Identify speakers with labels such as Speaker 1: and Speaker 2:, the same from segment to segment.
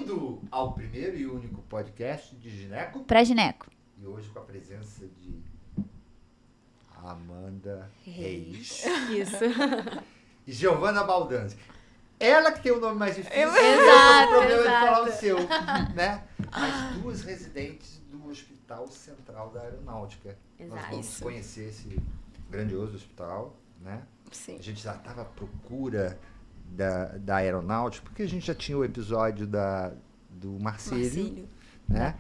Speaker 1: Bem-vindo ao primeiro e único podcast de Gineco.
Speaker 2: Pra Gineco.
Speaker 1: E hoje com a presença de Amanda Reis.
Speaker 3: Isso.
Speaker 1: E Giovana Baldanzi. Ela que tem o nome mais difícil.
Speaker 3: Exato,
Speaker 1: o problema de falar o
Speaker 3: exato.
Speaker 1: seu, né? As duas residentes do Hospital Central da Aeronáutica. Nós
Speaker 3: Exato.
Speaker 1: vamos
Speaker 3: Isso.
Speaker 1: conhecer esse grandioso hospital, né?
Speaker 3: Sim.
Speaker 1: A gente já estava à procura da aeronáutica, porque a gente já tinha o episódio do Marcílio, né?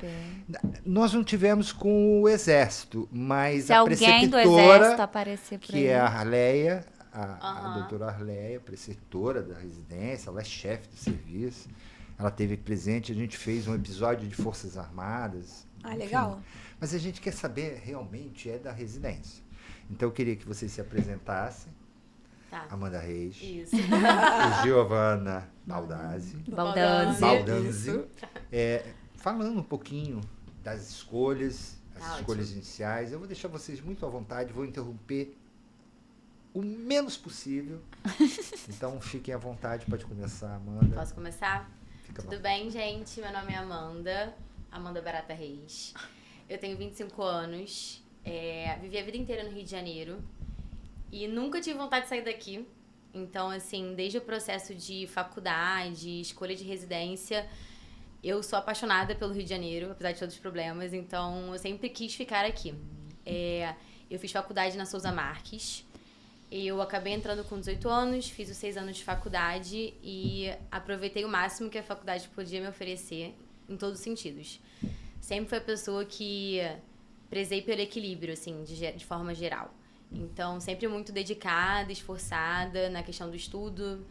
Speaker 1: Nós não tivemos com o Exército, mas
Speaker 2: Se
Speaker 1: a
Speaker 2: alguém do
Speaker 1: preceptora,
Speaker 2: Exército aparecer por aí.
Speaker 1: que é a Arleia, a
Speaker 3: Aham.
Speaker 1: doutora Arleia, preceptora da residência, ela é chefe do serviço, ela esteve presente, a gente fez um episódio de Forças Armadas.
Speaker 3: Ah,
Speaker 1: enfim.
Speaker 3: legal.
Speaker 1: Mas a gente quer saber realmente da residência. Então eu queria que vocês se apresentassem.
Speaker 3: Tá.
Speaker 1: Amanda Reis,
Speaker 3: Isso.
Speaker 1: e Giovana Baldanzi.
Speaker 3: Isso.
Speaker 1: Falando um pouquinho das escolhas, as
Speaker 3: Tá
Speaker 1: escolhas
Speaker 3: ótimo.
Speaker 1: iniciais. Eu vou deixar vocês muito à vontade, vou interromper o menos possível. Então fiquem à vontade, pode começar, Amanda.
Speaker 3: Posso começar?
Speaker 1: Fica à
Speaker 3: Tudo
Speaker 1: vontade.
Speaker 3: bem, gente? Meu nome é Amanda Barata Reis. Eu tenho 25 anos, vivi a vida inteira no Rio de Janeiro e nunca tive vontade de sair daqui. Então, assim, desde o processo de faculdade, escolha de residência, eu sou apaixonada pelo Rio de Janeiro, apesar de todos os problemas, então eu sempre quis ficar aqui. Eu fiz faculdade na Souza Marques. Eu acabei entrando com 18 anos, fiz os 6 anos de faculdade e aproveitei o máximo que a faculdade podia me oferecer em todos os sentidos. Sempre fui a pessoa que prezei pelo equilíbrio, assim, de forma geral. Então, sempre muito dedicada, esforçada na questão do estudo,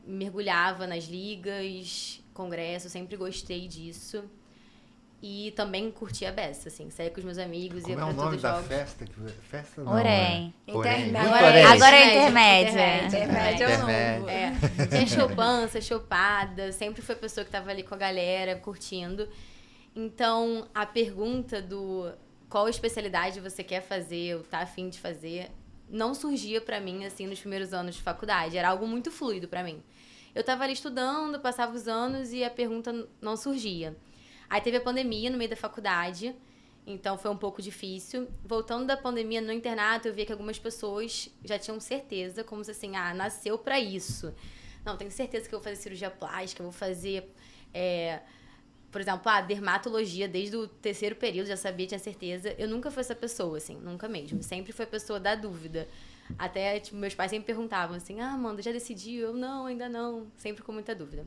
Speaker 3: mergulhava nas ligas, congressos, sempre gostei disso. E também curtia a beça, assim, saía com os meus amigos,
Speaker 1: Como
Speaker 3: ia
Speaker 1: é
Speaker 3: pra
Speaker 1: o
Speaker 3: todos
Speaker 1: nome
Speaker 3: os
Speaker 1: da
Speaker 3: jogos.
Speaker 1: festa? Festa não,
Speaker 2: Orém.
Speaker 1: né? Orém.
Speaker 4: Intermédio.
Speaker 1: Muito Orém.
Speaker 2: Agora é intermédia.
Speaker 4: Intermédio é o novo.
Speaker 1: Intermédio.
Speaker 3: Tinha chopança, chopada, sempre foi a pessoa que tava ali com a galera, curtindo. Então, a pergunta do qual especialidade você quer fazer ou tá afim de fazer, não surgia pra mim, assim, nos primeiros anos de faculdade. Era algo muito fluido pra mim. Eu tava ali estudando, passava os anos e a pergunta não surgia. Aí teve a pandemia no meio da faculdade, então foi um pouco difícil. Voltando da pandemia no internato, eu via que algumas pessoas já tinham certeza, como se assim, nasceu pra isso. Não, tenho certeza que eu vou fazer cirurgia plástica, eu vou fazer, por exemplo, dermatologia desde o 3º período, já sabia, tinha certeza. Eu nunca fui essa pessoa, assim, nunca mesmo. Sempre fui a pessoa da dúvida. Até, tipo, meus pais sempre perguntavam assim, Amanda, já decidiu? Eu, não, ainda não. Sempre com muita dúvida.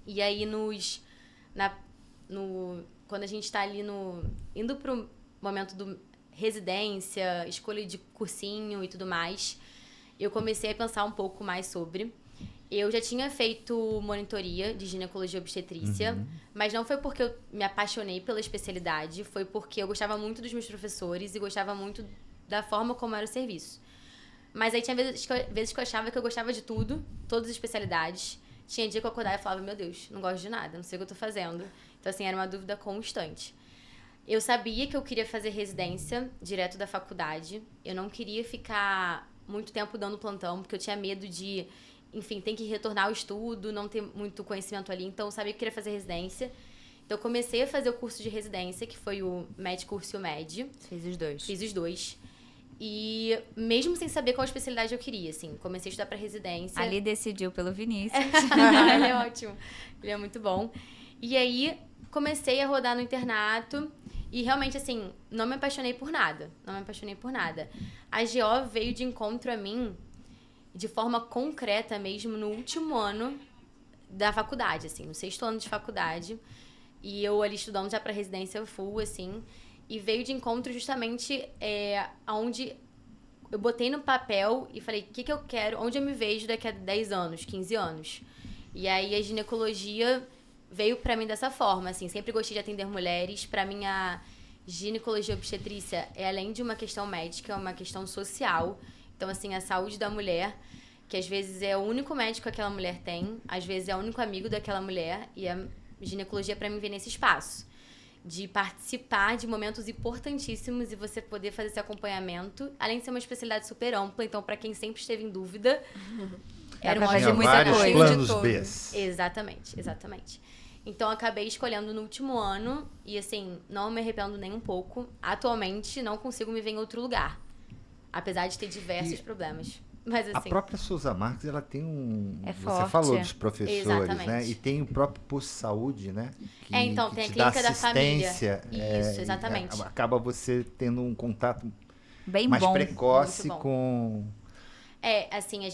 Speaker 3: E aí, quando a gente tá ali indo pro momento do residência, escolha de cursinho e tudo mais, eu comecei a pensar um pouco mais sobre. Eu já tinha feito monitoria de ginecologia e obstetrícia, mas não foi porque eu me apaixonei pela especialidade, foi porque eu gostava muito dos meus professores e gostava muito da forma como era o serviço. Mas aí tinha vezes que eu achava que eu gostava de tudo, todas as especialidades. Tinha dia que eu acordava e falava, meu Deus, não gosto de nada, não sei o que eu tô fazendo. Então, assim, era uma dúvida constante. Eu sabia que eu queria fazer residência direto da faculdade. Eu não queria ficar muito tempo dando plantão, porque eu tinha medo de, enfim, ter que retornar ao estudo, não ter muito conhecimento ali. Então, eu sabia que eu queria fazer residência. Então, eu comecei a fazer o curso de residência, que foi o Med Curso e o Med.
Speaker 2: Fiz os dois.
Speaker 3: Fiz os dois. E mesmo sem saber qual especialidade eu queria, assim, comecei a estudar pra residência.
Speaker 2: Ali decidiu pelo Vinícius.
Speaker 3: Ele é ótimo. Ele é muito bom. E aí, comecei a rodar no internato. E realmente, assim, não me apaixonei por nada. Não me apaixonei por nada. A GO veio de encontro a mim de forma concreta mesmo no último ano da faculdade, assim, no 6º ano de faculdade. E eu ali estudando já pra residência full, assim. E veio de encontro justamente onde eu botei no papel e falei, o que eu quero, onde eu me vejo daqui a 10 anos, 15 anos. E aí a ginecologia veio pra mim dessa forma, assim, sempre gostei de atender mulheres. Pra mim a ginecologia e obstetrícia é além de uma questão médica, é uma questão social. Então, assim, a saúde da mulher, que às vezes é o único médico que aquela mulher tem, às vezes é o único amigo daquela mulher, e a ginecologia pra mim vem nesse espaço. De participar de momentos importantíssimos e você poder fazer esse acompanhamento, além de ser uma especialidade super ampla, então para quem sempre esteve em dúvida, Era
Speaker 2: pra
Speaker 3: um
Speaker 2: fazer
Speaker 1: Tinha
Speaker 3: ótimo
Speaker 2: muita
Speaker 1: vários
Speaker 2: coisa.
Speaker 1: planos
Speaker 4: De todo.
Speaker 1: B.
Speaker 3: Exatamente. Então, eu acabei escolhendo no último ano e, assim, não me arrependo nem um pouco. Atualmente, não consigo me ver em outro lugar. Apesar de ter diversos problemas. Mas,
Speaker 1: A
Speaker 3: assim,
Speaker 1: própria Souza Marques, ela tem um...
Speaker 2: É
Speaker 1: Você
Speaker 2: forte.
Speaker 1: falou dos professores,
Speaker 3: Exatamente.
Speaker 1: né? E tem o próprio posto de saúde, né? Que,
Speaker 3: então,
Speaker 1: que
Speaker 3: tem a
Speaker 1: te
Speaker 3: clínica
Speaker 1: dá
Speaker 3: da família.
Speaker 1: assistência,
Speaker 3: Isso,
Speaker 1: e
Speaker 3: exatamente.
Speaker 1: acaba você tendo um contato
Speaker 2: Bem
Speaker 1: mais
Speaker 2: bom.
Speaker 1: precoce
Speaker 3: Muito bom.
Speaker 1: com...
Speaker 3: assim, a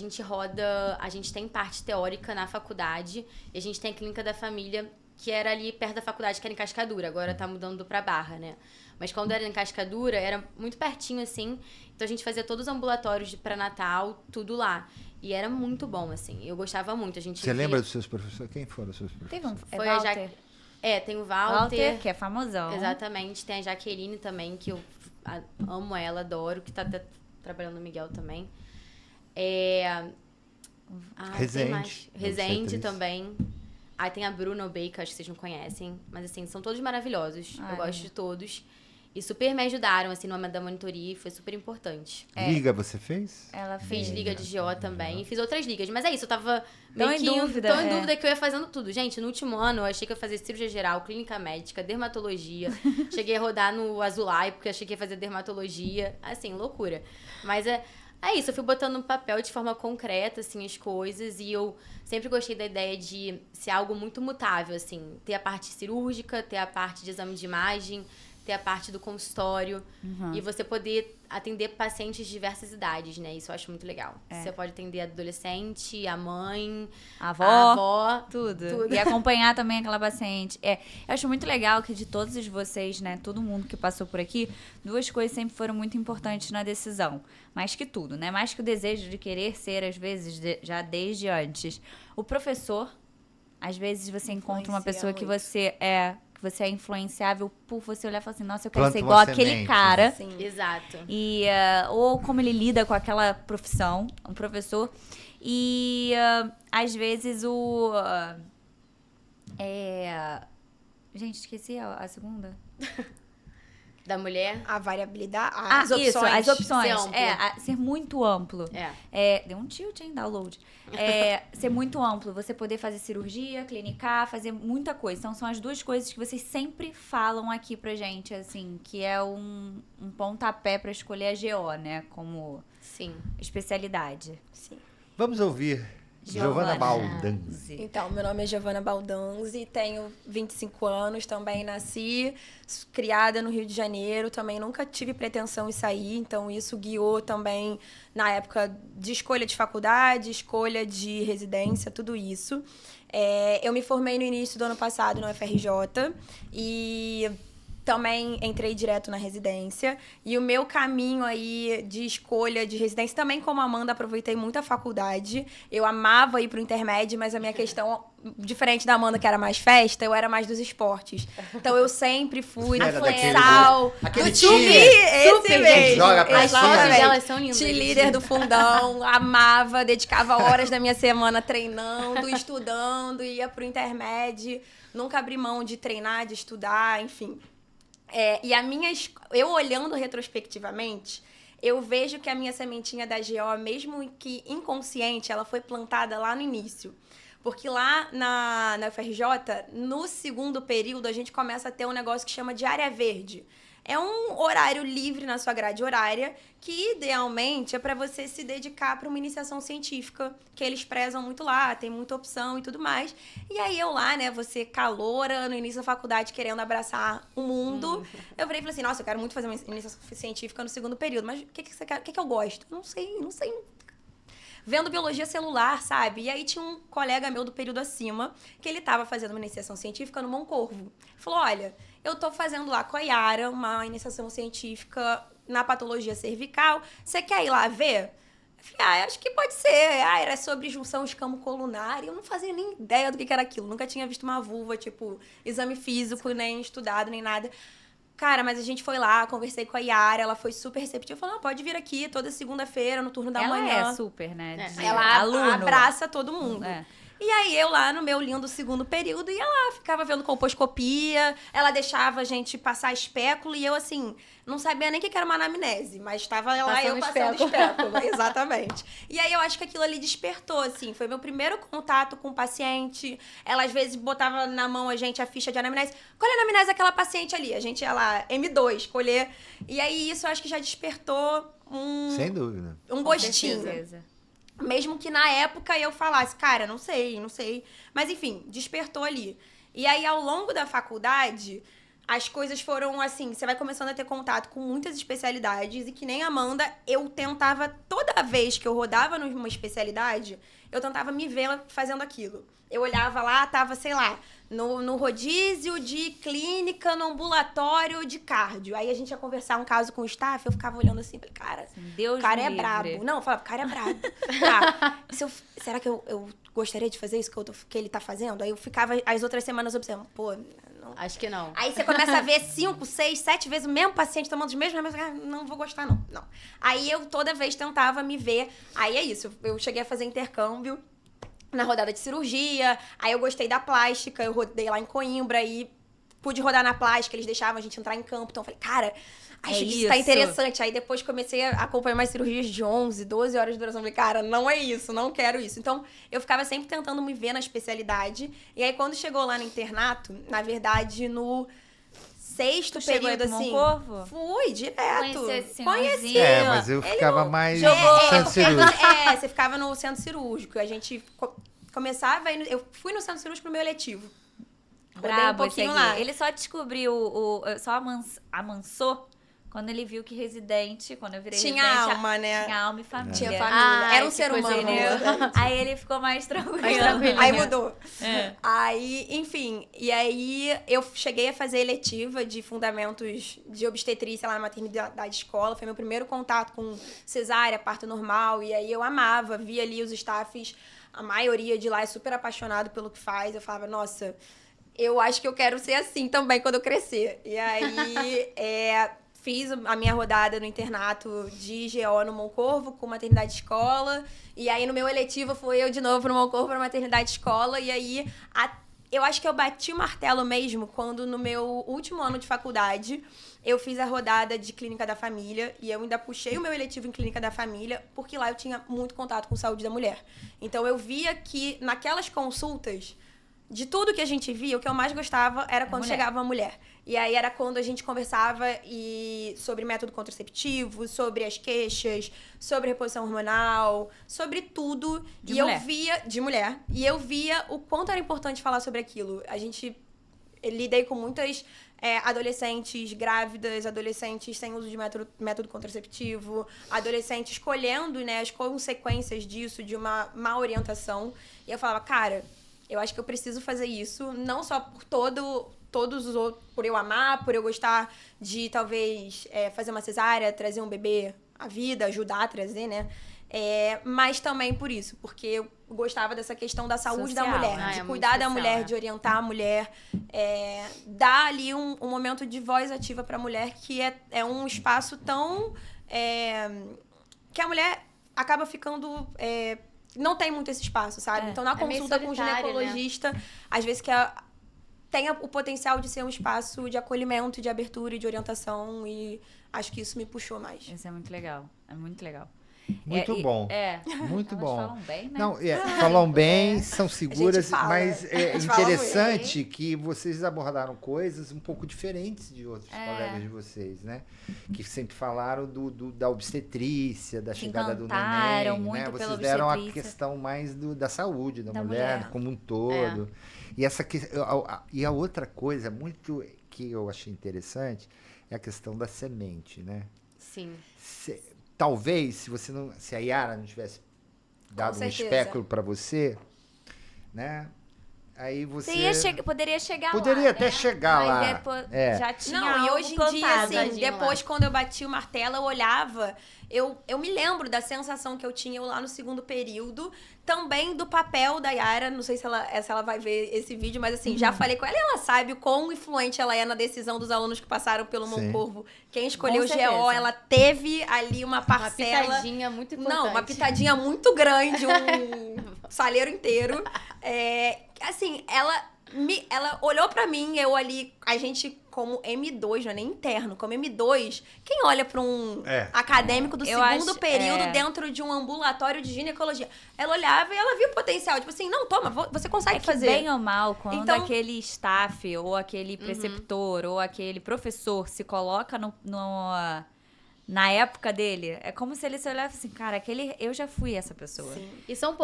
Speaker 3: gente tem parte teórica na faculdade e a gente tem a clínica da família, que era ali perto da faculdade, que era em Cascadura. Agora tá mudando pra Barra, né? Mas quando era em Cascadura, era muito pertinho, assim. Então a gente fazia todos os ambulatórios de pré-natal, tudo lá. E era muito bom, assim. Eu gostava muito. A gente
Speaker 1: Você
Speaker 3: via-
Speaker 1: lembra dos seus professores? Quem foram os seus professores?
Speaker 2: Teve um...
Speaker 3: Foi
Speaker 2: é
Speaker 3: a
Speaker 2: Walter.
Speaker 3: tem o
Speaker 2: Walter, que é famosão.
Speaker 3: Exatamente. Tem a Jaqueline também, que eu amo ela, adoro, que tá trabalhando no Miguel também. Tem
Speaker 1: Rezende,
Speaker 3: mais.
Speaker 1: da
Speaker 3: Rezende
Speaker 1: obstetriz.
Speaker 3: também. Aí tem a Bruna Baker, acho que vocês não conhecem. Mas, assim, são todos maravilhosos.
Speaker 2: Ah,
Speaker 3: eu gosto de todos. E super me ajudaram, assim, no momento da monitoria. Foi super importante.
Speaker 1: Liga você fez?
Speaker 2: Ela
Speaker 3: Fiz
Speaker 2: fez.
Speaker 3: liga de GO também. E fiz outras ligas. Mas é isso, eu tava
Speaker 2: Tão
Speaker 3: meio
Speaker 2: em
Speaker 3: que
Speaker 2: dúvida,
Speaker 3: tão em
Speaker 2: é.
Speaker 3: dúvida que eu ia fazendo tudo. Gente, no último ano eu achei que eu ia fazer cirurgia geral, clínica médica, dermatologia. Cheguei a rodar no Azulay, porque achei que ia fazer dermatologia. Assim, loucura. Mas é isso, eu fui botando no papel de forma concreta, assim, as coisas. E eu sempre gostei da ideia de ser algo muito mutável, assim. Ter a parte cirúrgica, ter a parte de exame de imagem, ter a parte do consultório. E você poder atender pacientes de diversas idades, né? Isso eu acho muito legal. Você pode atender adolescente, a mãe,
Speaker 2: A avó.
Speaker 3: a avó.
Speaker 2: Tudo. E acompanhar também aquela paciente. Eu acho muito legal que de todos vocês, né, todo mundo que passou por aqui, duas coisas sempre foram muito importantes na decisão. Mais que tudo, né? Mais que o desejo de querer ser, às vezes, já desde antes. O professor, às vezes você encontra uma
Speaker 4: Influencia
Speaker 2: pessoa que
Speaker 4: muito.
Speaker 2: você é influenciável por você olhar e falar assim, nossa, eu quero
Speaker 1: Planta
Speaker 2: ser
Speaker 1: uma
Speaker 2: igual aquele
Speaker 1: semente,
Speaker 2: cara.
Speaker 4: Sim.
Speaker 3: Exato.
Speaker 2: E, ou como ele lida com aquela profissão, um professor. E, às vezes, gente, esqueci a segunda.
Speaker 3: Da mulher.
Speaker 4: A variabilidade, as opções.
Speaker 2: Isso, as opções.
Speaker 3: Ser amplo.
Speaker 2: Ser muito amplo. Deu um tilt, hein, download. Ser muito amplo, você poder fazer cirurgia, clinicar, fazer muita coisa. Então, são as duas coisas que vocês sempre falam aqui pra gente, assim, que é um pontapé pra escolher a GO, né, como
Speaker 3: Sim.
Speaker 2: especialidade.
Speaker 4: Sim.
Speaker 1: Vamos ouvir Giovanna
Speaker 2: Giovanna.
Speaker 1: Baldanzi.
Speaker 4: Então, meu nome é Giovanna Baldanzi, tenho 25 anos, também nasci, criada no Rio de Janeiro, também nunca tive pretensão em sair, então isso guiou também na época de escolha de faculdade, escolha de residência, tudo isso. Eu me formei no início do ano passado no UFRJ e também entrei direto na residência. E o meu caminho aí de escolha de residência, também como a Amanda, aproveitei muito a faculdade. Eu amava ir pro intermédio, mas a minha questão, diferente da Amanda, que era mais festa, eu era mais dos esportes. Então eu sempre fui do
Speaker 1: Era daquele
Speaker 4: futsal,
Speaker 1: aquele
Speaker 4: do
Speaker 1: time
Speaker 4: esse
Speaker 3: que
Speaker 4: mesmo.
Speaker 1: joga pra
Speaker 3: As fotos
Speaker 1: cima.
Speaker 3: delas são lindas.
Speaker 4: Líder do fundão, amava, dedicava horas da minha semana treinando, estudando, ia pro intermédio, nunca abri mão de treinar, de estudar, enfim. E eu olhando retrospectivamente, eu vejo que a minha sementinha da GO, mesmo que inconsciente, ela foi plantada lá no início. Porque lá na UFRJ, no segundo período, a gente começa a ter um negócio que chama de área verde. É um horário livre na sua grade horária, que idealmente é para você se dedicar para uma iniciação científica, que eles prezam muito lá, tem muita opção e tudo mais. E aí eu lá, né, você caloura, no início da faculdade, querendo abraçar o mundo. Eu virei e falei assim, nossa, eu quero muito fazer uma iniciação científica no segundo período, mas o que você quer? O que eu gosto? Não sei. Vendo biologia celular, sabe? E aí tinha um colega meu do período acima, que ele estava fazendo uma iniciação científica no Moncorvo. Falou, olha, eu tô fazendo lá com a Yara uma iniciação científica na patologia cervical. Você quer ir lá ver? Eu falei, acho que pode ser. Era sobre junção escamo-colunar. E eu não fazia nem ideia do que era aquilo. Nunca tinha visto uma vulva, tipo, exame físico, nem estudado, nem nada. Cara, mas a gente foi lá, conversei com a Yara, ela foi super receptiva. Falou, pode vir aqui toda segunda-feira, no turno da
Speaker 2: Ela
Speaker 4: manhã.
Speaker 2: é super, né?
Speaker 3: É.
Speaker 4: Ela
Speaker 2: aluno.
Speaker 4: abraça todo mundo.
Speaker 2: É.
Speaker 4: E aí eu lá no meu lindo segundo período ia lá, ficava vendo colposcopia, ela deixava a gente passar espéculo e eu assim, não sabia nem o que era uma anamnese, mas estava lá eu passando espéculo. Exatamente. E aí eu acho que aquilo ali despertou, assim, foi meu primeiro contato com o paciente. Ela às vezes botava na mão a gente a ficha de anamnese. Qual é a anamnese daquela paciente ali? A gente ia lá, M2, escolher. E aí isso eu acho que já despertou
Speaker 1: Sem dúvida.
Speaker 4: um gostinho. Mesmo que na época eu falasse, cara, não sei. Mas enfim, despertou ali. E aí, ao longo da faculdade, as coisas foram assim, você vai começando a ter contato com muitas especialidades e que nem a Amanda, eu tentava, toda vez que eu rodava numa especialidade, eu tentava me ver fazendo aquilo. Eu olhava lá, tava, sei lá, no rodízio de clínica, no ambulatório de cardio. Aí a gente ia conversar um caso com o staff, eu ficava olhando assim, falei, cara,
Speaker 2: Deus
Speaker 4: o cara é
Speaker 2: livre.
Speaker 4: brabo. Não, eu falava, o cara é brabo. Tá, será que eu gostaria de fazer isso que ele tá fazendo? Aí eu ficava as outras semanas observando, pô, não.
Speaker 3: Acho que não.
Speaker 4: Aí você começa a ver 5, 6, 7 vezes o mesmo paciente tomando os mesmos remédios. Não vou gostar, não. Aí eu toda vez tentava me ver. Aí é isso, eu cheguei a fazer intercâmbio na rodada de cirurgia. Aí eu gostei da plástica, eu rodei lá em Coimbra e pude rodar na plástica, eles deixavam a gente entrar em campo. Então eu falei, cara, acho que isso tá interessante. Aí depois comecei a acompanhar mais cirurgias de 11, 12 horas de duração. Falei, cara, não é isso, não quero isso. Então, eu ficava sempre tentando me ver na especialidade. E aí, quando chegou lá no internato, na verdade, no sexto período, assim...
Speaker 2: Corvo?
Speaker 4: Fui, direto.
Speaker 2: Conheci.
Speaker 1: Mas eu ficava mais no centro
Speaker 4: porque
Speaker 1: cirúrgico.
Speaker 4: você ficava no centro cirúrgico. A gente começava... Eu fui no centro cirúrgico no meu eletivo.
Speaker 2: Brabo,
Speaker 4: um pouquinho lá.
Speaker 2: Ele só descobriu, só amansou quando ele viu que residente, quando eu virei
Speaker 4: tinha
Speaker 2: residente...
Speaker 4: alma, né?
Speaker 2: Tinha alma e família.
Speaker 4: Tinha família. Era um ser humano.
Speaker 2: Aí ele ficou mais tranquilo.
Speaker 4: Aí mudou. Aí, enfim, e aí eu cheguei a fazer eletiva de fundamentos de obstetrícia lá na maternidade escola. Foi meu primeiro contato com cesárea, parto normal. E aí eu amava, via ali os staffs, a maioria de lá é super apaixonado pelo que faz. Eu falava, nossa, eu acho que eu quero ser assim também quando eu crescer. E aí, fiz a minha rodada no internato de GO no Moncorvo, com maternidade escola. E aí, no meu eletivo, fui eu de novo no Moncorvo para maternidade escola. E aí, eu acho que eu bati o martelo mesmo quando, no meu último ano de faculdade, eu fiz a rodada de clínica da família. E eu ainda puxei o meu eletivo em clínica da família, porque lá eu tinha muito contato com saúde da mulher. Então, eu via que naquelas consultas... De tudo que a gente via, o que eu mais gostava era quando chegava uma mulher. E aí era quando a gente conversava sobre método contraceptivo, sobre as queixas, sobre reposição hormonal, sobre tudo. De mulher. E eu via o quanto era importante falar sobre aquilo. Lidei com muitas adolescentes grávidas, adolescentes sem uso de método contraceptivo, adolescentes escolhendo, né, as consequências disso, de uma má orientação. E eu falava, cara... Eu acho que eu preciso fazer isso, não só por todos os outros, por eu amar, por eu gostar de, talvez, fazer uma cesárea, trazer um bebê à vida, ajudar a trazer, né? Mas também por isso, porque eu gostava dessa questão da saúde da mulher, de cuidar da mulher, de orientar a mulher, dar ali um momento de voz ativa para a mulher, que é um espaço tão... que a mulher acaba ficando... não tem muito esse espaço, sabe? Então, na consulta com o ginecologista, né? Às vezes tem o potencial de ser um espaço de acolhimento, de abertura e de orientação. E acho que isso me puxou mais.
Speaker 2: Isso é muito legal. É muito legal.
Speaker 1: Muito bom. Muito
Speaker 2: elas
Speaker 1: bom.
Speaker 2: Falam bem, né?
Speaker 1: Não, falam bem, são seguras, mas é interessante
Speaker 4: bem.
Speaker 1: Que vocês abordaram coisas um pouco diferentes de outros colegas de vocês, né? Que sempre falaram da obstetrícia, da chegada do neném,
Speaker 2: muito
Speaker 1: né?
Speaker 2: pela
Speaker 1: Vocês deram a
Speaker 2: obstetrícia.
Speaker 1: questão mais da saúde da mulher como um todo. E a outra coisa muito que eu achei interessante é a questão da semente, né?
Speaker 3: Sim.
Speaker 1: Talvez, se a Yara não tivesse dado um espéculo para você, né? Aí você...
Speaker 2: Poderia chegar
Speaker 1: Poderia
Speaker 2: lá,
Speaker 1: até
Speaker 2: né?
Speaker 1: chegar lá.
Speaker 2: Já tinha
Speaker 4: Não, e hoje em dia, assim, depois
Speaker 3: lá.
Speaker 4: quando eu bati o martelo, eu olhava, eu me lembro da sensação que eu tinha lá no segundo período, também do papel da Yara, não sei se ela vai ver esse vídeo, mas assim, já falei com ela e ela sabe o quão influente ela é na decisão dos alunos que passaram pelo Moncorvo. Quem escolheu o GO, ela teve ali uma parcela...
Speaker 3: Uma pitadinha muito importante.
Speaker 4: Não, uma pitadinha muito grande, saleiro inteiro. Assim, ela olhou pra mim, eu ali, a gente como M2, não é nem interno, como M2, quem olha pra um acadêmico do segundo período dentro de um ambulatório de ginecologia? Ela olhava e ela via o potencial, tipo assim, não, toma, você consegue fazer.
Speaker 2: Bem ou mal, quando
Speaker 4: Então,
Speaker 2: aquele staff, ou aquele preceptor, ou aquele professor se coloca na época dele, é como se ele se olhasse assim, cara, eu já fui essa pessoa.
Speaker 3: Sim. E são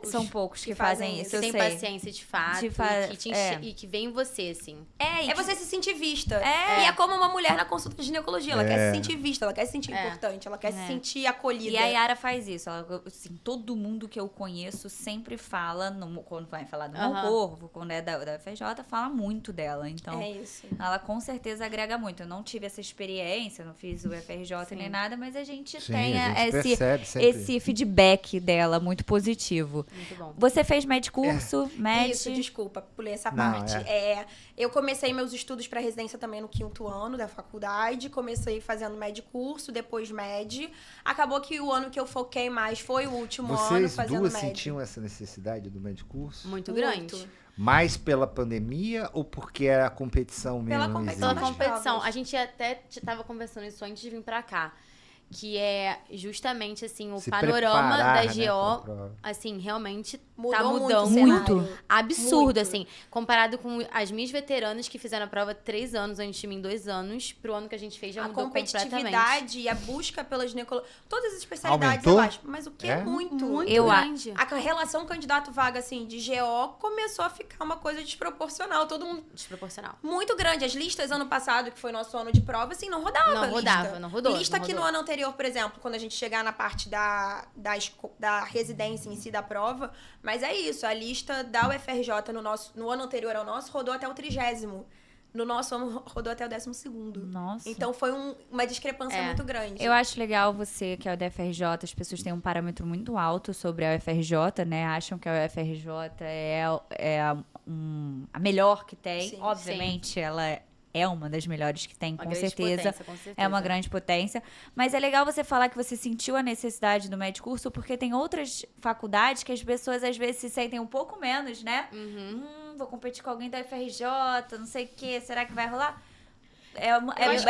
Speaker 2: São poucos que fazem isso,
Speaker 3: que
Speaker 2: eu
Speaker 3: tem
Speaker 2: sei.
Speaker 3: paciência de fato, e que vem em você, assim.
Speaker 4: É você se sentir vista. E é como uma mulher na consulta de ginecologia. Ela quer se sentir vista, ela quer se sentir importante, ela quer se sentir acolhida.
Speaker 2: E a Yara faz isso. Assim, todo mundo que eu conheço sempre fala, quando vai falar do meu corpo, quando é da UFRJ, fala muito dela. Então, ela com certeza agrega muito. Eu não tive essa experiência, não fiz o UFRJ nem nada, mas a gente tem esse feedback dela muito positivo.
Speaker 3: Muito bom.
Speaker 2: Você fez med curso, med...
Speaker 4: Isso, desculpa, pulei essa parte. Eu comecei meus estudos para residência também no 5º ano da faculdade, comecei fazendo med curso, depois med. Acabou que o ano que eu foquei mais foi o último ano fazendo med.
Speaker 1: Vocês duas sentiam essa necessidade do med curso?
Speaker 3: Muito grande.
Speaker 1: Mais pela pandemia ou porque era a competição mesmo?
Speaker 3: Pela competição. A gente até estava conversando isso antes de vir pra cá. Que é justamente, assim, o panorama da GO, assim, realmente tá mudando
Speaker 2: muito.
Speaker 3: Absurdo,
Speaker 4: Muito.
Speaker 3: assim. Comparado com as minhas veteranas que fizeram a prova 3 anos antes de mim, 2 anos, pro ano que a gente fez já mudou completamente.
Speaker 4: A competitividade e a busca pela ginecologia, todas as especialidades
Speaker 1: Aumentou?
Speaker 4: Abaixo. Mas o que é muito
Speaker 2: Eu
Speaker 3: grande.
Speaker 4: A relação candidato-vaga, assim, de GO começou a ficar uma coisa desproporcional. Todo mundo...
Speaker 3: Desproporcional.
Speaker 4: Muito grande. As listas ano passado, que foi nosso ano de prova, assim, não rodava.
Speaker 3: Não rodou.
Speaker 4: Lista que no ano anterior, por exemplo, quando a gente chegar na parte da residência em si da prova, mas é isso, a lista da UFRJ no ano anterior ao nosso rodou até o 30º. No nosso ano rodou até o 12º.
Speaker 2: Nossa.
Speaker 4: Então foi uma discrepância muito grande.
Speaker 2: Eu acho legal você, que é o da UFRJ, as pessoas têm um parâmetro muito alto sobre a UFRJ, né? Acham que a UFRJ é a melhor que tem.
Speaker 4: Sim,
Speaker 2: obviamente, ela é uma das melhores que tem, com certeza.
Speaker 3: Com certeza.
Speaker 2: É uma grande potência. Mas é legal você falar que você sentiu a necessidade do med curso, porque tem outras faculdades que as pessoas às vezes se sentem um pouco menos, né? Vou competir com alguém da UFRJ, não sei o quê, será que vai rolar? É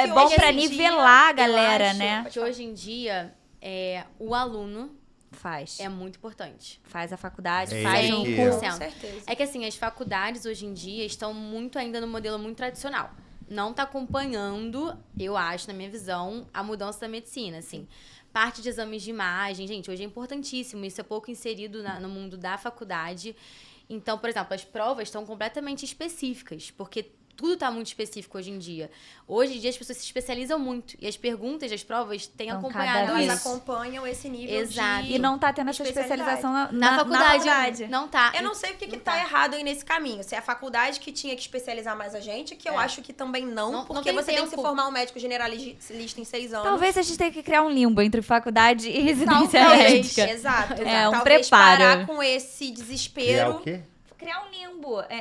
Speaker 2: bom pra nivelar a galera, né?
Speaker 3: Porque hoje em dia, o aluno
Speaker 2: Faz.
Speaker 3: é muito importante.
Speaker 2: Faz a faculdade,
Speaker 1: É
Speaker 2: faz
Speaker 1: isso
Speaker 2: um
Speaker 1: que
Speaker 2: curso.
Speaker 4: Com certeza.
Speaker 3: É que assim, as faculdades hoje em dia estão muito ainda no modelo muito tradicional. Não tá acompanhando, eu acho, na minha visão, a mudança da medicina, assim. Parte de exames de imagem, gente, hoje é importantíssimo. Isso é pouco inserido no mundo da faculdade. Então, por exemplo, as provas estão completamente específicas, porque tudo tá muito específico hoje em dia. Hoje em dia as pessoas se especializam muito. E as perguntas das provas têm
Speaker 2: Então,
Speaker 3: acompanhado
Speaker 2: cada vez.
Speaker 4: Elas
Speaker 3: isso.
Speaker 4: acompanham esse nível
Speaker 3: Exato.
Speaker 4: de...
Speaker 2: E não tá tendo essa especialização
Speaker 3: Na faculdade. Não tá.
Speaker 4: Eu não sei o que tá errado aí nesse caminho. Se é a faculdade que tinha que especializar mais a gente, que eu acho que também não porque
Speaker 3: tem
Speaker 4: você tem que se
Speaker 3: tempo.
Speaker 4: formar um médico generalista em 6 anos.
Speaker 2: Talvez a gente tenha que criar um limbo entre faculdade e residência
Speaker 4: Talvez,
Speaker 2: médica.
Speaker 4: exato.
Speaker 2: É, um
Speaker 4: Talvez
Speaker 2: preparo.
Speaker 4: parar com esse
Speaker 1: Criar
Speaker 4: desespero.
Speaker 1: o quê?
Speaker 2: Criar um limbo.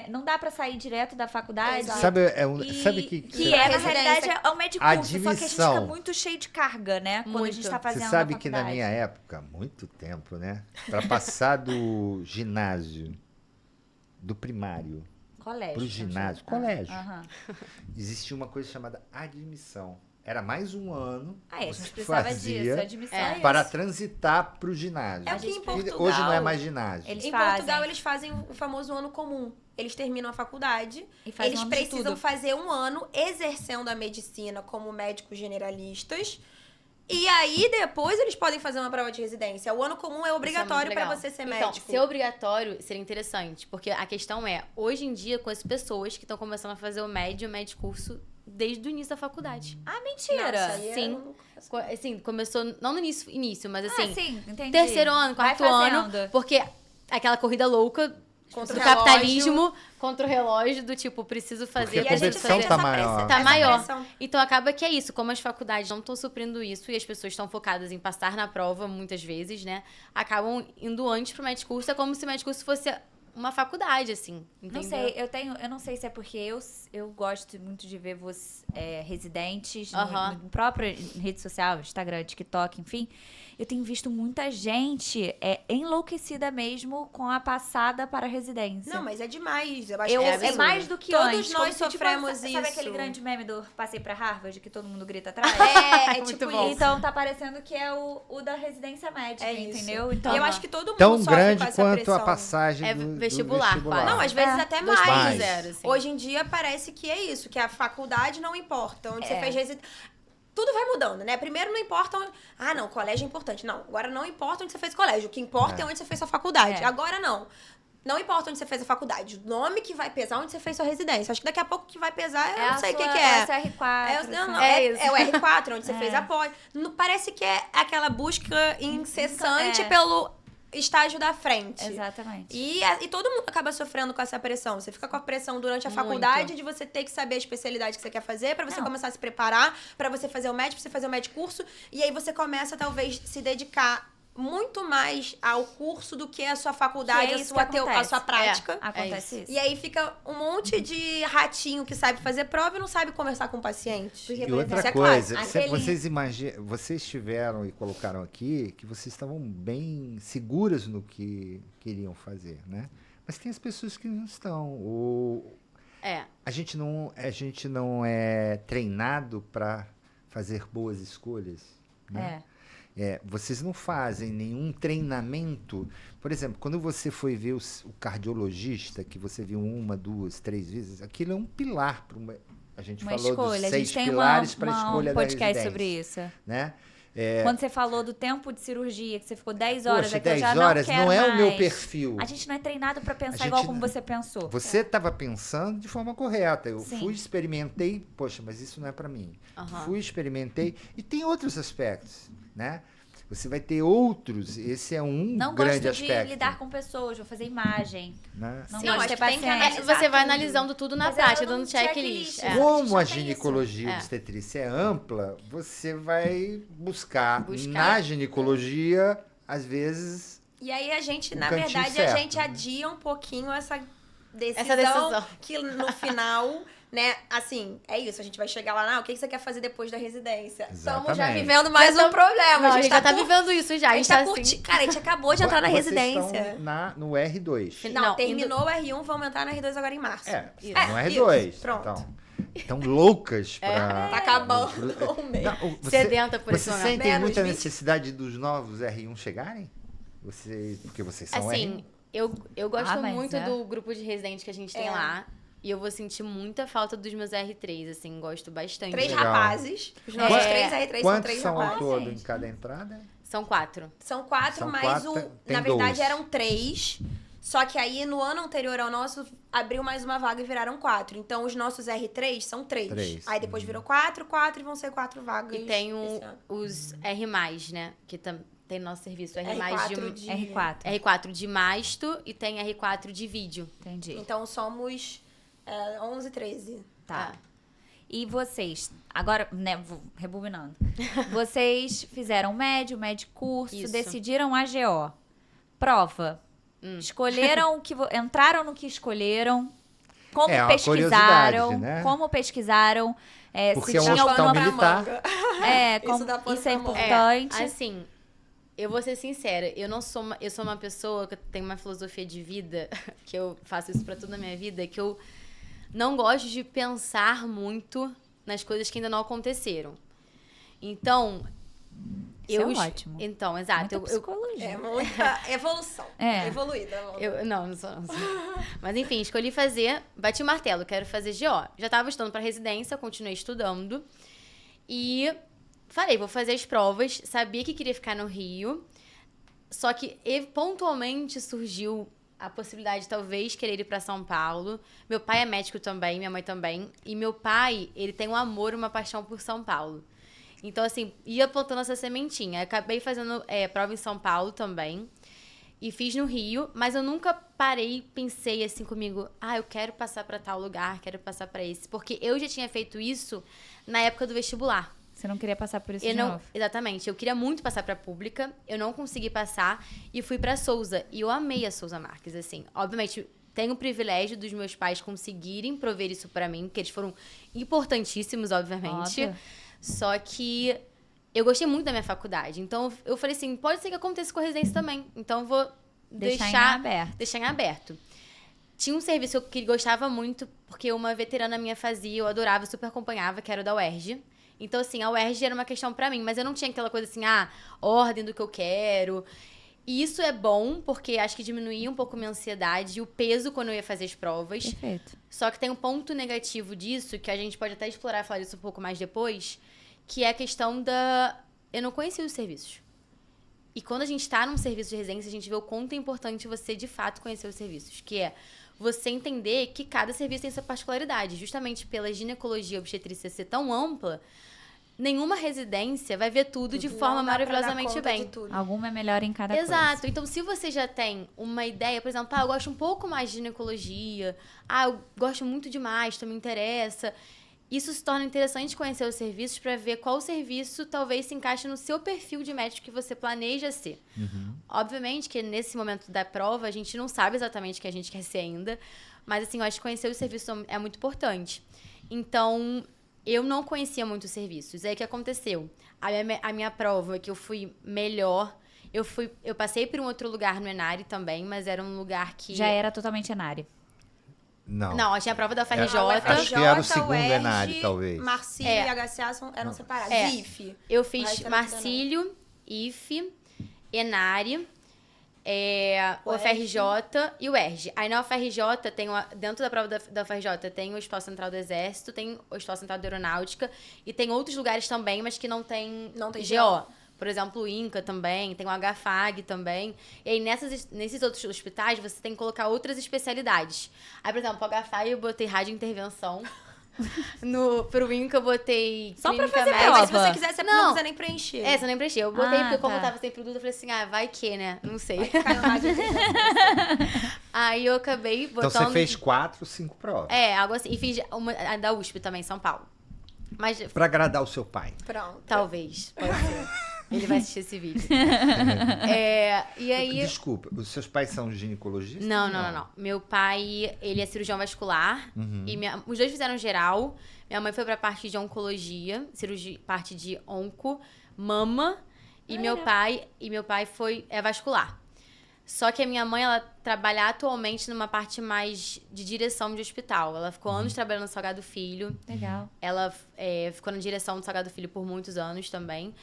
Speaker 2: Não dá pra sair direto da faculdade.
Speaker 4: Exato.
Speaker 1: Sabe que
Speaker 2: Que
Speaker 4: Pra
Speaker 2: na
Speaker 4: residência,
Speaker 2: realidade, é o médico
Speaker 1: a
Speaker 2: curso, só que a gente
Speaker 1: admissão.
Speaker 2: fica muito cheio de carga, né? Quando a gente tá fazendo
Speaker 1: Você sabe
Speaker 2: a
Speaker 1: que na
Speaker 2: faculdade.
Speaker 1: minha época, muito tempo, né? Para passar do ginásio, do primário
Speaker 2: Colégio.
Speaker 1: pro ginásio, colégio,
Speaker 2: Aham.
Speaker 1: existia uma coisa chamada admissão. Era mais um ano
Speaker 2: Ah, a
Speaker 1: você
Speaker 2: gente precisava
Speaker 1: fazia
Speaker 2: disso. Admissão é
Speaker 1: para
Speaker 2: isso.
Speaker 1: transitar pro ginásio.
Speaker 4: É o que em Portugal...
Speaker 1: Hoje não é mais ginásio.
Speaker 2: Eles
Speaker 4: Em
Speaker 2: fazem.
Speaker 4: Portugal, eles fazem o famoso ano comum. Eles terminam a faculdade,
Speaker 2: E fazem
Speaker 4: eles
Speaker 2: um ano de
Speaker 4: precisam
Speaker 2: tudo.
Speaker 4: fazer um ano exercendo a medicina como médicos generalistas. E aí, depois, eles podem fazer uma prova de residência. O ano comum é obrigatório
Speaker 3: Isso é
Speaker 4: para
Speaker 3: muito
Speaker 4: você ser
Speaker 3: legal.
Speaker 4: médico.
Speaker 3: Então, ser obrigatório seria interessante. Porque a questão é, hoje em dia, com as pessoas que estão começando a fazer o med curso desde o início da faculdade.
Speaker 2: Ah, mentira.
Speaker 4: Nossa, aí
Speaker 3: Sim.
Speaker 4: eu não-
Speaker 3: Assim, começou, não no início, mas assim,
Speaker 2: Ah, sim, entendi.
Speaker 3: terceiro ano,
Speaker 2: Vai
Speaker 3: quarto ano,
Speaker 2: fazendo.
Speaker 3: porque aquela corrida louca
Speaker 4: Contra
Speaker 3: do
Speaker 4: o relógio.
Speaker 3: capitalismo contra o relógio, do tipo, preciso
Speaker 1: Porque
Speaker 3: fazer.
Speaker 1: a
Speaker 4: E a gente
Speaker 1: competição
Speaker 4: sente
Speaker 1: tá
Speaker 4: essa
Speaker 1: maior.
Speaker 4: pressão.
Speaker 3: Tá
Speaker 4: essa
Speaker 3: maior.
Speaker 4: pressão.
Speaker 3: Então acaba que é isso, como as faculdades não estão suprindo isso e as pessoas estão focadas em passar na prova muitas vezes, né? Acabam indo antes pro med curso, é como se o med curso fosse uma faculdade, assim, entendeu?
Speaker 2: Não sei, eu não sei se é porque eu gosto muito de ver residentes no próprio rede social, Instagram, TikTok, enfim. Eu tenho visto muita gente enlouquecida mesmo com a passada para a residência.
Speaker 4: Não, mas é demais. Eu acho
Speaker 2: É
Speaker 4: que
Speaker 2: mais do que
Speaker 4: todos
Speaker 2: antes.
Speaker 4: nós
Speaker 2: Como se,
Speaker 4: sofremos
Speaker 2: sabe
Speaker 4: isso.
Speaker 2: aquele grande meme do passei pra Harvard, que todo mundo grita atrás?
Speaker 4: É
Speaker 3: Muito
Speaker 4: tipo
Speaker 3: bom.
Speaker 4: isso.
Speaker 2: Então tá parecendo que é o da residência médica,
Speaker 4: É isso.
Speaker 2: entendeu?
Speaker 4: E
Speaker 2: Então,
Speaker 4: eu acho que todo mundo
Speaker 1: Tão
Speaker 4: sofre
Speaker 1: grande
Speaker 4: com essa
Speaker 1: quanto
Speaker 4: pressão.
Speaker 1: a passagem
Speaker 3: É
Speaker 1: do
Speaker 3: vestibular,
Speaker 1: vestibular.
Speaker 3: quase.
Speaker 4: Não, às vezes até mais.
Speaker 3: 2.0, assim.
Speaker 4: Hoje em dia parece que é isso, que a faculdade não importa. Onde você fez residência. Tudo vai mudando, né? Primeiro não importa onde... Ah, não, colégio é importante. Não, agora não importa onde você fez colégio. O que importa é onde você fez sua faculdade.
Speaker 2: É.
Speaker 4: Agora não. Não importa onde você fez a faculdade. O nome que vai pesar onde você fez sua residência. Acho que daqui a pouco o que vai pesar, eu não sei o que é.
Speaker 2: É R4.
Speaker 4: É o R4, onde você fez a pós. Parece que é aquela busca incessante pelo estágio da frente.
Speaker 2: Exatamente.
Speaker 4: E todo mundo acaba sofrendo com essa pressão. Você fica com a pressão durante a faculdade de você ter que saber a especialidade que você quer fazer, pra você começar a se preparar, pra você fazer o MED, pra você fazer o MED curso. E aí você começa, talvez, se dedicar muito mais ao curso do que a sua faculdade,
Speaker 2: Que é
Speaker 4: a
Speaker 2: isso
Speaker 4: sua,
Speaker 2: que acontece.
Speaker 4: a sua prática.
Speaker 2: Acontece isso.
Speaker 4: E aí fica um monte de ratinho que sabe fazer prova e não sabe conversar com o paciente.
Speaker 2: Porque,
Speaker 1: E
Speaker 2: por
Speaker 1: outra
Speaker 2: exemplo,
Speaker 4: é
Speaker 1: coisa,
Speaker 2: claro,
Speaker 1: se vocês imaginam, vocês tiveram e colocaram aqui que vocês estavam bem seguras no que queriam fazer, né? Mas tem as pessoas que não estão. A gente não é treinado para fazer boas escolhas, né? Vocês não fazem nenhum treinamento. Por exemplo, quando você foi ver o cardiologista, que você viu 1, 2, 3 vezes, aquilo é um pilar para a gente
Speaker 2: uma
Speaker 1: falou
Speaker 2: escolha.
Speaker 1: dos
Speaker 2: A
Speaker 1: 6
Speaker 2: gente tem
Speaker 1: pilares para a escolha
Speaker 2: um podcast
Speaker 1: da residência,
Speaker 2: sobre isso.
Speaker 1: né?
Speaker 2: Quando você falou do tempo de cirurgia, que você ficou 10 horas,
Speaker 1: Poxa,
Speaker 2: aqui, eu
Speaker 1: 10
Speaker 2: já
Speaker 1: horas
Speaker 2: não quero
Speaker 1: não é o meu
Speaker 2: mais.
Speaker 1: perfil.
Speaker 2: A gente não é treinado pra pensar
Speaker 1: gente
Speaker 2: igual como
Speaker 1: não-
Speaker 2: você pensou.
Speaker 1: Você estava pensando de forma correta. Eu
Speaker 2: Sim.
Speaker 1: fui, experimentei, poxa, mas isso não é para mim.
Speaker 3: Aham.
Speaker 1: Fui, experimentei. E tem outros aspectos, né? Você vai ter outros. Esse é um
Speaker 2: Não
Speaker 1: grande
Speaker 2: gosto de
Speaker 1: aspecto.
Speaker 2: lidar com pessoas, vou fazer imagem.
Speaker 1: Né?
Speaker 2: Não
Speaker 4: Sim,
Speaker 2: gosto
Speaker 4: acho
Speaker 2: de ter
Speaker 4: que tem que
Speaker 2: paciência.
Speaker 4: analisar
Speaker 3: Você vai
Speaker 4: tudo.
Speaker 3: analisando tudo na
Speaker 2: Mas é
Speaker 3: prática,
Speaker 2: todo
Speaker 3: dando
Speaker 2: um
Speaker 3: checklist.
Speaker 2: checklist.
Speaker 1: Como a
Speaker 2: já tem isso.
Speaker 1: ginecologia e
Speaker 3: É.
Speaker 1: obstetrícia é ampla, você vai buscar
Speaker 3: Buscar.
Speaker 1: na ginecologia, às vezes,
Speaker 4: E aí a gente, na
Speaker 1: cantinho
Speaker 4: verdade,
Speaker 1: certo,
Speaker 4: a gente
Speaker 1: né?
Speaker 4: adia um pouquinho essa decisão,
Speaker 3: Essa decisão.
Speaker 4: que no final, né, assim, é isso, a gente vai chegar lá, o que você quer fazer depois da residência? Estamos já
Speaker 1: Exatamente.
Speaker 4: vivendo mais um problema,
Speaker 3: Não,
Speaker 4: a gente
Speaker 3: já tá
Speaker 4: cur-
Speaker 3: vivendo isso já.
Speaker 4: A gente tá curtindo, cara, a gente acabou de entrar na
Speaker 1: Vocês
Speaker 4: residência.
Speaker 1: estão no R2.
Speaker 4: Não,
Speaker 3: Não,
Speaker 4: terminou o R1, vamos entrar no R2 agora em março.
Speaker 1: No R2.
Speaker 4: isso, pronto.
Speaker 1: Então, estão loucas pra...
Speaker 4: Tá acabando o mês.
Speaker 1: Não,
Speaker 3: Sedenta por esse
Speaker 1: Vocês
Speaker 3: momento.
Speaker 1: sentem
Speaker 4: Menos
Speaker 1: muita
Speaker 4: 20.
Speaker 1: necessidade dos novos R1 chegarem? Porque vocês são
Speaker 3: Assim,
Speaker 1: R1.
Speaker 3: eu gosto
Speaker 2: mas
Speaker 3: muito
Speaker 2: é.
Speaker 3: do grupo de residentes que a gente tem lá. E eu vou sentir muita falta dos meus R3, assim, gosto bastante.
Speaker 4: 3
Speaker 1: Legal.
Speaker 4: rapazes, os nossos
Speaker 3: É.
Speaker 4: 3 R3 são
Speaker 1: Quantos
Speaker 4: 3
Speaker 1: são ao
Speaker 4: rapazes.
Speaker 1: todo em cada entrada?
Speaker 3: São 4.
Speaker 4: São 4,
Speaker 1: São
Speaker 4: mas
Speaker 1: quatro, tem
Speaker 4: na verdade
Speaker 1: 12.
Speaker 4: eram 3. Só que aí, no ano anterior ao nosso, abriu mais uma vaga e viraram 4. Então, os nossos R3 são 3.
Speaker 1: Três.
Speaker 4: Aí depois virou 4 e vão ser 4 vagas.
Speaker 3: E tem
Speaker 4: esse ano.
Speaker 3: os R+, né? Que tem no nosso serviço. R+,
Speaker 4: R4
Speaker 3: de...
Speaker 2: R4.
Speaker 3: R4 de masto e tem R4 de vídeo.
Speaker 2: Entendi.
Speaker 4: Então, somos 11, 13.
Speaker 2: Tá. E vocês, agora, né, rebobinando. Vocês fizeram médio curso,
Speaker 3: Isso.
Speaker 2: decidiram AGO. Prova. Escolheram o que... Entraram no que escolheram. Como
Speaker 1: É uma
Speaker 2: pesquisaram.
Speaker 1: curiosidade, né?
Speaker 2: Como pesquisaram.
Speaker 1: Porque
Speaker 2: se
Speaker 1: é um
Speaker 2: tinha
Speaker 1: hospital
Speaker 2: alguma...
Speaker 1: militar.
Speaker 2: Como,
Speaker 4: dá pano
Speaker 2: isso é
Speaker 4: pra manga.
Speaker 2: importante.
Speaker 3: Assim, eu vou ser sincera, eu sou uma pessoa que tem uma filosofia de vida, que eu faço isso pra toda a minha vida, que eu não gosto de pensar muito nas coisas que ainda não aconteceram. Então,
Speaker 2: Isso é ótimo.
Speaker 3: Então, exato.
Speaker 2: Muita psicologia.
Speaker 4: É muita evolução.
Speaker 2: É.
Speaker 4: Evoluída.
Speaker 3: Não sou. Mas enfim, escolhi fazer, bati o martelo, quero fazer GO. Já estava estudando para residência, continuei estudando. E falei, vou fazer as provas, sabia que queria ficar no Rio. Só que pontualmente surgiu a possibilidade de talvez querer ir para São Paulo. Meu pai é médico também, minha mãe também. E meu pai, ele tem um amor, uma paixão por São Paulo. Então, assim, ia plantando essa sementinha. Acabei fazendo prova em São Paulo também. E fiz no Rio, mas eu nunca parei, pensei assim comigo, eu quero passar para tal lugar, quero passar para esse. Porque eu já tinha feito isso na época do vestibular.
Speaker 2: Você não queria passar por isso de
Speaker 3: não,
Speaker 2: novo?
Speaker 3: Exatamente. Eu queria muito passar pra pública, eu não consegui passar e fui pra Souza. E eu amei a Souza Marques, assim. Obviamente, tenho o privilégio dos meus pais conseguirem prover isso pra mim, porque eles foram importantíssimos, obviamente.
Speaker 2: Óbvio.
Speaker 3: Só que eu gostei muito da minha faculdade. Então, eu falei assim, pode ser que aconteça com a residência também. Então, eu vou deixar em aberto. Tinha um serviço que eu gostava muito, porque uma veterana minha fazia, eu adorava, super acompanhava, que era o da UERJ. Então, assim, a UERJ era uma questão pra mim, mas eu não tinha aquela coisa assim, ordem do que eu quero. E isso é bom, porque acho que diminuía um pouco a minha ansiedade e o peso quando eu ia fazer as provas.
Speaker 2: Perfeito.
Speaker 3: Só que tem um ponto negativo disso, que a gente pode até explorar e falar disso um pouco mais depois, que é a questão da... Eu não conhecia os serviços. E quando a gente tá num serviço de residência, a gente vê o quanto é importante você, de fato, conhecer os serviços. Que é você entender que cada serviço tem sua particularidade. Justamente pela ginecologia e obstetrícia ser tão ampla, nenhuma residência vai ver tudo de forma maravilhosamente bem.
Speaker 2: Alguma é melhor em cada coisa.
Speaker 3: Exato. Então, se você já tem uma ideia, por exemplo, eu gosto um pouco mais de ginecologia, eu gosto muito de mastro, me interessa. Isso se torna interessante conhecer os serviços para ver qual serviço talvez se encaixe no seu perfil de médico que você planeja ser. Obviamente que nesse momento da prova, a gente não sabe exatamente o que a gente quer ser ainda, mas assim, eu acho que conhecer os serviços é muito importante. Então, eu não conhecia muito os serviços. Aí o que aconteceu? A minha prova, que eu fui melhor, eu passei por um outro lugar no Enari também, mas era um lugar que...
Speaker 2: Já era totalmente Enari.
Speaker 3: Não, tinha a prova da UFRJ.
Speaker 1: Acho que era o segundo Enari, talvez.
Speaker 4: Marcílio e HCA eram separados. IFE.
Speaker 3: Eu fiz Marcílio, IFE, Enari, UFRJ e o UERJ. Aí na UFRJ, dentro da prova da UFRJ, tem o Hospital Central do Exército, tem o Hospital Central da Aeronáutica e tem outros lugares também, mas que não tem GO. Por exemplo, o INCA também, tem o HFAG também. E aí, nesses outros hospitais, você tem que colocar outras especialidades. Aí, por exemplo, o HFAG eu botei radiointervenção. Pro INCA eu botei
Speaker 2: só pra fazer
Speaker 3: médica.
Speaker 2: prova.
Speaker 4: Mas se você quiser, você não precisa nem preencher.
Speaker 3: Você nem preencheu. Eu botei porque como eu tava sem produto, eu falei assim, vai que, né? Não sei. Aí eu acabei botando...
Speaker 1: Então você fez 4, 5 provas.
Speaker 3: Algo assim. E fiz a da USP também, São Paulo. Mas...
Speaker 1: Pra agradar o seu pai.
Speaker 4: Pronto.
Speaker 3: Talvez, pode ser. Ele vai assistir esse vídeo. E aí...
Speaker 1: Desculpa, os seus pais são ginecologistas?
Speaker 3: Não. Meu pai, ele é cirurgião vascular. E os dois fizeram geral. Minha mãe foi pra parte de oncologia, parte de onco, mama. E meu pai é vascular. Só que a minha mãe, ela trabalha atualmente numa parte mais de direção de hospital. Ela ficou anos trabalhando no Salgado Filho.
Speaker 2: Legal.
Speaker 3: Ela ficou na direção do Salgado Filho por muitos anos também.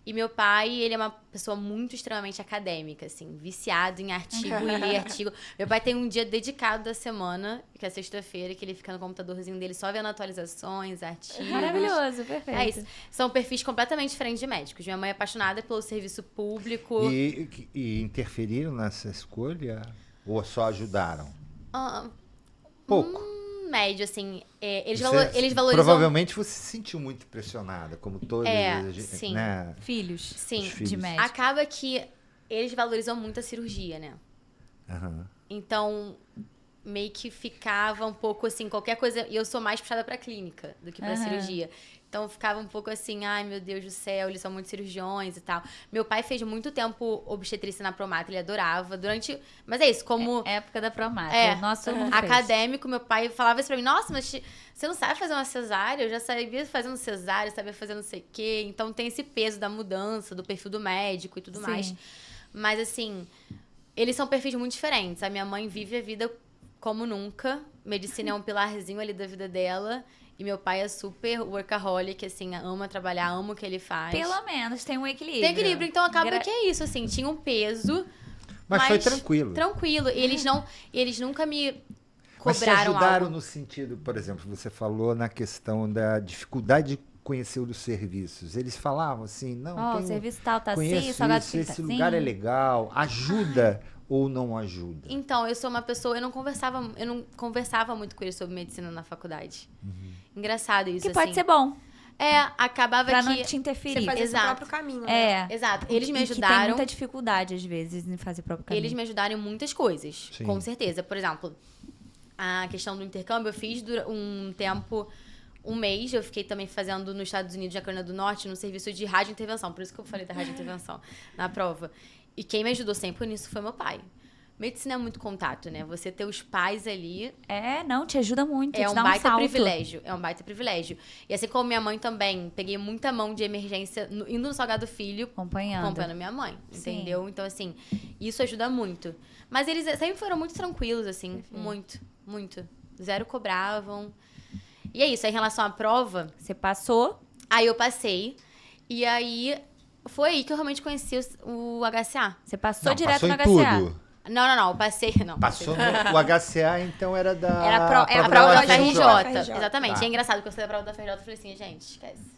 Speaker 3: E meu pai, ele é uma pessoa muito extremamente acadêmica, assim, viciado em artigo e ler artigo. Meu pai tem um dia dedicado da semana, que é sexta-feira, que ele fica no computadorzinho dele só vendo atualizações, artigos.
Speaker 2: Maravilhoso, perfeito.
Speaker 3: É isso. São perfis completamente diferentes de médicos. Minha mãe é apaixonada pelo serviço público.
Speaker 1: E interferiram nessa escolha? Ou só ajudaram? Pouco.
Speaker 3: Médio, assim. Eles valorizam...
Speaker 1: Provavelmente você se sentiu muito pressionada, como todas as...
Speaker 3: sim.
Speaker 1: Né?
Speaker 2: Filhos.
Speaker 3: Sim.
Speaker 2: De médico.
Speaker 3: Acaba que eles valorizam muito a cirurgia, né? Então, meio que ficava um pouco assim, qualquer coisa... E eu sou mais puxada pra clínica do que pra cirurgia. Então, ficava um pouco assim, ai, meu Deus do céu, eles são muito cirurgiões e tal. Meu pai fez muito tempo obstetrícia na Promatra, ele adorava. Mas é isso, como...
Speaker 2: Época da Promatra. Nossa,
Speaker 3: acadêmico, meu pai falava isso pra mim. Nossa, mas você não sabe fazer uma cesárea? Eu já sabia fazendo cesárea, sabia fazer não sei o quê. Então, tem esse peso da mudança, do perfil do médico e tudo mais. Mas, assim, eles são perfis muito diferentes. A minha mãe vive a vida como nunca. Medicina é um pilarzinho ali da vida dela. E meu pai é super workaholic, assim, ama trabalhar, ama o que ele faz.
Speaker 2: Pelo menos, tem um equilíbrio.
Speaker 3: Tem equilíbrio, então acaba que é isso, assim, tinha um peso.
Speaker 1: Mas foi tranquilo.
Speaker 3: Tranquilo. E eles nunca me cobraram
Speaker 1: Mas te ajudaram
Speaker 3: algo.
Speaker 1: no sentido, por exemplo, você falou na questão da dificuldade de conhecer os serviços. Eles falavam assim, não,
Speaker 2: o serviço tal tá
Speaker 1: conheço
Speaker 2: assim, Salgado
Speaker 1: isso,
Speaker 2: Filho
Speaker 1: esse
Speaker 2: tá assim.
Speaker 1: lugar é legal, ajuda ou não ajuda?
Speaker 3: Então, eu sou uma pessoa, eu não conversava muito com eles sobre medicina na faculdade. Engraçado isso,
Speaker 2: Que pode ser bom.
Speaker 3: Acabava
Speaker 2: Pra
Speaker 3: que...
Speaker 2: não te interferir.
Speaker 4: Você faz seu próprio caminho, né?
Speaker 3: Exato. Eles me
Speaker 2: Que tem
Speaker 3: ajudaram.
Speaker 2: muita dificuldade, às vezes, em fazer o próprio caminho.
Speaker 3: Eles me ajudaram em muitas coisas,
Speaker 1: Sim.
Speaker 3: com certeza. Por exemplo, a questão do intercâmbio, eu fiz um tempo um mês, eu fiquei também fazendo nos Estados Unidos, na Carolina do Norte, no serviço de radiointervenção. Por isso que eu falei da radiointervenção na prova. E quem me ajudou sempre nisso foi meu pai. Medicina é muito contato, né? Você ter os pais ali...
Speaker 2: Não, te ajuda muito,
Speaker 3: É
Speaker 2: te
Speaker 3: um
Speaker 2: dá
Speaker 3: baita
Speaker 2: salto.
Speaker 3: privilégio. É um baita privilégio. E assim como minha mãe também, peguei muita mão de emergência indo no Salgado Filho, acompanhando minha mãe, entendeu? Então, assim, isso ajuda muito. Mas eles sempre foram muito tranquilos, assim, muito, muito. Zero cobravam. E é isso, aí, em relação à prova...
Speaker 2: Você passou?
Speaker 3: Aí eu passei, e aí foi aí que eu realmente conheci o HCA.
Speaker 2: Você passou
Speaker 1: Não,
Speaker 2: direto
Speaker 1: passou
Speaker 2: no
Speaker 1: em
Speaker 2: HCA?
Speaker 1: tudo.
Speaker 3: Não, eu passei... Não,
Speaker 1: Passou no... O HCA, então, era da...
Speaker 3: Era a prova da FRJ. Exatamente.
Speaker 1: Tá.
Speaker 3: E é engraçado que eu saí da prova da FRJ e falei assim, gente, esquece.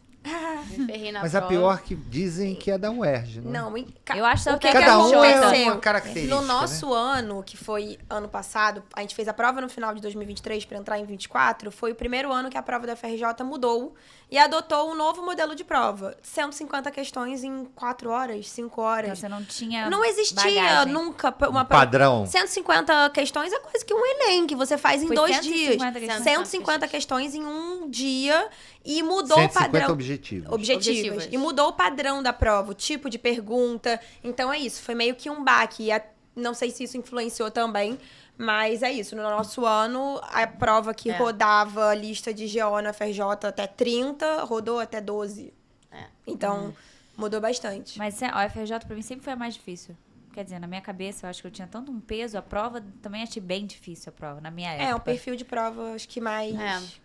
Speaker 3: Me ferrei na
Speaker 1: Mas
Speaker 3: prova.
Speaker 1: a pior que dizem que é da UERJ, né?
Speaker 4: Não,
Speaker 2: Eu acho
Speaker 4: o
Speaker 2: que
Speaker 1: Cada um é
Speaker 4: aconteceu?
Speaker 1: uma característica,
Speaker 4: No nosso
Speaker 1: né?
Speaker 4: ano, que foi ano passado, a gente fez a prova no final de 2023 para entrar em 24, foi o primeiro ano que a prova da FRJ mudou e adotou um novo modelo de prova. 150 questões em 4 horas, 5 horas.
Speaker 2: Então, você não tinha
Speaker 4: Não existia
Speaker 2: bagagem.
Speaker 4: nunca uma prova.
Speaker 1: Padrão.
Speaker 4: 150 questões é quase que um Enem, que você faz em
Speaker 2: Foi
Speaker 4: 2
Speaker 2: 150
Speaker 4: dias.
Speaker 2: questões.
Speaker 4: 150 questões em um dia e mudou o
Speaker 1: 150
Speaker 4: padrão.
Speaker 1: objetivos.
Speaker 4: Objetivas. E mudou o padrão da prova, o tipo de pergunta. Então é isso, foi meio que um baque. E não sei se isso influenciou também, mas é isso. No nosso ano, a prova que rodava a lista de GO na FRJ até 30, rodou até 12. Então, mudou bastante.
Speaker 2: Mas a FRJ pra mim sempre foi a mais difícil. Quer dizer, na minha cabeça, eu acho que eu tinha tanto um peso. A prova, também achei bem difícil a prova, na minha época.
Speaker 4: É, um perfil de prova, acho que mais...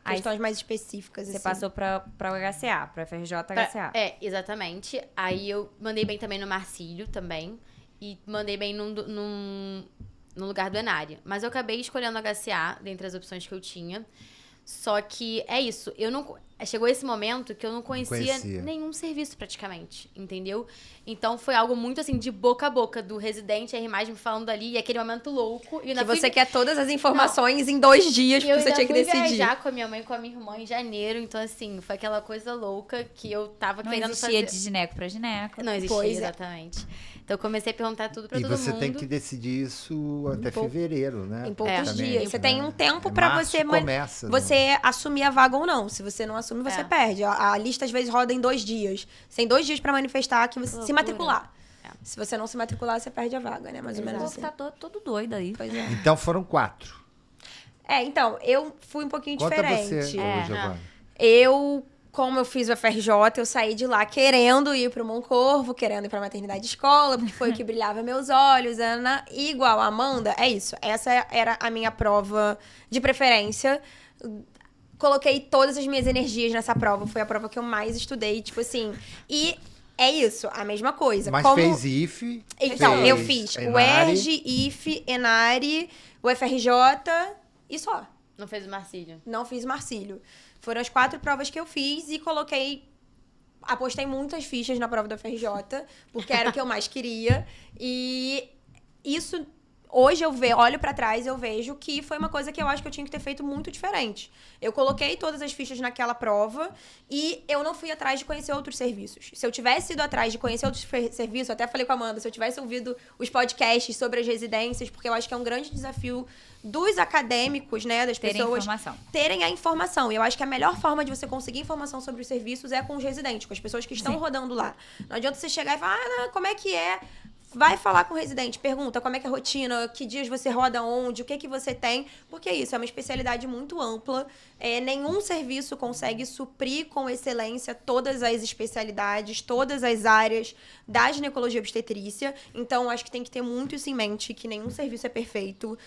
Speaker 4: questões mais específicas,
Speaker 2: Você
Speaker 4: assim.
Speaker 2: passou pra o HCA, pra FRJ HCA.
Speaker 3: Exatamente. Aí eu mandei bem também no Marcílio também. E mandei bem no lugar do Enari. Mas eu acabei escolhendo o HCA, dentre as opções que eu tinha. Só que é isso, eu não... Chegou esse momento que eu não conhecia nenhum serviço praticamente, entendeu? Então foi algo muito assim, de boca a boca, do residente, a R+, me falando ali, e aquele momento louco. E
Speaker 4: que você quer todas as informações em 2 dias, porque você tinha que decidir.
Speaker 3: Eu viajar com a minha mãe e com a minha irmã em janeiro, então assim, foi aquela coisa louca que eu tava querendo
Speaker 2: fazer. Não existia de gineco pra gineco.
Speaker 3: Não existia, exatamente. Então eu comecei a perguntar tudo pra todo mundo.
Speaker 1: E você tem que decidir isso até fevereiro, né?
Speaker 4: Em poucos
Speaker 1: Também,
Speaker 4: dias. Você tem um tempo pra
Speaker 1: março
Speaker 4: você...
Speaker 1: começa,
Speaker 4: você assumir a vaga ou não. Se você não assume, você perde. A lista, às vezes, roda em 2 dias. Você tem 2 dias pra manifestar que você se matricular. Se você não se matricular, você perde a vaga, né? Mais ou menos assim.
Speaker 2: Tá todo doido aí.
Speaker 4: Pois é.
Speaker 1: Então foram 4.
Speaker 4: Então, eu fui um pouquinho diferente.
Speaker 1: Conta você, Giovana.
Speaker 4: Como eu fiz o FRJ, eu saí de lá querendo ir pro Moncorvo, querendo ir pra maternidade escola, porque foi o que brilhava meus olhos. Ana, igual a Amanda, é isso. Essa era a minha prova de preferência. Coloquei todas as minhas energias nessa prova. Foi a prova que eu mais estudei, tipo assim. E é isso, a mesma coisa.
Speaker 1: Mas fez IFE.
Speaker 4: Então,
Speaker 1: fez
Speaker 4: eu fiz o ERJ, IFE, Enari, o FRJ e só.
Speaker 3: Não fez o Marcílio?
Speaker 4: Não fiz Marcílio. Foram as 4 provas que eu fiz e apostei muitas fichas na prova da FRJ, porque era o que eu mais queria. E isso, hoje olho pra trás e eu vejo que foi uma coisa que eu acho que eu tinha que ter feito muito diferente. Eu coloquei todas as fichas naquela prova e eu não fui atrás de conhecer outros serviços. Se eu tivesse ido atrás de conhecer outros serviços, eu até falei com a Amanda, se eu tivesse ouvido os podcasts sobre as residências, porque eu acho que é um grande desafio dos acadêmicos, né, das pessoas terem a informação. E eu acho que a melhor forma de você conseguir informação sobre os serviços é com os residentes, com as pessoas que estão rodando lá. Não adianta você chegar e falar, como é que é? Vai falar com o residente, pergunta como é que é a rotina, que dias você roda onde, o que você tem, porque é isso, é uma especialidade muito ampla. Nenhum serviço consegue suprir com excelência todas as especialidades, todas as áreas da ginecologia obstetrícia. Então, acho que tem que ter muito isso em mente, que nenhum serviço é perfeito.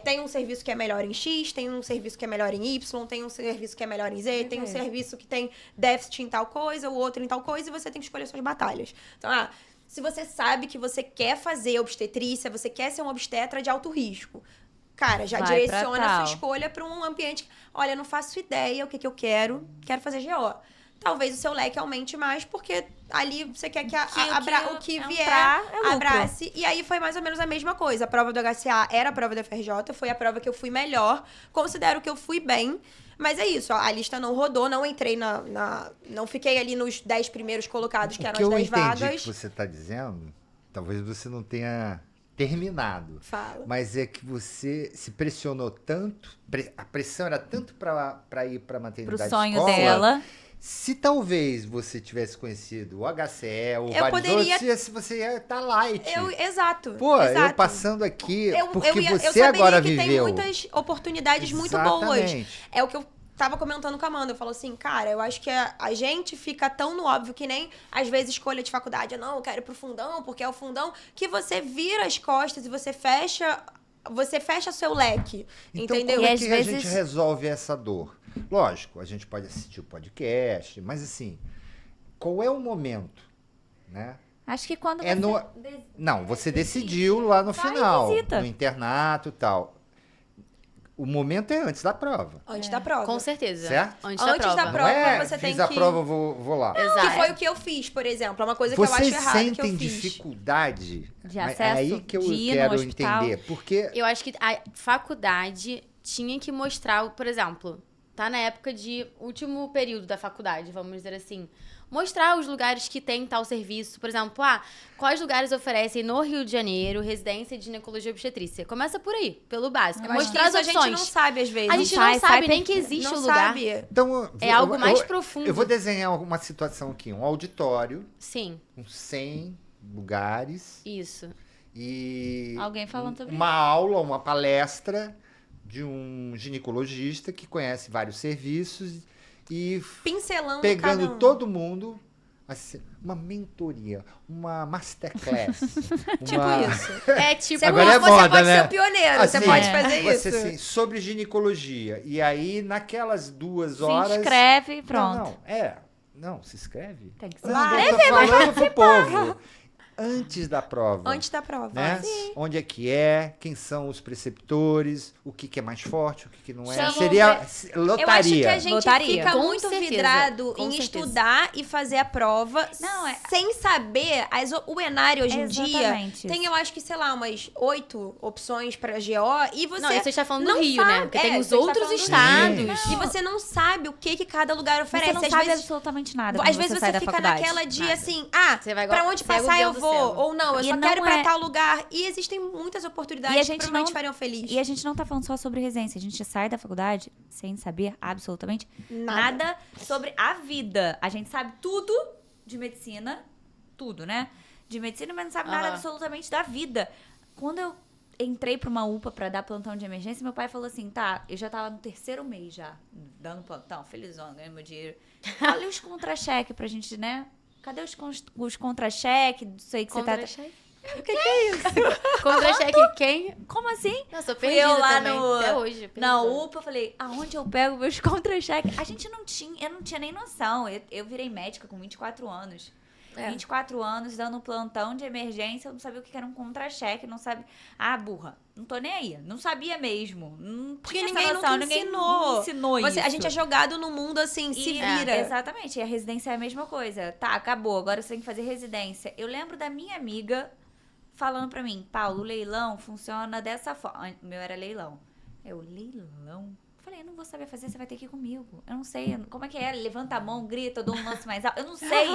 Speaker 4: Tem um serviço que é melhor em X, tem um serviço que é melhor em Y, tem um serviço que é melhor em Z, tem um serviço que tem déficit em tal coisa, o outro em tal coisa, e você tem que escolher suas batalhas. Então, se você sabe que você quer fazer obstetrícia, você quer ser um obstetra de alto risco, cara, já direciona a sua escolha para um ambiente. Olha, eu não faço ideia o que eu quero fazer GO. Talvez o seu leque aumente mais, porque ali você quer que o que vier abrace. E aí foi mais ou menos a mesma coisa. A prova do HCA era a prova da FRJ, foi a prova que eu fui melhor. Considero que eu fui bem. Mas é isso, a lista não rodou, não entrei não fiquei ali nos 10 primeiros colocados, que eram as 10 vagas.
Speaker 1: O que eu entendi que você está dizendo, talvez você não tenha terminado.
Speaker 4: Fala.
Speaker 1: Mas é que você se pressionou tanto, a pressão era tanto para ir para a maternidade
Speaker 2: Pro sonho
Speaker 1: escola,
Speaker 2: dela.
Speaker 1: Se talvez você tivesse conhecido o HCE ou
Speaker 4: Eu
Speaker 1: vários
Speaker 4: poderia-
Speaker 1: outros, você ia estar light.
Speaker 4: Exato.
Speaker 1: Pô,
Speaker 4: exato.
Speaker 1: eu passando aqui, porque
Speaker 4: eu
Speaker 1: você
Speaker 4: saberia
Speaker 1: agora
Speaker 4: que
Speaker 1: viveu.
Speaker 4: tem muitas oportunidades muito boas.
Speaker 1: Exatamente.
Speaker 4: É o que eu tava comentando com a Amanda. Eu falo assim, cara, eu acho que a gente fica tão no óbvio que nem, às vezes, escolha de faculdade. Não, eu quero ir pro fundão, porque é o fundão, que você vira as costas e você fecha seu leque,
Speaker 1: Então,
Speaker 4: entendeu?
Speaker 1: como é
Speaker 2: E às
Speaker 1: que a
Speaker 2: vezes-
Speaker 1: gente resolve essa dor? Lógico, a gente pode assistir o podcast, mas assim, qual é o momento, né?
Speaker 2: Acho que quando
Speaker 1: É
Speaker 2: você...
Speaker 1: no- Não, você decidiu lá no
Speaker 2: Vai e
Speaker 1: final,
Speaker 2: visita.
Speaker 1: no internato e tal. O momento é antes da prova,
Speaker 4: Antes da prova.
Speaker 3: Com certeza.
Speaker 1: Certo?
Speaker 3: Antes
Speaker 4: Antes
Speaker 3: da
Speaker 4: da
Speaker 3: prova.
Speaker 1: não é?
Speaker 4: você
Speaker 1: Fiz
Speaker 4: tem
Speaker 1: a
Speaker 4: que-
Speaker 1: prova, vou lá.
Speaker 3: Exato.
Speaker 4: Que foi o que eu fiz, por exemplo. É uma coisa que eu acho
Speaker 1: Vocês
Speaker 4: errado que eu
Speaker 1: sentem
Speaker 4: fiz.
Speaker 1: dificuldade?
Speaker 2: De
Speaker 1: É
Speaker 2: acesso,
Speaker 1: aí que eu
Speaker 2: de ir no
Speaker 1: quero
Speaker 2: hospital.
Speaker 1: entender, porque
Speaker 3: Eu acho que a faculdade tinha que mostrar, por exemplo, tá na época de último período da faculdade, vamos dizer assim. Mostrar os lugares que tem tal serviço. Por exemplo, quais lugares oferecem no Rio de Janeiro residência de ginecologia e obstetrícia? Começa por aí, pelo básico.
Speaker 4: Eu acho
Speaker 3: Mostrar
Speaker 4: que
Speaker 3: as
Speaker 4: isso a
Speaker 3: opções.
Speaker 4: gente não sabe, às vezes.
Speaker 3: A gente
Speaker 2: sai,
Speaker 3: não sabe
Speaker 2: sai
Speaker 3: nem
Speaker 2: porque
Speaker 3: que existe
Speaker 4: não
Speaker 3: o lugar.
Speaker 4: sabe.
Speaker 1: então
Speaker 3: É algo mais profundo.
Speaker 1: Eu vou desenhar uma situação aqui, um auditório
Speaker 3: Sim,
Speaker 1: com 100 lugares
Speaker 3: isso.
Speaker 1: e
Speaker 2: Alguém falando sobre
Speaker 1: uma aula, uma palestra de um ginecologista que conhece vários serviços e
Speaker 4: Pincelando
Speaker 1: pegando
Speaker 4: cada um.
Speaker 1: todo mundo, assim, uma mentoria, uma masterclass.
Speaker 4: Tipo isso.
Speaker 3: É tipo...
Speaker 4: Você,
Speaker 1: Agora é
Speaker 4: você
Speaker 1: moda,
Speaker 4: pode
Speaker 1: né?
Speaker 4: ser o pioneiro, você
Speaker 1: Assim,
Speaker 4: pode fazer
Speaker 1: você,
Speaker 4: isso.
Speaker 1: assim, sobre ginecologia. E aí, naquelas 2
Speaker 2: Se
Speaker 1: horas...
Speaker 2: inscreve e pronto.
Speaker 1: Não, se inscreve.
Speaker 2: Tem que se
Speaker 1: Não,
Speaker 2: inscrever.
Speaker 1: eu tô falando pro povo. Antes da prova.
Speaker 4: Antes da prova.
Speaker 1: Né? Onde é que é, quem são os preceptores, o que é mais forte, o que não é.
Speaker 2: Chamam
Speaker 1: Seria
Speaker 4: Eu acho que
Speaker 1: lotaria.
Speaker 4: a gente
Speaker 2: Lotaria.
Speaker 4: fica
Speaker 3: Com
Speaker 4: muito
Speaker 3: certeza,
Speaker 4: vidrado
Speaker 3: com
Speaker 4: em
Speaker 3: certeza.
Speaker 4: estudar e fazer a prova
Speaker 2: Não,
Speaker 4: sem saber. O Enário hoje em dia
Speaker 2: Exatamente
Speaker 4: tem,
Speaker 2: isso.
Speaker 4: eu acho que, sei lá, umas 8 opções pra GO e você.
Speaker 3: Não, isso você está falando
Speaker 4: não
Speaker 3: do Rio,
Speaker 4: sabe.
Speaker 3: né? Porque tem os
Speaker 4: você tá
Speaker 3: outros
Speaker 4: falando do
Speaker 3: estados.
Speaker 4: Rio. E você não sabe o que cada lugar oferece.
Speaker 2: Você não
Speaker 4: Às
Speaker 2: sabe
Speaker 4: vezes,
Speaker 2: absolutamente nada
Speaker 4: às
Speaker 2: quando
Speaker 4: vezes
Speaker 2: sai
Speaker 4: você
Speaker 2: da
Speaker 4: fica
Speaker 2: faculdade.
Speaker 4: naquela de
Speaker 3: Nada.
Speaker 4: assim,
Speaker 3: Você vai
Speaker 4: pra onde
Speaker 3: cego
Speaker 4: passar
Speaker 3: Deus
Speaker 4: eu
Speaker 3: do
Speaker 4: vou.
Speaker 3: céu.
Speaker 4: Ou não, eu
Speaker 2: E
Speaker 4: só
Speaker 2: não
Speaker 4: quero ir pra
Speaker 2: é-
Speaker 4: tal lugar. E existem muitas oportunidades
Speaker 2: E a
Speaker 4: que
Speaker 2: gente
Speaker 4: provavelmente
Speaker 2: não-
Speaker 4: fariam feliz.
Speaker 2: E a gente não tá falando só sobre residência. A gente sai da faculdade sem saber absolutamente nada sobre a vida. A gente sabe tudo de medicina, tudo, né? De medicina, mas não sabe nada
Speaker 3: Aham.
Speaker 2: absolutamente da vida. Quando eu entrei pra uma UPA pra dar plantão de emergência, meu pai falou assim, tá, eu já tava no 3º mês já, dando plantão, felizona, ganhando meu dinheiro. Olha os contra-cheque pra gente, né? Cadê os contra-cheque? Isso aí que você tá...
Speaker 3: Contra-cheque?
Speaker 2: O que é isso?
Speaker 3: Contra-cheque quem?
Speaker 2: Como assim?
Speaker 3: Não, sou
Speaker 2: Fui
Speaker 3: perdida
Speaker 2: eu lá
Speaker 3: também.
Speaker 2: no-
Speaker 3: Até hoje.
Speaker 2: Na
Speaker 3: perdida.
Speaker 2: UPA, eu falei, aonde eu pego meus contra-cheques? A gente não tinha, eu não tinha nem noção. Eu virei médica com 24 anos. 24 anos, dando plantão de emergência, eu não sabia o que era um contra-cheque, não sabia. Ah, burra, não tô nem aí. Não sabia mesmo. Não
Speaker 4: Porque
Speaker 2: tinha essa
Speaker 4: ninguém
Speaker 2: noção,
Speaker 4: nunca
Speaker 2: ninguém
Speaker 4: ensinou.
Speaker 2: ensinou
Speaker 4: A
Speaker 2: isso.
Speaker 4: gente é jogado no mundo assim, se vira.
Speaker 2: Exatamente, e a residência é a mesma coisa. Tá, acabou, agora você tem que fazer residência. Eu lembro da minha amiga falando pra mim, Paulo, o leilão funciona dessa forma. O meu era leilão. Leilão? Eu falei, eu não vou saber fazer, você vai ter que ir comigo. Eu não sei, como é que é? Levanta a mão, grita, eu dou um lance mais alto. Eu não sei.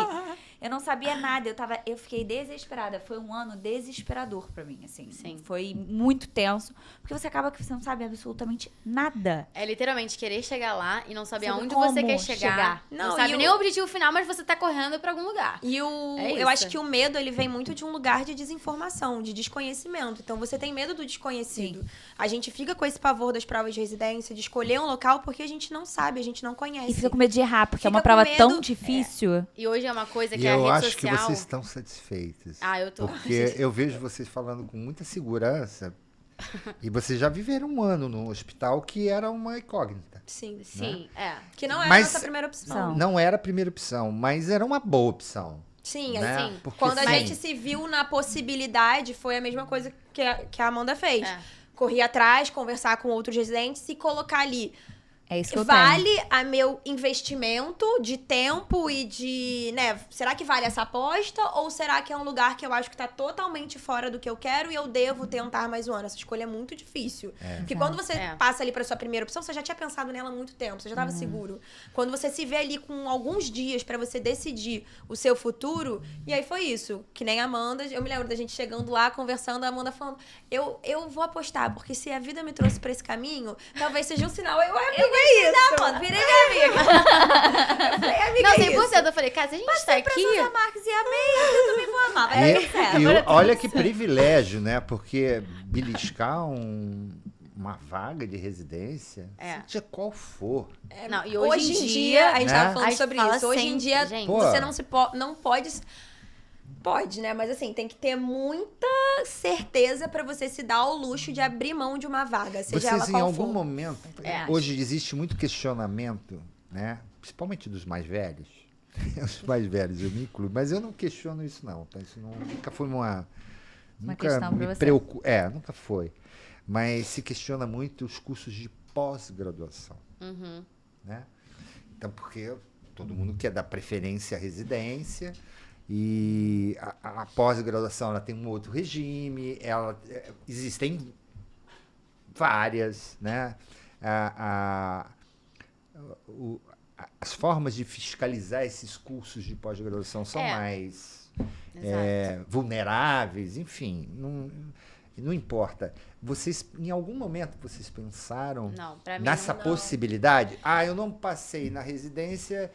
Speaker 2: Eu não sabia nada. Eu fiquei desesperada. Foi um ano desesperador pra mim, assim.
Speaker 3: Sim.
Speaker 2: Foi muito tenso, porque você acaba que você não sabe absolutamente nada.
Speaker 3: É literalmente querer chegar lá e não saber
Speaker 2: Sabe
Speaker 3: aonde
Speaker 2: como
Speaker 3: você quer chegar.
Speaker 4: Não,
Speaker 3: Não sabe
Speaker 4: e
Speaker 3: nem o objetivo final, mas você tá correndo pra algum lugar.
Speaker 4: E
Speaker 3: É
Speaker 4: eu
Speaker 3: isso.
Speaker 4: acho que o medo, ele vem muito de um lugar de desinformação, de desconhecimento. Então, você tem medo do desconhecido. A gente fica com esse pavor das provas de residência, de escolher um local, porque a gente não sabe, a gente não conhece.
Speaker 2: E fica com medo de errar, porque é
Speaker 4: Fica
Speaker 2: uma prova
Speaker 4: com medo,
Speaker 2: tão difícil.
Speaker 3: E hoje é uma coisa
Speaker 1: E
Speaker 3: que a
Speaker 1: eu
Speaker 3: rede
Speaker 1: acho
Speaker 3: social...
Speaker 1: que vocês estão satisfeitas.
Speaker 3: Ah, eu tô.
Speaker 1: Porque eu vejo vocês falando com muita segurança. E vocês já viveram um ano no hospital que era uma incógnita.
Speaker 4: Sim.
Speaker 3: Sim, é.
Speaker 4: Que não é
Speaker 1: Mas-
Speaker 4: a nossa primeira opção.
Speaker 2: Não.
Speaker 1: Não era a primeira opção, mas era uma boa opção.
Speaker 4: Sim,
Speaker 1: né?
Speaker 3: assim,
Speaker 1: Porque,
Speaker 4: quando a
Speaker 1: sim,
Speaker 4: gente se viu na possibilidade, foi a mesma coisa que a Amanda fez.
Speaker 3: É.
Speaker 4: Correr atrás, conversar com outros residentes e colocar ali
Speaker 2: É isso que eu
Speaker 4: vale a meu investimento de tempo e de, né, será que vale essa aposta ou será que é um lugar que eu acho que tá totalmente fora do que eu quero e eu devo tentar mais um ano? Essa escolha é muito difícil. Porque quando você passa ali pra sua primeira opção, você já tinha pensado nela há muito tempo, você já tava seguro. Quando você se vê ali com alguns dias pra você decidir o seu futuro, e aí foi isso, que nem a Amanda, eu me lembro da gente chegando lá, conversando, a Amanda falando, eu vou apostar, porque se a vida me trouxe pra esse caminho, talvez seja um sinal, é isso.
Speaker 2: Mano, virei minha amiga.
Speaker 4: Eu falei, amiga,
Speaker 3: Não,
Speaker 4: é
Speaker 3: 100%.
Speaker 4: isso.
Speaker 3: Eu falei, cara, se a gente tá aqui...
Speaker 2: Sousa Marques e amei, eu também vou amar. Vai dar certo.
Speaker 1: E olha que privilégio, né? Porque beliscar uma vaga de residência, seja qual for.
Speaker 3: Não, e
Speaker 4: Hoje em dia, a gente tava
Speaker 3: a
Speaker 4: falando
Speaker 3: gente
Speaker 4: sobre
Speaker 3: fala
Speaker 4: isso. Hoje em
Speaker 3: sempre,
Speaker 4: dia,
Speaker 3: gente.
Speaker 4: você não pode. Pode, né? Mas assim, tem que ter muita certeza pra você se dar ao luxo de abrir mão de uma vaga, seja ela
Speaker 1: Vocês, em
Speaker 4: qual
Speaker 1: algum
Speaker 4: for.
Speaker 1: momento, hoje existe muito questionamento, né? Principalmente dos mais velhos. Os mais velhos, eu me incluo. Mas eu não questiono isso, não. Tá? Isso nunca foi
Speaker 2: Uma
Speaker 1: nunca
Speaker 2: questão pra
Speaker 1: me
Speaker 2: você.
Speaker 1: preocupa. Nunca foi. Mas se questiona muito os cursos de pós-graduação. Né? Então, porque todo mundo quer dar preferência à residência e a pós-graduação ela tem um outro regime, existem várias, né? As formas de fiscalizar esses cursos de pós-graduação são mais vulneráveis, enfim, não importa. Vocês, em algum momento, vocês pensaram nessa possibilidade? Eu não passei na residência,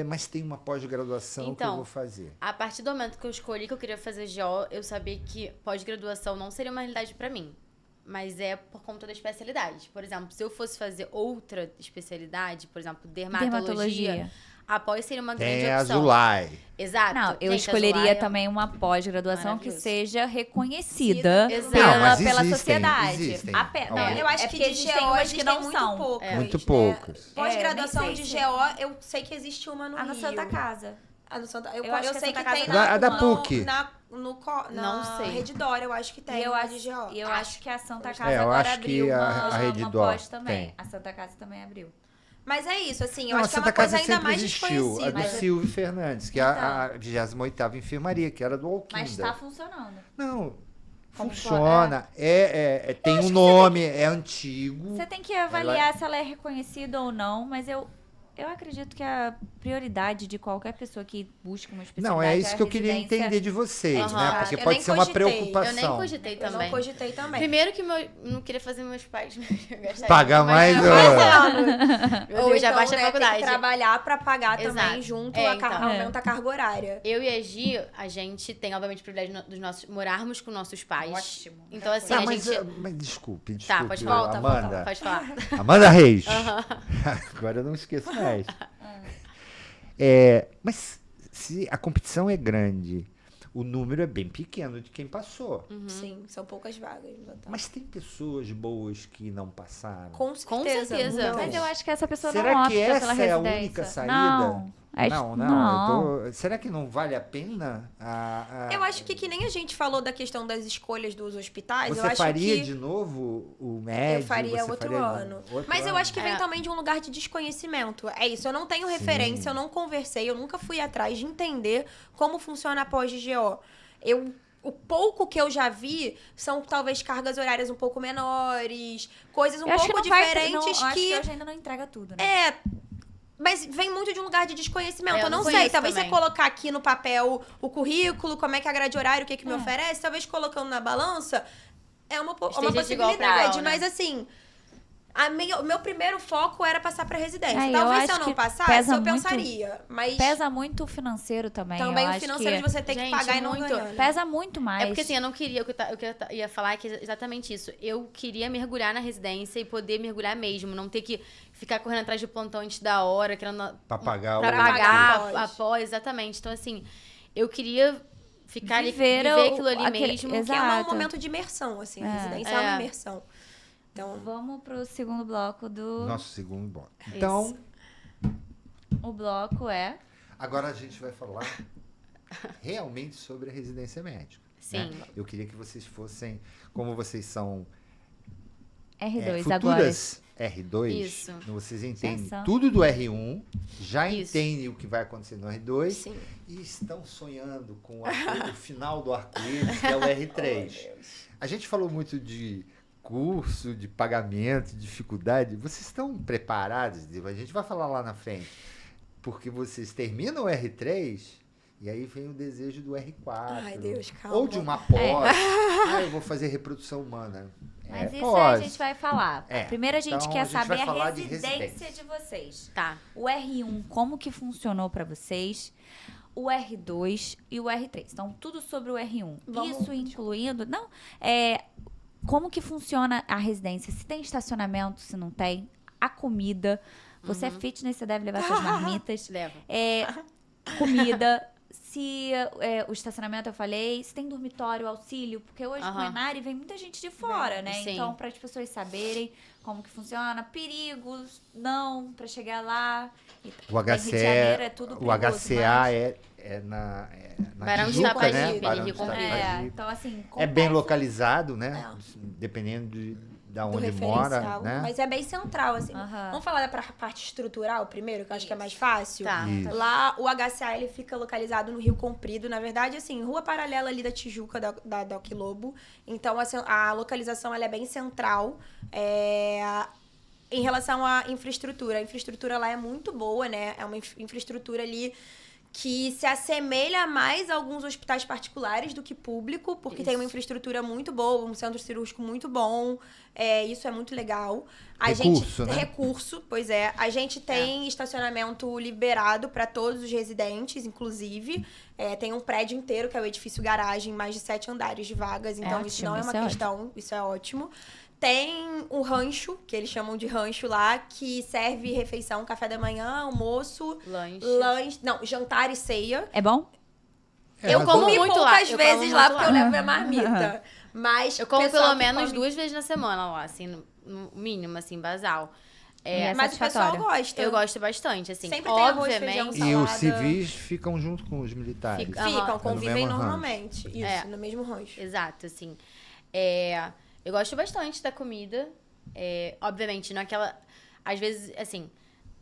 Speaker 1: mas tem uma pós-graduação que eu vou fazer.
Speaker 3: A partir do momento que eu escolhi que eu queria fazer GO, eu sabia que pós-graduação não seria uma realidade pra mim. Mas é por conta da especialidade. Por exemplo, se eu fosse fazer outra especialidade, por exemplo, dermatologia. Após seria uma grande
Speaker 1: Tem a
Speaker 3: opção.
Speaker 1: Zulay.
Speaker 3: Exato.
Speaker 2: Não, eu
Speaker 3: Gente,
Speaker 2: escolheria
Speaker 3: Zulay
Speaker 2: também uma pós-graduação que
Speaker 3: maravilhoso.
Speaker 2: seja reconhecida
Speaker 3: Exato.
Speaker 1: Não, mas
Speaker 2: pela
Speaker 1: existem,
Speaker 2: sociedade.
Speaker 1: existem.
Speaker 2: Não,
Speaker 4: Eu acho que
Speaker 2: porque
Speaker 4: de
Speaker 2: existem
Speaker 4: GO
Speaker 2: umas que não
Speaker 4: existem
Speaker 2: são.
Speaker 4: muito poucas.
Speaker 1: Muito
Speaker 4: né?
Speaker 1: poucas.
Speaker 4: Pós-graduação
Speaker 2: nem
Speaker 4: de
Speaker 2: sei
Speaker 4: GO, eu sei que existe uma no
Speaker 2: A na
Speaker 4: Rio.
Speaker 2: Santa Casa.
Speaker 4: A no Santa... Eu
Speaker 2: acho que a
Speaker 4: sei
Speaker 2: Santa
Speaker 4: que
Speaker 2: Casa
Speaker 4: tem
Speaker 2: não.
Speaker 1: A da PUC.
Speaker 3: Não sei.
Speaker 4: Redditor, eu acho que tem.
Speaker 2: eu
Speaker 4: uma de GO.
Speaker 2: acho que a Santa Casa
Speaker 1: eu
Speaker 2: agora
Speaker 1: acho que
Speaker 2: abriu
Speaker 1: a
Speaker 2: uma
Speaker 1: Redditor
Speaker 2: pós também.
Speaker 1: tem.
Speaker 2: A Santa Casa também abriu.
Speaker 4: Mas é isso, assim, eu
Speaker 1: Não,
Speaker 4: acho que é
Speaker 1: a
Speaker 4: uma
Speaker 1: Santa
Speaker 4: coisa
Speaker 1: Casa
Speaker 4: ainda
Speaker 1: sempre
Speaker 4: mais
Speaker 1: existiu. A
Speaker 4: desconhecida.
Speaker 1: do Silvio Fernandes, que é a 28ª enfermaria, que era do Alquinda.
Speaker 2: Mas tá funcionando.
Speaker 1: Não,
Speaker 2: Como
Speaker 1: funciona. Tem um nome, é antigo.
Speaker 2: Você tem que avaliar se ela é reconhecida ou não, mas eu acredito que a prioridade de qualquer pessoa que busca uma especialidade
Speaker 1: Não, é isso que eu
Speaker 2: a
Speaker 1: queria
Speaker 2: residência.
Speaker 1: entender de vocês,
Speaker 3: Aham.
Speaker 1: né? Porque
Speaker 4: Eu
Speaker 1: pode
Speaker 4: nem
Speaker 1: ser uma
Speaker 4: cogitei.
Speaker 1: preocupação.
Speaker 3: Eu nem cogitei
Speaker 4: Eu
Speaker 3: também.
Speaker 4: não cogitei também.
Speaker 3: Primeiro que eu não queria fazer meus pais gastarem
Speaker 1: Pagar mais.
Speaker 3: Meu
Speaker 4: Ou
Speaker 3: Deus, já
Speaker 4: então,
Speaker 3: baixa a
Speaker 4: né,
Speaker 3: faculdade.
Speaker 4: tem que trabalhar pra pagar também
Speaker 3: Exato.
Speaker 4: junto,
Speaker 3: Então.
Speaker 4: aumenta a carga horária.
Speaker 3: Eu e a Gi, a gente tem, obviamente, o privilégio dos nossos morarmos com nosos pais.
Speaker 2: Ótimo.
Speaker 3: Então, assim,
Speaker 1: Não,
Speaker 3: a
Speaker 1: mas,
Speaker 3: gente...
Speaker 1: mas desculpe,
Speaker 3: Tá, pode falar.
Speaker 1: Amanda.
Speaker 3: Pode falar.
Speaker 1: Amanda Reis. Agora eu não esqueço mais. Mas se a competição é grande, o número é bem pequeno de quem passou.
Speaker 4: Sim, são poucas vagas.
Speaker 1: Mas tem pessoas boas que não passaram.
Speaker 4: Com certeza.
Speaker 3: certeza.
Speaker 1: Então,
Speaker 2: Mas eu acho que essa pessoa
Speaker 1: será
Speaker 2: não opta
Speaker 1: que essa
Speaker 2: pela
Speaker 1: é a
Speaker 2: residência.
Speaker 1: única saída?
Speaker 2: Não.
Speaker 1: Não. Será que não vale a pena?
Speaker 4: Eu acho que nem a gente falou da questão das escolhas dos hospitais.
Speaker 1: Você
Speaker 4: eu acho
Speaker 1: faria
Speaker 4: que
Speaker 1: de novo o médio?
Speaker 4: eu faria
Speaker 1: Você
Speaker 4: outro
Speaker 1: faria
Speaker 4: ano.
Speaker 1: outro
Speaker 4: Mas eu
Speaker 1: ano?
Speaker 4: acho que vem também de um lugar de desconhecimento. É isso, eu não tenho referência, eu não conversei, eu nunca fui atrás de entender como funciona a pós de GO. O pouco que eu já vi são talvez cargas horárias um pouco menores, coisas um
Speaker 2: Eu acho que
Speaker 4: pouco
Speaker 2: não vai-
Speaker 4: diferentes
Speaker 2: não, acho
Speaker 4: que
Speaker 2: hoje ainda não entrega tudo, né?
Speaker 4: mas vem muito de um lugar de desconhecimento.
Speaker 3: Eu
Speaker 4: Eu não
Speaker 3: não
Speaker 4: sei.
Speaker 3: conheço
Speaker 4: Talvez
Speaker 3: também.
Speaker 4: você colocar aqui no papel o currículo, como é que é a grade horária, o que me oferece, talvez colocando na balança é uma
Speaker 3: Esteja de igual pra
Speaker 4: possibilidade.
Speaker 3: igual, né?
Speaker 4: Mas assim, o meu primeiro foco era passar pra residência.
Speaker 2: Eu
Speaker 4: Talvez se eu
Speaker 2: acho
Speaker 4: não
Speaker 2: que
Speaker 4: passasse,
Speaker 2: pesa
Speaker 4: eu
Speaker 2: muito-
Speaker 4: pensaria. Mas
Speaker 2: Pesa muito o financeiro também.
Speaker 4: também
Speaker 2: eu
Speaker 4: o
Speaker 2: acho
Speaker 4: financeiro
Speaker 2: que
Speaker 4: de você ter que
Speaker 3: Gente,
Speaker 4: pagar e não
Speaker 3: muito.
Speaker 4: ganhar.
Speaker 2: pesa muito mais.
Speaker 3: É porque assim, eu não queria, o que eu ia falar é que é exatamente isso. Eu queria mergulhar na residência e poder mergulhar mesmo, não ter que ficar correndo atrás de plantão antes da hora, querendo
Speaker 1: Pra pagar
Speaker 3: pra
Speaker 1: o...
Speaker 3: pagar
Speaker 4: após.
Speaker 3: após, exatamente. Então assim, eu queria ficar
Speaker 2: Viver
Speaker 3: ali, viver aquilo ali
Speaker 2: aquele-
Speaker 3: mesmo.
Speaker 4: Que é um
Speaker 2: Exato.
Speaker 4: momento de imersão, assim. A residência é uma imersão. Então,
Speaker 2: Vamos pro segundo bloco do...
Speaker 1: Nosso segundo bloco. Então,
Speaker 2: O bloco é...
Speaker 1: agora a gente vai falar realmente sobre a residência médica.
Speaker 3: Sim.
Speaker 1: Né? Eu queria que vocês fossem, como vocês são
Speaker 2: R2 agora.
Speaker 1: Futuras R2,
Speaker 3: Isso.
Speaker 1: vocês entendem
Speaker 2: são.
Speaker 1: tudo do R1, já
Speaker 3: Isso.
Speaker 1: entendem o que vai acontecer no R2
Speaker 4: Sim.
Speaker 1: e estão sonhando com o final do arco-íris, que é o R3.
Speaker 4: Oh, Deus.
Speaker 1: A gente falou muito de curso, de pagamento, de dificuldade. Vocês estão preparados? A gente vai falar lá na frente. Porque vocês terminam o R3 e aí vem o desejo do R4.
Speaker 4: Ai, Deus, calma.
Speaker 1: Ou de uma pós. Eu vou fazer reprodução humana.
Speaker 2: Mas isso
Speaker 1: pós.
Speaker 2: a gente vai falar.
Speaker 1: É,
Speaker 2: Primeiro a gente
Speaker 1: então
Speaker 2: quer
Speaker 1: a gente
Speaker 2: saber
Speaker 1: vai falar
Speaker 2: a
Speaker 1: de
Speaker 2: residência
Speaker 1: residência.
Speaker 2: de vocês.
Speaker 3: Tá.
Speaker 2: O R1, como que funcionou pra vocês? O R2 e o R3. Então, tudo sobre o R1.
Speaker 4: Vamos-
Speaker 2: Isso incluindo... Não, como que funciona a residência? Se tem estacionamento, se não tem. A comida. Você é fitness, você deve levar suas marmitas.
Speaker 3: Leva.
Speaker 2: Comida. Se o estacionamento eu falei, se tem dormitório, auxílio, porque hoje com o
Speaker 3: Aham.
Speaker 2: Enari vem muita gente de fora, né?
Speaker 3: Sim.
Speaker 2: Então, para as pessoas saberem como que funciona, perigos, não, para chegar lá.
Speaker 1: O
Speaker 2: Em Rio de Janeiro é tudo
Speaker 1: o
Speaker 2: perigoso,
Speaker 1: HCA
Speaker 2: mas-
Speaker 1: é na
Speaker 3: Barão de
Speaker 1: Tijuca,
Speaker 3: Itapajipe,
Speaker 1: né?
Speaker 3: Rio
Speaker 1: Barão de
Speaker 3: Comprido.
Speaker 1: Itapajipe.
Speaker 2: então assim,
Speaker 1: É bem
Speaker 2: acontece-
Speaker 1: localizado, né? Dependendo da
Speaker 4: Do
Speaker 1: onde mora,
Speaker 4: referencial,
Speaker 1: né?
Speaker 4: mas é bem central, assim.
Speaker 2: Aham.
Speaker 4: Vamos falar da parte estrutural primeiro, que eu acho que é mais fácil?
Speaker 3: Tá.
Speaker 1: Isso.
Speaker 4: Lá, o HCA, ele fica localizado no Rio Comprido. Na verdade, assim, rua paralela ali da Tijuca, da Doc Lobo. Então, assim, a localização, ela é bem central. Em relação à infraestrutura, a infraestrutura lá é muito boa, né? É uma infraestrutura ali que se assemelha mais a alguns hospitais particulares do que público, porque tem uma infraestrutura muito boa, um centro cirúrgico muito bom. Isso é muito legal.
Speaker 1: Recurso, né?
Speaker 4: Recurso, pois é. A gente tem estacionamento liberado para todos os residentes, inclusive. Tem um prédio inteiro, que é o edifício garagem, mais de 7 andares de vagas. Então, isso
Speaker 2: ótimo,
Speaker 4: não é
Speaker 2: isso
Speaker 4: uma
Speaker 2: é
Speaker 4: questão, isso é ótimo. Tem um rancho, que eles chamam de rancho lá, que serve refeição, café da manhã, almoço,
Speaker 3: Lanche.
Speaker 4: não, jantar e ceia.
Speaker 2: É bom?
Speaker 4: Eu
Speaker 1: mas
Speaker 4: comi
Speaker 3: muito lá,
Speaker 4: poucas
Speaker 3: eu como
Speaker 4: vezes lá,
Speaker 3: muito
Speaker 4: porque eu
Speaker 3: lá.
Speaker 4: levo minha marmita. Mas
Speaker 3: Eu como
Speaker 4: o pessoal
Speaker 3: pelo
Speaker 4: que
Speaker 3: menos
Speaker 4: come-
Speaker 3: 2 vezes na semana lá, assim, no mínimo, assim, basal.
Speaker 2: É
Speaker 4: Mas o pessoal
Speaker 2: satisfatório.
Speaker 4: gosta.
Speaker 3: Eu gosto bastante, assim.
Speaker 4: Sempre tem arroz,
Speaker 3: obviamente.
Speaker 4: feijão,
Speaker 1: E os
Speaker 4: salada.
Speaker 1: civis ficam junto com os militares.
Speaker 3: Fica-
Speaker 4: Ficam,
Speaker 3: Aham.
Speaker 4: convivem
Speaker 1: No mesmo
Speaker 4: normalmente. Isso,
Speaker 3: É.
Speaker 4: no mesmo rancho.
Speaker 3: Exato, assim. Eu gosto bastante da comida. Obviamente, não aquela... Às vezes, assim...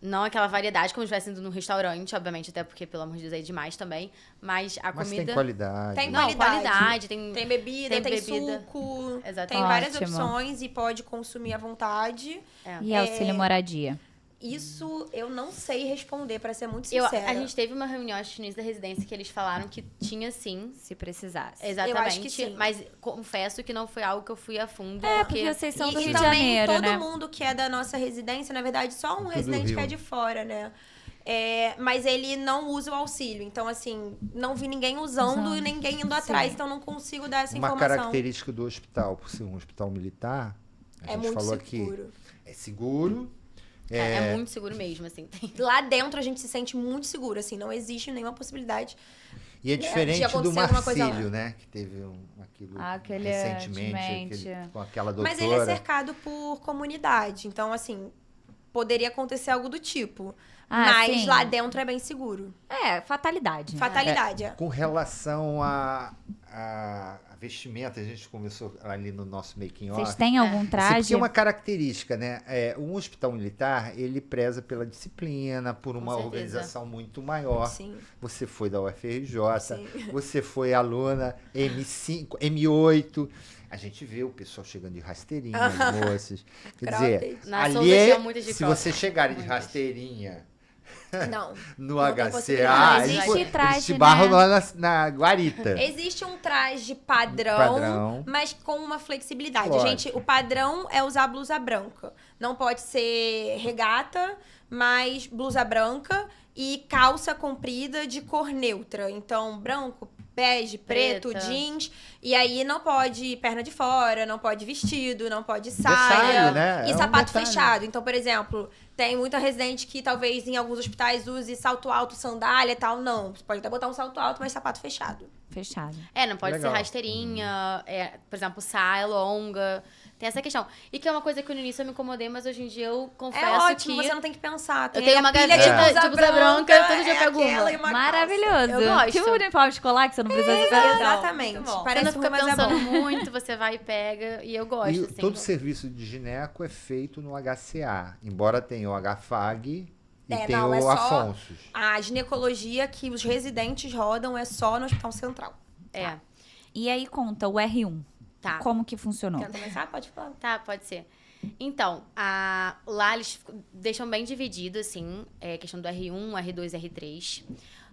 Speaker 3: Não aquela variedade como se estivesse indo num restaurante, obviamente, até porque, pelo amor de Deus, é demais também. Mas a
Speaker 1: Mas
Speaker 3: comida...
Speaker 1: tem qualidade.
Speaker 4: Tem
Speaker 1: né?
Speaker 3: Não, qualidade,
Speaker 4: Tem
Speaker 3: tem
Speaker 4: bebida, tem
Speaker 3: bebida.
Speaker 4: suco,
Speaker 3: Exatamente.
Speaker 4: tem várias
Speaker 2: Ótimo.
Speaker 4: opções e pode consumir à vontade.
Speaker 2: E auxílio moradia?
Speaker 4: Isso eu não sei responder, pra ser muito
Speaker 3: A
Speaker 4: sincera.
Speaker 3: gente teve uma reunião, acho que no início da residência, que eles falaram que tinha sim.
Speaker 2: Se precisasse.
Speaker 3: Exatamente.
Speaker 4: Eu acho que sim.
Speaker 3: Mas confesso que não foi algo que eu fui a fundo.
Speaker 2: Porque vocês são do
Speaker 4: E
Speaker 2: Rio de
Speaker 4: também
Speaker 2: Janeiro,
Speaker 4: todo
Speaker 2: né?
Speaker 4: mundo que é da nossa residência, na verdade, só um residente
Speaker 1: Rio.
Speaker 4: que é de fora, né? Mas ele não usa o auxílio. Então, assim, não vi ninguém usando e ninguém indo atrás, então não consigo dar essa
Speaker 1: Uma
Speaker 4: informação.
Speaker 1: característica do hospital, por ser um hospital militar, a
Speaker 4: É
Speaker 1: gente
Speaker 4: muito
Speaker 1: falou
Speaker 4: seguro.
Speaker 1: aqui, é seguro.
Speaker 3: É muito seguro mesmo, assim.
Speaker 4: Lá dentro a gente se sente muito seguro, assim, não existe nenhuma possibilidade.
Speaker 1: E é diferente do
Speaker 4: acontecer alguma coisa lá.
Speaker 1: Marcílio, né? Que teve aquilo
Speaker 2: Aquele
Speaker 1: recentemente, com aquela doutora.
Speaker 4: Mas ele é cercado por comunidade, então, assim, poderia acontecer algo do tipo. Mas
Speaker 2: sim.
Speaker 4: lá dentro é bem seguro.
Speaker 2: Fatalidade.
Speaker 4: Fatalidade, é.
Speaker 1: Com relação a vestimenta, a gente começou ali no nosso making off.
Speaker 2: Vocês têm algum
Speaker 1: Assim,
Speaker 2: traje?
Speaker 1: porque é uma característica, né? Um hospital militar, ele preza pela disciplina, por uma
Speaker 3: certeza.
Speaker 1: organização muito maior.
Speaker 4: Sim.
Speaker 1: Você foi da UFRJ,
Speaker 4: Sim.
Speaker 1: você foi aluna M5, M8. A gente vê o pessoal chegando de rasteirinha, as moças. Quer dizer,
Speaker 4: Cropped.
Speaker 3: Na
Speaker 1: ali
Speaker 3: Souza tinha muitas de
Speaker 1: se
Speaker 3: cropped.
Speaker 1: você chegarem de
Speaker 3: Muitas.
Speaker 1: rasteirinha
Speaker 4: Não.
Speaker 1: no
Speaker 4: Não tem
Speaker 1: HCA,
Speaker 4: possibilidade.
Speaker 1: eles
Speaker 2: Existe traje,
Speaker 1: te barram
Speaker 2: né?
Speaker 1: lá na guarita.
Speaker 4: Existe um traje padrão,
Speaker 1: Padrão.
Speaker 4: mas com uma flexibilidade.
Speaker 1: Lógico.
Speaker 4: Gente, o padrão é usar blusa branca. Não pode ser regata, mas blusa branca e calça comprida de cor neutra. Então, branco, bege, preto,
Speaker 3: Preta.
Speaker 4: jeans. E aí não pode perna de fora, não pode vestido, não pode saia.
Speaker 1: Detalhe, né?
Speaker 4: E
Speaker 1: É um
Speaker 4: sapato
Speaker 1: detalhe.
Speaker 4: fechado. Então, por exemplo, tem muita residente que talvez em alguns hospitais use salto alto, sandália e tal. Não, você pode até botar um salto alto, mas sapato fechado.
Speaker 2: Fechado.
Speaker 3: Não pode
Speaker 1: Legal.
Speaker 3: ser rasteirinha, por exemplo, saia longa. Tem essa questão. E que é uma coisa que no início eu me incomodei, mas hoje em dia eu confesso
Speaker 4: É ótimo,
Speaker 3: que...
Speaker 4: você não tem que pensar.
Speaker 3: Eu tenho uma
Speaker 4: pilha
Speaker 3: gaveta de blusa branca, todo dia eu pego
Speaker 4: aquela
Speaker 3: uma.
Speaker 4: e calça.
Speaker 2: Maravilhoso.
Speaker 3: Eu gosto.
Speaker 2: Tipo uniforme escolar que você não precisa
Speaker 4: Exatamente.
Speaker 2: Muito bom.
Speaker 3: Você
Speaker 4: Parece
Speaker 3: não fica
Speaker 4: ruim, mas é
Speaker 3: pensando
Speaker 4: bom.
Speaker 3: muito, você vai e pega. E eu gosto,
Speaker 1: E
Speaker 3: assim.
Speaker 1: todo serviço de gineco é feito no HCA, embora tenha o HFAG e tenha
Speaker 4: não,
Speaker 1: o
Speaker 4: é só
Speaker 1: Afonsos.
Speaker 4: a ginecologia que os residentes rodam é só no Hospital Central.
Speaker 2: E aí conta o R1.
Speaker 3: Tá.
Speaker 2: Como que funcionou?
Speaker 4: Quer começar? Pode falar.
Speaker 3: Tá, pode ser. Então, lá eles deixam bem dividido, assim, questão do R1, R2 e R3.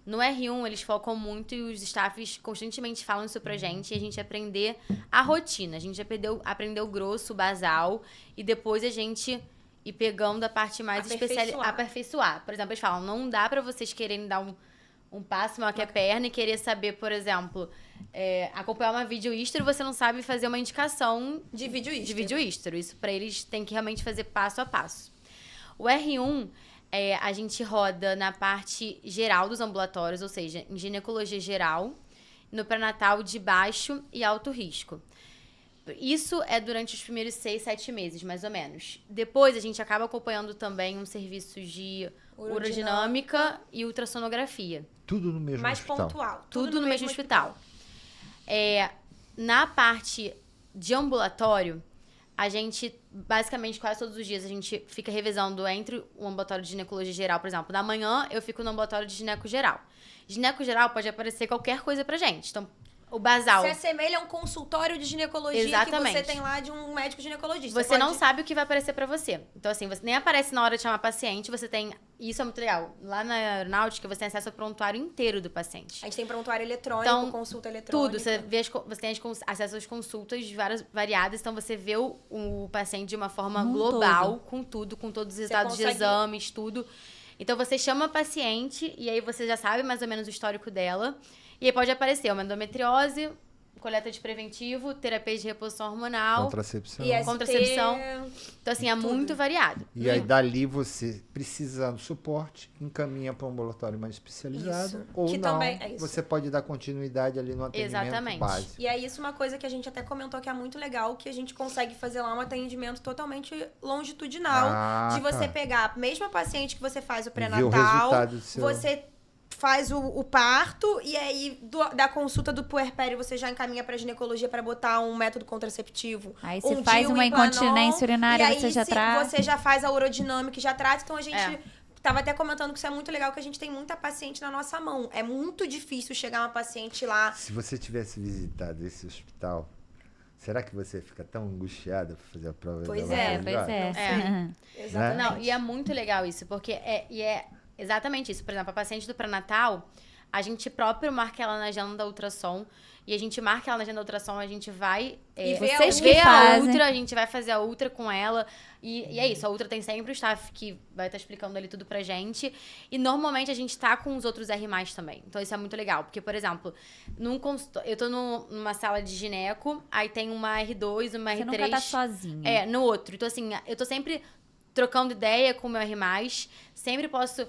Speaker 3: No R1, eles focam muito e os staffs constantemente falam isso pra gente e a gente aprender a rotina. A gente aprendeu o grosso, o basal, e depois a gente ir pegando a parte mais aperfeiçoar. Por exemplo, eles falam, não dá pra vocês quererem dar um passo maior que a perna e querer saber, por exemplo, acompanhar uma videohistro e você não sabe fazer uma indicação
Speaker 4: De vídeo
Speaker 3: videohistro. Isso pra eles tem que realmente fazer passo a passo. O R1, a gente roda na parte geral dos ambulatórios, ou seja, em ginecologia geral, no pré-natal de baixo e alto risco. Isso é durante os primeiros 6, 7 meses, mais ou menos. Depois, a gente acaba acompanhando também um serviço de urodinâmica e ultrassonografia.
Speaker 1: Tudo no mesmo
Speaker 4: Mais
Speaker 1: hospital.
Speaker 4: pontual.
Speaker 3: Tudo no mesmo hospital. Na parte de ambulatório, a gente, basicamente, quase todos os dias, a gente fica revezando entre o ambulatório de ginecologia geral, por exemplo. Da manhã, eu fico no ambulatório de gineco geral. Gineco geral pode aparecer qualquer coisa pra gente. Então, o basal...
Speaker 4: Se assemelha a um consultório de ginecologia
Speaker 3: Exatamente.
Speaker 4: que você tem lá de um médico ginecologista.
Speaker 3: Você não sabe o que vai aparecer pra você. Então, assim, você nem aparece na hora de chamar paciente, você tem... Isso é muito legal. Lá na aeronáutica, você tem acesso ao prontuário inteiro do paciente.
Speaker 4: A gente tem prontuário eletrônico,
Speaker 3: Então,
Speaker 4: consulta eletrônica.
Speaker 3: Tudo. Você tem acesso às consultas variadas, então você vê o paciente de uma forma
Speaker 2: Num
Speaker 3: global,
Speaker 2: todo.
Speaker 3: com tudo, com todos os resultados de
Speaker 4: consegue-
Speaker 3: exames, tudo. Então, você chama a paciente e aí você já sabe mais ou menos o histórico dela. E aí pode aparecer uma endometriose, coleta de preventivo, terapia de reposição hormonal,
Speaker 1: Contracepção.
Speaker 4: IST,
Speaker 3: contracepção. Então, assim, é
Speaker 4: tudo.
Speaker 3: muito variado.
Speaker 1: E aí, dali, você, precisando de suporte, encaminha para um ambulatório mais especializado.
Speaker 4: Isso.
Speaker 1: Ou
Speaker 4: Que
Speaker 1: não,
Speaker 4: também é isso.
Speaker 1: você pode dar continuidade ali no atendimento
Speaker 3: Exatamente.
Speaker 1: básico.
Speaker 4: E é isso uma coisa que a gente até comentou que é muito legal, que a gente consegue fazer lá um atendimento totalmente longitudinal.
Speaker 1: Ah,
Speaker 4: de você
Speaker 1: tá.
Speaker 4: pegar a mesma paciente que você faz o
Speaker 1: Ver o
Speaker 4: pré-natal,
Speaker 1: resultado do seu...
Speaker 4: você faz o parto e aí da consulta do puerpério você já encaminha pra ginecologia pra botar um método contraceptivo.
Speaker 2: Aí se
Speaker 4: um
Speaker 2: faz
Speaker 4: DIU,
Speaker 2: uma
Speaker 4: Implanon,
Speaker 2: incontinência urinária,
Speaker 4: e aí
Speaker 2: você já traz.
Speaker 4: você já faz a urodinâmica e já trata. Então a gente tava até comentando que isso é muito legal, que a gente tem muita paciente na nossa mão. É muito difícil chegar uma paciente lá.
Speaker 1: Se você tivesse visitado esse hospital, será que você fica tão angustiada para fazer a prova
Speaker 4: Pois
Speaker 1: da
Speaker 4: é,
Speaker 1: maternidade?
Speaker 4: Exatamente.
Speaker 3: Não, e é muito legal isso, porque é exatamente isso. Por exemplo, a paciente do pré-natal, a gente próprio marca ela na agenda da ultrassom, e a gente marca ela na agenda da ultrassom, a gente vai
Speaker 4: E
Speaker 2: vocês
Speaker 3: ver
Speaker 2: que
Speaker 3: a
Speaker 2: fazem.
Speaker 3: ultra, a gente vai fazer a ultra com ela, e é isso, a ultra tem sempre o staff que vai estar explicando ali tudo pra gente, e normalmente a gente tá com os outros R+, também. Então isso é muito legal, porque, por exemplo, eu tô numa sala de gineco, aí tem uma R2, uma
Speaker 2: Você
Speaker 3: R3...
Speaker 2: nunca tá sozinha.
Speaker 3: no outro. Então, assim, eu tô sempre trocando ideia com o meu R+, sempre posso...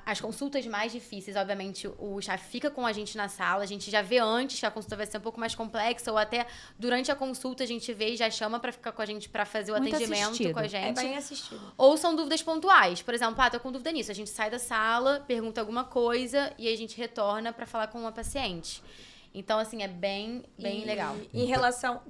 Speaker 3: As consultas mais difíceis, obviamente, o staff fica com a gente na sala, a gente já vê antes que a consulta vai ser um pouco mais complexa, ou até durante a consulta a gente vê e já chama pra ficar com a gente, pra fazer o
Speaker 2: Muito
Speaker 3: atendimento
Speaker 2: assistido.
Speaker 3: com a
Speaker 4: É
Speaker 3: gente.
Speaker 4: bem assistido.
Speaker 3: Ou são dúvidas pontuais. Por exemplo, tô com dúvida nisso. A gente sai da sala, pergunta alguma coisa e a gente retorna pra falar com uma paciente. Então, assim, é bem legal.
Speaker 4: Em relação...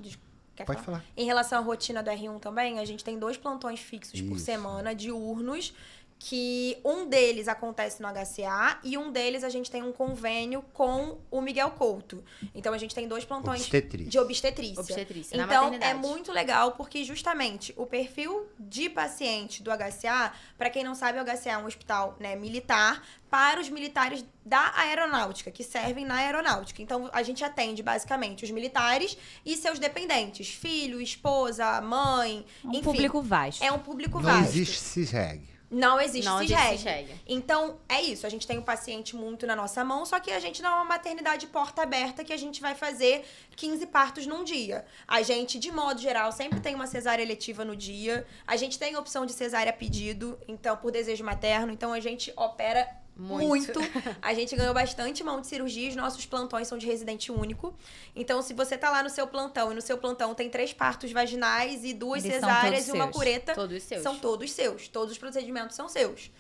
Speaker 4: Quer
Speaker 1: Pode falar.
Speaker 4: Em relação à rotina do R1 também, a gente tem 2 plantões fixos por
Speaker 1: Isso.
Speaker 4: semana, diurnos, que um deles acontece no HCA e um deles a gente tem um convênio com o Miguel Couto. Então a gente tem 2 plantões
Speaker 1: Obstetrícia.
Speaker 4: de obstetrícia.
Speaker 3: Obstetrícia, na
Speaker 4: Então
Speaker 3: maternidade.
Speaker 4: é muito legal porque justamente o perfil de paciente do HCA, para quem não sabe, o HCA é um hospital, né, militar para os militares da aeronáutica, que servem na aeronáutica. Então a gente atende basicamente os militares e seus dependentes, filho, esposa, mãe, enfim.
Speaker 2: Público vasto.
Speaker 4: É um público
Speaker 1: Não
Speaker 4: vasto.
Speaker 1: existe CISREG.
Speaker 4: Não existe
Speaker 3: Não existe
Speaker 4: CISREG.
Speaker 3: CISREG.
Speaker 4: Então, é isso. A gente tem o paciente muito na nossa mão, só que a gente não é uma maternidade porta aberta que a gente vai fazer 15 partos num dia. A gente, de modo geral, sempre tem uma cesárea eletiva no dia. A gente tem a opção de cesárea a pedido, então, por desejo materno. Então, a gente opera
Speaker 3: Muito.
Speaker 4: A gente ganhou bastante mão de cirurgia. Os nossos plantões são de residente único. Então, se você tá lá no seu plantão e no seu plantão tem 3 partos vaginais e 2
Speaker 2: Eles são
Speaker 4: cesáreas
Speaker 2: todos
Speaker 4: e uma
Speaker 2: seus.
Speaker 4: cureta,
Speaker 3: Todos seus.
Speaker 4: são todos seus. Todos os procedimentos são seus.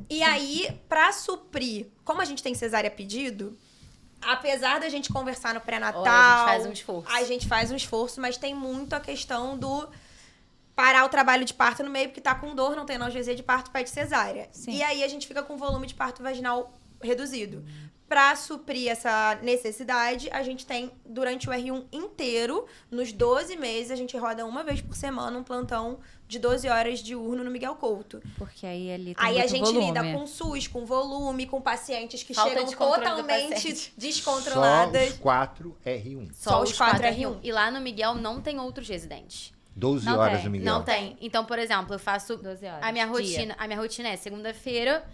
Speaker 4: E aí, pra suprir, como a gente tem cesárea pedido, apesar da gente conversar no pré-natal,
Speaker 3: Olha, a gente faz um esforço.
Speaker 4: a gente faz um esforço, mas tem muito a questão do parar o trabalho de parto no meio, porque tá com dor, não tem analgesia de parto, pede cesárea.
Speaker 2: Sim.
Speaker 4: E aí a gente fica com volume de parto vaginal reduzido. Pra suprir essa necessidade, a gente tem, durante o R1 inteiro, nos 12 meses, a gente roda uma vez por semana um plantão de 12 horas diurno no Miguel Couto.
Speaker 2: Porque aí ali tem
Speaker 4: Aí a
Speaker 2: muito
Speaker 4: gente
Speaker 2: volume.
Speaker 4: lida com SUS, com volume, com pacientes que
Speaker 3: Falta
Speaker 4: chegam
Speaker 3: de controle do
Speaker 4: totalmente
Speaker 3: paciente.
Speaker 1: Só
Speaker 4: descontroladas.
Speaker 1: os 4 R1.
Speaker 4: Só os 4
Speaker 3: R1. E lá no Miguel não tem outros residentes.
Speaker 1: 12
Speaker 2: Não
Speaker 1: horas
Speaker 2: tem.
Speaker 1: no Miguel.
Speaker 3: Não tem. Então, por exemplo, eu faço
Speaker 2: 12 horas.
Speaker 3: a minha
Speaker 2: dia.
Speaker 3: rotina é segunda-feira,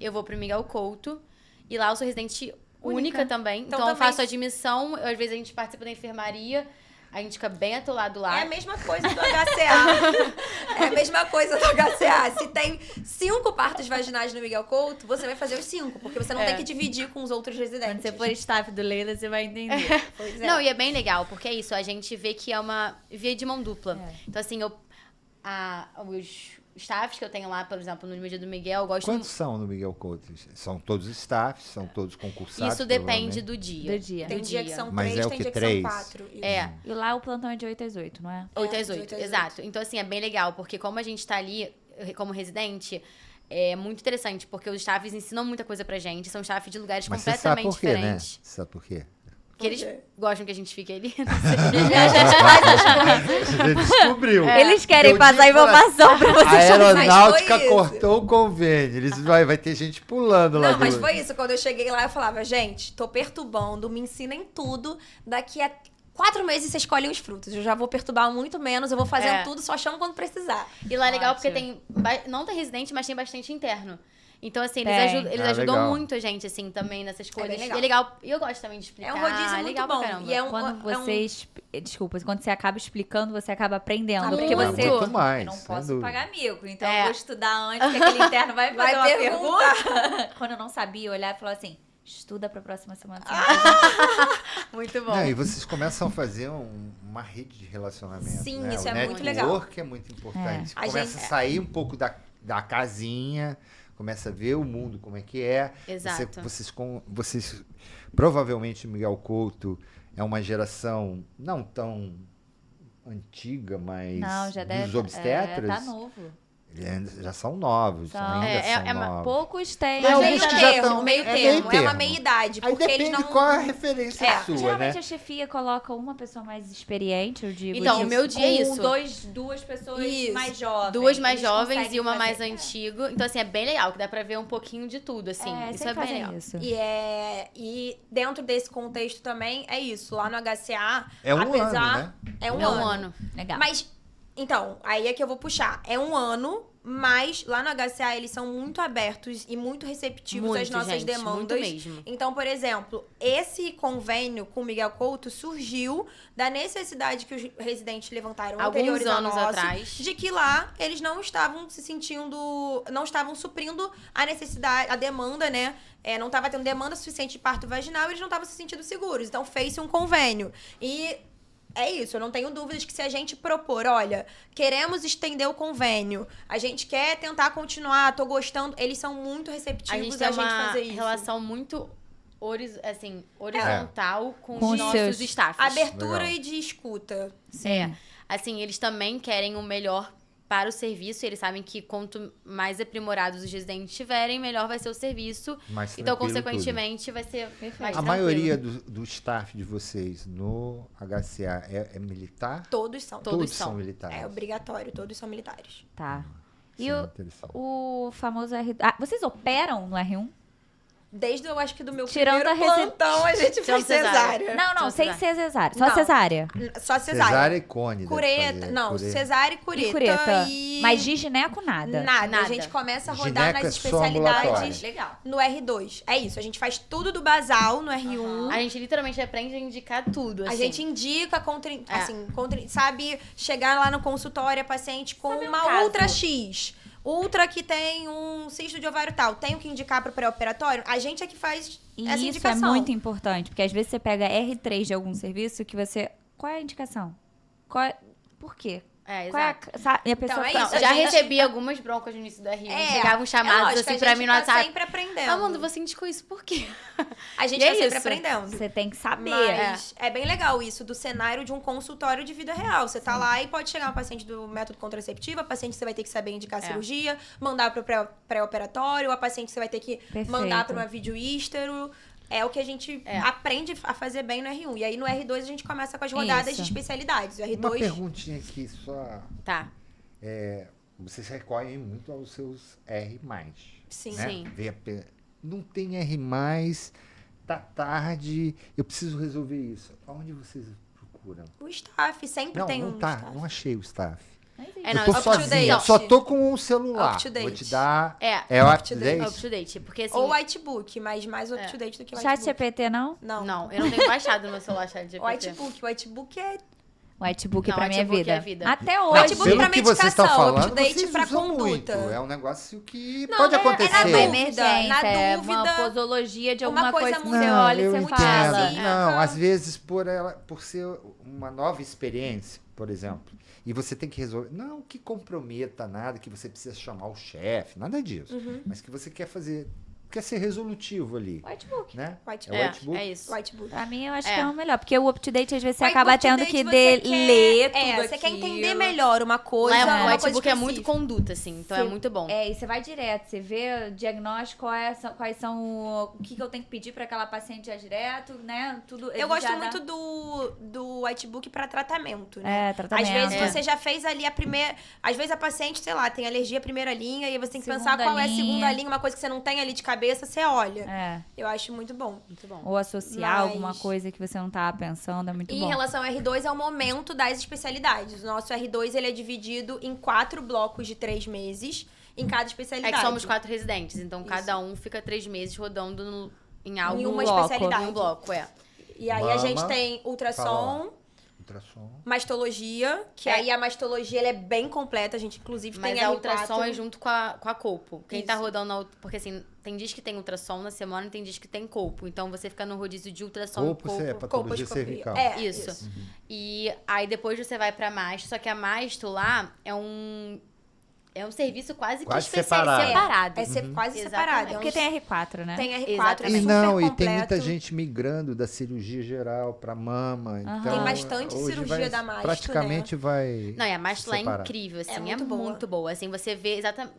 Speaker 3: eu vou pro Miguel Couto e lá eu sou residente única também. Então, eu
Speaker 4: também-
Speaker 3: faço admissão, às vezes a gente participa da enfermaria, a gente fica bem atolado lá.
Speaker 4: É a mesma coisa do HCA. É a mesma coisa do HCA. Se tem 5 partos vaginais no Miguel Couto, você vai fazer os 5, porque você não
Speaker 3: É.
Speaker 4: tem que dividir com os outros residentes.
Speaker 2: Quando você for staff do Leila, você vai entender.
Speaker 4: Pois é.
Speaker 3: Não, e é bem legal, porque é isso, a gente vê que é uma via de mão dupla.
Speaker 2: É.
Speaker 3: Então, assim, os staffs que eu tenho lá, por exemplo, no dia do Miguel, eu gosto
Speaker 1: Quantos são no Miguel Couto? São todos staffs? São todos concursados?
Speaker 3: Isso depende
Speaker 1: provavelmente?
Speaker 3: do dia.
Speaker 2: Do dia.
Speaker 4: Tem
Speaker 3: Do
Speaker 4: dia que são
Speaker 1: Mas
Speaker 4: 3,
Speaker 1: é o
Speaker 4: tem
Speaker 1: quê?
Speaker 4: dia que
Speaker 1: 3?
Speaker 4: são 4.
Speaker 3: É.
Speaker 2: E lá o plantão é de 8 às 8, não é?
Speaker 3: 8 às
Speaker 4: de
Speaker 3: 8,
Speaker 4: 8 às
Speaker 3: exato. Então, assim, é bem legal, porque como a gente tá ali como residente, é muito interessante, porque os staffs ensinam muita coisa pra gente, são staffs de lugares
Speaker 1: Mas você sabe
Speaker 3: completamente
Speaker 1: por quê, né?
Speaker 3: diferentes.
Speaker 1: Você sabe por quê?
Speaker 3: Que eles
Speaker 4: quê?
Speaker 3: gostam que a gente fique ali.
Speaker 1: Você descobriu.
Speaker 2: Eles querem
Speaker 1: Eu
Speaker 2: passar
Speaker 1: digo pra-
Speaker 2: informação pra
Speaker 1: A
Speaker 2: vocês.
Speaker 1: aeronáutica
Speaker 4: Mas foi isso.
Speaker 1: cortou o convênio. Eles vai ter gente pulando lá
Speaker 4: Não, mas
Speaker 1: do-
Speaker 4: foi isso. Quando eu cheguei lá, eu falava, gente, tô perturbando, me ensinem tudo. Daqui a 4 meses vocês escolhem os frutos. Eu já vou perturbar muito menos, eu vou fazendo
Speaker 3: É.
Speaker 4: tudo, só chamo quando precisar.
Speaker 3: E lá é legal
Speaker 2: Ótimo.
Speaker 3: porque não tem residente, mas tem bastante interno. Então, assim, eles,
Speaker 2: Tem.
Speaker 3: eles
Speaker 1: Ah,
Speaker 3: ajudam
Speaker 1: legal.
Speaker 3: muito a gente, assim, também nessas coisas.
Speaker 4: bem legal.
Speaker 3: E é legal. E eu gosto também de explicar.
Speaker 4: É um rodízio muito
Speaker 3: legal
Speaker 4: bom.
Speaker 3: Pra caramba.
Speaker 4: E é um-
Speaker 2: Quando
Speaker 4: é um-
Speaker 2: vocês. Desculpa, quando você acaba explicando, você acaba aprendendo.
Speaker 4: Muito.
Speaker 2: Porque você.
Speaker 1: Muito mais,
Speaker 2: Eu não
Speaker 1: sem
Speaker 2: posso
Speaker 1: dúvida.
Speaker 2: pagar mico. Então
Speaker 3: É.
Speaker 2: eu vou estudar antes, que aquele interno vai fazer
Speaker 4: Vai
Speaker 2: uma
Speaker 4: perguntar.
Speaker 2: pergunta. Quando eu não sabia, eu olhava e falava assim: estuda pra próxima semana.
Speaker 3: Muito bom.
Speaker 1: Não, e vocês começam a fazer uma rede de relacionamento.
Speaker 4: Sim,
Speaker 1: né?
Speaker 4: isso
Speaker 1: O
Speaker 4: é muito legal.
Speaker 1: network é muito importante.
Speaker 4: A
Speaker 1: Começa
Speaker 4: gente-
Speaker 1: a sair um pouco da casinha, começa a ver o mundo como é que é.
Speaker 3: Exato.
Speaker 1: Vocês provavelmente, Miguel Couto é uma geração não tão antiga, mas
Speaker 2: Não, já deve.
Speaker 1: dos obstetras,
Speaker 2: Tá novo.
Speaker 1: eles já são novos,
Speaker 2: São.
Speaker 1: ainda
Speaker 3: É,
Speaker 1: são
Speaker 3: é uma-
Speaker 1: novos.
Speaker 2: Poucos têm.
Speaker 1: Não,
Speaker 2: Às
Speaker 4: meio
Speaker 2: vezes
Speaker 1: que já
Speaker 4: termo,
Speaker 1: tão-
Speaker 4: meio
Speaker 1: é
Speaker 4: termo.
Speaker 1: meio
Speaker 4: É uma
Speaker 1: termo.
Speaker 4: meia idade,
Speaker 1: Aí
Speaker 4: porque eles
Speaker 1: depende
Speaker 4: não...
Speaker 1: qual é a referência
Speaker 4: É,
Speaker 1: sua,
Speaker 2: Geralmente
Speaker 1: né?
Speaker 2: a chefia coloca uma pessoa mais experiente, eu digo.
Speaker 3: Então,
Speaker 2: disso,
Speaker 3: o meu dia é
Speaker 2: com
Speaker 3: isso.
Speaker 2: Duas pessoas
Speaker 4: Isso.
Speaker 2: mais jovens.
Speaker 3: Duas mais
Speaker 2: Eles
Speaker 3: jovens
Speaker 2: conseguem
Speaker 3: e uma mais
Speaker 2: fazer-
Speaker 3: antigo. Então, assim, é bem legal, que dá pra ver um pouquinho de tudo, assim.
Speaker 2: É,
Speaker 3: Isso
Speaker 2: sempre
Speaker 3: é bem
Speaker 2: fazem
Speaker 3: legal.
Speaker 2: isso.
Speaker 4: E dentro desse contexto também, é isso. Lá no HCA,
Speaker 1: É um
Speaker 4: apesar...
Speaker 1: ano, né?
Speaker 4: É um
Speaker 3: É
Speaker 4: ano.
Speaker 3: um ano.
Speaker 2: Legal.
Speaker 4: Mas, então, aí é que eu vou puxar. É um ano, mas lá no HCA eles são muito abertos e muito receptivos às
Speaker 3: Muito,
Speaker 4: nossas
Speaker 3: gente,
Speaker 4: demandas.
Speaker 3: muito mesmo.
Speaker 4: Então, por exemplo, esse convênio com o Miguel Couto surgiu da necessidade que os residentes levantaram
Speaker 3: Alguns
Speaker 4: anteriores ao
Speaker 3: anos
Speaker 4: nosso,
Speaker 3: atrás.
Speaker 4: de que lá eles não estavam se sentindo, não estavam suprindo a necessidade, a demanda, né? Não estava tendo demanda suficiente de parto vaginal, eles não estavam se sentindo seguros. Então, fez-se um convênio. E é isso, eu não tenho dúvidas que se a gente propor, olha, queremos estender o convênio, a gente quer tentar continuar, tô gostando, eles são muito
Speaker 3: A
Speaker 4: receptivos
Speaker 3: gente tem
Speaker 4: a gente
Speaker 3: uma
Speaker 4: fazer isso.
Speaker 3: relação muito horizontal com
Speaker 2: Com
Speaker 3: os
Speaker 2: os
Speaker 3: nossos
Speaker 2: seus.
Speaker 3: staffs.
Speaker 4: Abertura
Speaker 1: Legal.
Speaker 4: e de escuta.
Speaker 3: É. Assim, eles também querem o melhor para o serviço. E eles sabem que quanto mais aprimorados os residentes tiverem, melhor vai ser o serviço.
Speaker 1: Mais
Speaker 3: Então,
Speaker 1: tranquilo
Speaker 3: consequentemente, vai ser mais
Speaker 1: A
Speaker 3: tranquilo.
Speaker 1: maioria do staff de vocês no HCA é militar?
Speaker 4: Todos são.
Speaker 3: Todos são.
Speaker 1: militares.
Speaker 4: É obrigatório, todos são militares.
Speaker 2: Tá.
Speaker 1: Isso
Speaker 2: E
Speaker 1: é
Speaker 2: o,
Speaker 1: interessante.
Speaker 2: o famoso R... Ah, vocês operam no R1?
Speaker 4: Desde, eu acho que do meu
Speaker 2: Tirando
Speaker 4: primeiro
Speaker 2: a rece-
Speaker 4: plantão, a gente
Speaker 3: Tirando
Speaker 4: faz cesárea.
Speaker 2: Não, não,
Speaker 3: Só
Speaker 2: sem ser cesárea. Só
Speaker 4: Não.
Speaker 2: cesárea.
Speaker 4: Só cesárea.
Speaker 1: Cesárea e cone. deve
Speaker 4: Cureta,
Speaker 1: fazer.
Speaker 4: não,
Speaker 1: Cureta.
Speaker 4: cesárea e cureta.
Speaker 2: E cureta.
Speaker 4: e-
Speaker 2: Mas de gineco, nada.
Speaker 4: Nada. A
Speaker 3: Nada.
Speaker 4: gente começa a rodar
Speaker 1: Gineco
Speaker 4: nas
Speaker 1: é só
Speaker 4: especialidades
Speaker 1: ambulatório.
Speaker 2: Legal.
Speaker 4: no R2. É isso, a gente faz tudo do basal no R1.
Speaker 3: A gente literalmente aprende a indicar tudo, assim.
Speaker 4: A gente indica,
Speaker 3: É.
Speaker 4: sabe chegar lá no consultório, a paciente com
Speaker 2: Sabe um
Speaker 4: uma
Speaker 2: caso?
Speaker 4: Ultra X, ultra que tem um cisto de ovário tal, tenho que indicar pro pré-operatório? A gente é que faz
Speaker 2: E
Speaker 4: essa
Speaker 2: isso
Speaker 4: indicação.
Speaker 2: é muito importante, porque às vezes você pega R3 de algum serviço que você... Qual é a indicação? Por quê? Qual é
Speaker 3: exato.
Speaker 2: E a pessoa
Speaker 4: é
Speaker 2: fica-
Speaker 4: isso.
Speaker 3: Já
Speaker 4: a gente-
Speaker 3: recebi algumas broncas no início da RN. Chegavam chamados
Speaker 4: lógico,
Speaker 3: assim
Speaker 4: a
Speaker 3: pra
Speaker 4: gente
Speaker 3: mim no
Speaker 4: tá
Speaker 3: WhatsApp.
Speaker 4: sempre aprendendo.
Speaker 3: Amanda, você indicou isso por quê?
Speaker 4: A gente
Speaker 3: E
Speaker 4: tá
Speaker 3: é
Speaker 4: sempre
Speaker 3: isso.
Speaker 4: aprendendo.
Speaker 2: Você tem que saber.
Speaker 4: Mas é bem legal isso, do cenário de um consultório de vida real. Você tá lá e pode chegar um paciente do método contraceptivo, a paciente você vai ter que saber indicar a cirurgia, mandar pro pré-operatório, a paciente você vai ter que
Speaker 2: Perfeito.
Speaker 4: mandar pra uma videoístero. É o que a gente aprende a fazer bem no R1. E aí no R2 a gente começa com as rodadas de
Speaker 2: Isso.
Speaker 4: especialidades. O R2...
Speaker 1: Uma perguntinha aqui só.
Speaker 3: Tá.
Speaker 1: Vocês recorrem muito aos seus R+.
Speaker 4: Sim.
Speaker 1: Né?
Speaker 3: Sim.
Speaker 1: Não tem R+, tá tarde, eu preciso resolver isso. Aonde vocês procuram?
Speaker 4: O staff sempre
Speaker 1: Não,
Speaker 4: tem
Speaker 1: não
Speaker 4: um
Speaker 1: tá,
Speaker 4: staff.
Speaker 1: não achei o staff.
Speaker 3: É,
Speaker 1: Eu
Speaker 3: não,
Speaker 1: tô
Speaker 3: up to
Speaker 1: sozinha,
Speaker 4: date.
Speaker 1: só tô com um celular.
Speaker 4: Up to date.
Speaker 1: Vou te dar...
Speaker 3: É,
Speaker 1: o
Speaker 4: up
Speaker 1: up
Speaker 4: to
Speaker 1: to
Speaker 4: date.
Speaker 1: date?
Speaker 3: up to date. Porque assim.
Speaker 4: Ou whitebook, mas mais up-to-date do que
Speaker 2: Chat
Speaker 4: whitebook.
Speaker 2: GPT não?
Speaker 4: Não.
Speaker 3: Não, eu não tenho baixado no meu celular chat GPT.
Speaker 4: O whitebook é
Speaker 2: Whitebook
Speaker 3: Não,
Speaker 2: pra minha
Speaker 3: whitebook
Speaker 2: vida.
Speaker 3: é vida.
Speaker 2: Até
Speaker 1: Não,
Speaker 2: hoje.
Speaker 4: Whitebook
Speaker 1: pelo
Speaker 4: pra
Speaker 1: que vocês estão
Speaker 4: medicação,
Speaker 1: falando,
Speaker 4: up-to-date
Speaker 1: vocês
Speaker 4: pra
Speaker 1: usam
Speaker 4: conduta.
Speaker 1: muito. É um negócio que
Speaker 4: Não,
Speaker 1: pode
Speaker 4: é
Speaker 1: acontecer.
Speaker 4: na
Speaker 2: Uma
Speaker 4: dúvida,
Speaker 2: emergência,
Speaker 4: na
Speaker 2: é uma
Speaker 4: dúvida,
Speaker 2: posologia de
Speaker 4: uma
Speaker 2: alguma
Speaker 4: coisa
Speaker 2: coisa que
Speaker 4: muito-
Speaker 2: você
Speaker 1: Não,
Speaker 2: olha e
Speaker 1: eu
Speaker 2: você
Speaker 1: entendo.
Speaker 2: fala.
Speaker 1: Não, às vezes por ser uma nova experiência, por exemplo, e você tem que resolver, não que comprometa nada, que você precisa chamar o chefe, nada disso, mas que você quer ser resolutivo ali,
Speaker 2: Whitebook.
Speaker 1: né?
Speaker 4: Whitebook.
Speaker 1: É o whitebook.
Speaker 3: É isso.
Speaker 4: Whitebook.
Speaker 2: Pra mim, eu acho
Speaker 3: É.
Speaker 2: que é o melhor. Porque o up-to-date, às vezes, você
Speaker 4: O
Speaker 2: acaba
Speaker 4: whitebook
Speaker 2: tendo que
Speaker 4: você quer-
Speaker 2: ler tudo
Speaker 4: você quer entender
Speaker 2: aquilo.
Speaker 4: melhor uma coisa,
Speaker 3: Lá
Speaker 4: uma
Speaker 3: o
Speaker 4: coisa
Speaker 3: whitebook é muito
Speaker 4: específica.
Speaker 3: conduta, assim. Então é muito bom.
Speaker 2: É, e você vai direto, você vê o diagnóstico, quais são o que eu tenho que pedir pra aquela paciente já direto, né? Tudo.
Speaker 4: Eu gosto
Speaker 2: já
Speaker 4: muito
Speaker 2: dá-
Speaker 4: do whitebook pra tratamento, né?
Speaker 2: É, tratamento.
Speaker 4: Às vezes
Speaker 3: É.
Speaker 4: você já fez ali a primeira... Às vezes a paciente, sei lá, tem alergia à primeira linha e aí você tem que pensar
Speaker 2: Segunda
Speaker 4: qual é a
Speaker 2: linha.
Speaker 4: segunda linha, uma coisa que você não tem ali de cabeça, você olha.
Speaker 2: É.
Speaker 4: Eu acho muito bom.
Speaker 3: Muito bom.
Speaker 2: Ou associar
Speaker 4: Mas-
Speaker 2: alguma coisa que você não tava pensando, é muito
Speaker 4: E
Speaker 2: bom.
Speaker 4: em relação ao R2, é o momento das especialidades. O nosso R2 ele é dividido em 4 blocos de 3 meses em cada
Speaker 3: É
Speaker 4: especialidade.
Speaker 3: que somos 4 residentes, então cada um fica 3 meses rodando em algo.
Speaker 4: Em uma
Speaker 2: bloco.
Speaker 4: especialidade.
Speaker 3: Em um bloco, é.
Speaker 4: E aí a gente
Speaker 1: Mama,
Speaker 4: tem ultrassom,
Speaker 1: Ultrassom.
Speaker 4: mastologia, que aí a mastologia ela é bem completa. A gente, inclusive,
Speaker 3: Mas
Speaker 4: tem
Speaker 3: a
Speaker 4: R4.
Speaker 3: ultrassom é junto com a colpo. Quem tá
Speaker 4: Isso.
Speaker 3: rodando porque assim, tem dias que tem ultrassom na semana e tem dias que tem colpo. Então você fica no rodízio de ultrassom
Speaker 1: Corpo,
Speaker 3: e
Speaker 1: você é
Speaker 3: colpo.
Speaker 1: patologia
Speaker 4: colposcopia.
Speaker 1: cervical.
Speaker 4: É,
Speaker 3: Isso. E aí depois você vai pra masto, só que a masto lá é um serviço quase que
Speaker 1: separado.
Speaker 3: separado.
Speaker 4: É quase
Speaker 3: Exatamente.
Speaker 4: separado. É
Speaker 2: Porque tem R4, né?
Speaker 4: Tem R4, é
Speaker 3: Exatamente.
Speaker 1: E
Speaker 4: super
Speaker 1: não, e
Speaker 4: completo.
Speaker 1: tem muita gente migrando da cirurgia geral para mama. Então,
Speaker 4: Tem bastante
Speaker 1: hoje
Speaker 4: cirurgia
Speaker 1: vai-
Speaker 4: da masto,
Speaker 1: praticamente vai.
Speaker 3: Não, e a masto lá é
Speaker 1: separar.
Speaker 3: incrível, assim, é
Speaker 4: muito
Speaker 3: muito,
Speaker 4: boa.
Speaker 3: boa. Assim, você vê exatamente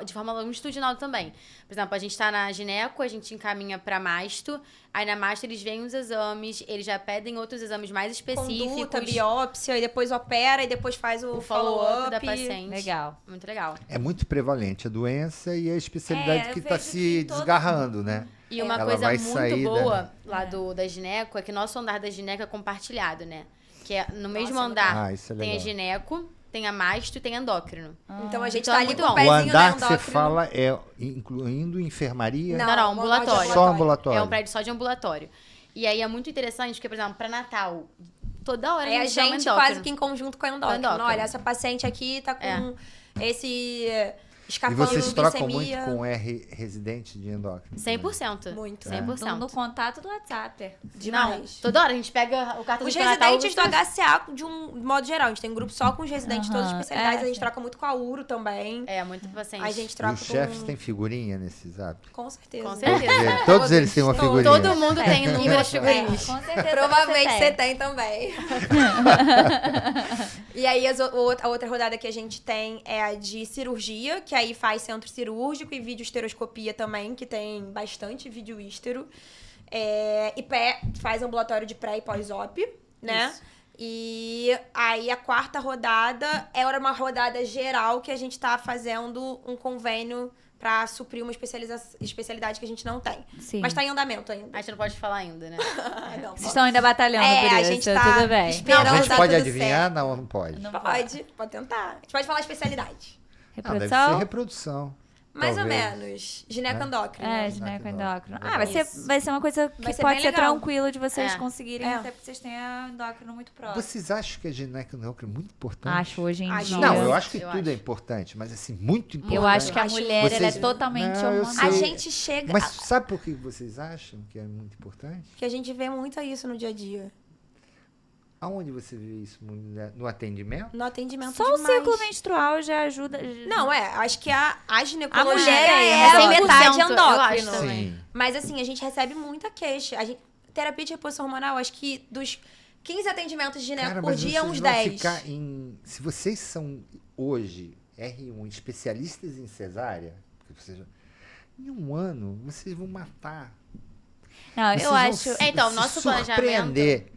Speaker 3: de forma longitudinal também. Por exemplo, a gente tá na gineco, a gente encaminha pra masto, aí na masto eles veem os exames, eles já pedem outros exames mais específicos.
Speaker 4: Conduta, biópsia, e depois opera, e depois faz o
Speaker 3: o follow-up
Speaker 4: follow-up.
Speaker 3: da paciente.
Speaker 2: Legal.
Speaker 3: Muito legal.
Speaker 1: É muito prevalente a doença e a especialidade
Speaker 2: É,
Speaker 1: que
Speaker 2: eu
Speaker 1: está
Speaker 2: vejo
Speaker 1: se
Speaker 2: que todo-
Speaker 1: desgarrando, né?
Speaker 3: E uma
Speaker 1: Ela
Speaker 3: coisa
Speaker 1: vai
Speaker 3: muito
Speaker 1: sair
Speaker 3: boa lá da gineco é que nosso andar da gineco é compartilhado, né? Que é no mesmo andar
Speaker 1: Ah, isso é
Speaker 3: tem a
Speaker 1: legal.
Speaker 3: gineco, tem a masto e tem a endócrino.
Speaker 4: Então a gente
Speaker 3: Então
Speaker 4: tá
Speaker 3: é
Speaker 4: ali
Speaker 3: muito
Speaker 4: com o
Speaker 3: bom.
Speaker 4: pezinho
Speaker 1: O andar
Speaker 4: no
Speaker 1: que você
Speaker 4: endócrino.
Speaker 1: fala é incluindo enfermaria?
Speaker 4: Não,
Speaker 3: Não,
Speaker 4: um
Speaker 3: ambulatório.
Speaker 1: Só ambulatório.
Speaker 3: É um prédio só de ambulatório. E aí é muito interessante, porque, por exemplo, pra Natal, toda hora
Speaker 4: É a
Speaker 3: a gente chama
Speaker 4: gente
Speaker 3: endócrino.
Speaker 4: quase que em conjunto com a endócrino.
Speaker 3: Com a endócrino.
Speaker 4: Olha, essa paciente aqui tá com esse
Speaker 1: E
Speaker 4: escapando
Speaker 1: vocês trocam muito
Speaker 4: glicemia.
Speaker 1: com R residente de endócrino?
Speaker 3: 100%.
Speaker 4: Muito.
Speaker 3: 100%.
Speaker 2: No contato do WhatsApp.
Speaker 4: Demais.
Speaker 3: Não, toda hora a gente pega o cartão
Speaker 4: Os
Speaker 3: de Natal.
Speaker 4: residentes do HCA, de um modo geral, a gente tem um grupo só com os residentes de todas as
Speaker 2: Aham,
Speaker 4: especialidades, a gente
Speaker 2: sim.
Speaker 4: troca muito com a URO também.
Speaker 3: É, muito paciente.
Speaker 4: A gente
Speaker 1: E
Speaker 4: troca
Speaker 1: os chefes
Speaker 4: com...
Speaker 1: têm figurinha nesse zap?
Speaker 4: Com certeza.
Speaker 3: Com certeza.
Speaker 1: Todos eles têm uma figurinha.
Speaker 3: Todo mundo tem inúmeras
Speaker 2: É,
Speaker 3: figurinhas.
Speaker 2: com certeza.
Speaker 4: Provavelmente
Speaker 2: você
Speaker 4: você
Speaker 2: tem.
Speaker 4: tem também. E aí, a outra rodada que a gente tem é a de cirurgia, que aí faz centro cirúrgico e videoesteroscopia também, que tem bastante videoístero. E faz ambulatório de pré e pós-op, né?
Speaker 3: Isso.
Speaker 4: E aí a quarta rodada era uma rodada geral que a gente tá fazendo um convênio pra suprir uma especialidade que a gente não tem.
Speaker 2: Sim.
Speaker 4: Mas tá em andamento ainda.
Speaker 3: A gente não pode falar ainda, né?
Speaker 4: Não,
Speaker 2: Vocês estão ainda batalhando
Speaker 4: É,
Speaker 2: por
Speaker 4: a
Speaker 2: isso,
Speaker 4: gente tá
Speaker 2: tudo bem.
Speaker 4: esperando.
Speaker 1: A gente
Speaker 4: dar
Speaker 1: pode
Speaker 4: tudo
Speaker 1: adivinhar? Não, não pode.
Speaker 2: Não
Speaker 4: Pode tentar. A gente pode falar especialidade.
Speaker 1: Não, deve ser
Speaker 2: Reprodução?
Speaker 1: reprodução.
Speaker 4: Mais ou
Speaker 1: talvez.
Speaker 4: menos. Gineco-endócrino.
Speaker 2: Gineco-endócrino.
Speaker 1: Legal.
Speaker 2: Vai ser uma coisa que
Speaker 4: Vai ser
Speaker 2: pode
Speaker 4: bem
Speaker 2: ser
Speaker 4: legal.
Speaker 2: tranquilo de vocês
Speaker 3: É.
Speaker 2: conseguirem, até porque vocês têm a endócrino muito próximo.
Speaker 1: Vocês acham que a gineco-endócrino é muito importante?
Speaker 2: Acho hoje em
Speaker 4: Acho.
Speaker 2: dia.
Speaker 1: Não, eu acho que
Speaker 3: Eu
Speaker 1: tudo
Speaker 3: acho.
Speaker 1: é importante, mas assim, muito importante.
Speaker 2: Eu acho que a
Speaker 4: Acho-
Speaker 2: mulher ela é
Speaker 1: Vocês-
Speaker 2: totalmente
Speaker 1: Não, eu
Speaker 2: hormonal.
Speaker 4: A
Speaker 1: sei.
Speaker 4: gente chega...
Speaker 1: Mas sabe por que vocês acham que é muito importante?
Speaker 4: Que a gente vê muito isso no dia a dia.
Speaker 1: Aonde você vê isso? No atendimento?
Speaker 4: No atendimento
Speaker 2: Só o
Speaker 4: demais.
Speaker 2: ciclo menstrual já ajuda.
Speaker 4: Não, acho que a ginecologia
Speaker 2: A mulher
Speaker 4: é
Speaker 2: é
Speaker 3: 100%,
Speaker 4: metade
Speaker 3: eu
Speaker 4: endócrino.
Speaker 3: acho também.
Speaker 1: Sim.
Speaker 4: Mas assim, a gente recebe muita queixa. Terapia de reposição hormonal, acho que dos 15 atendimentos de gineco
Speaker 1: Cara,
Speaker 4: por
Speaker 1: mas
Speaker 4: dia,
Speaker 1: vocês
Speaker 4: uns
Speaker 1: vão
Speaker 4: 10.
Speaker 1: ficar se vocês são hoje R1 especialistas em cesárea, porque em um ano vocês vão matar.
Speaker 2: Não,
Speaker 1: Vocês
Speaker 2: eu
Speaker 1: vão
Speaker 2: acho.
Speaker 1: se-
Speaker 3: Então,
Speaker 1: se
Speaker 3: nosso
Speaker 1: surpreender.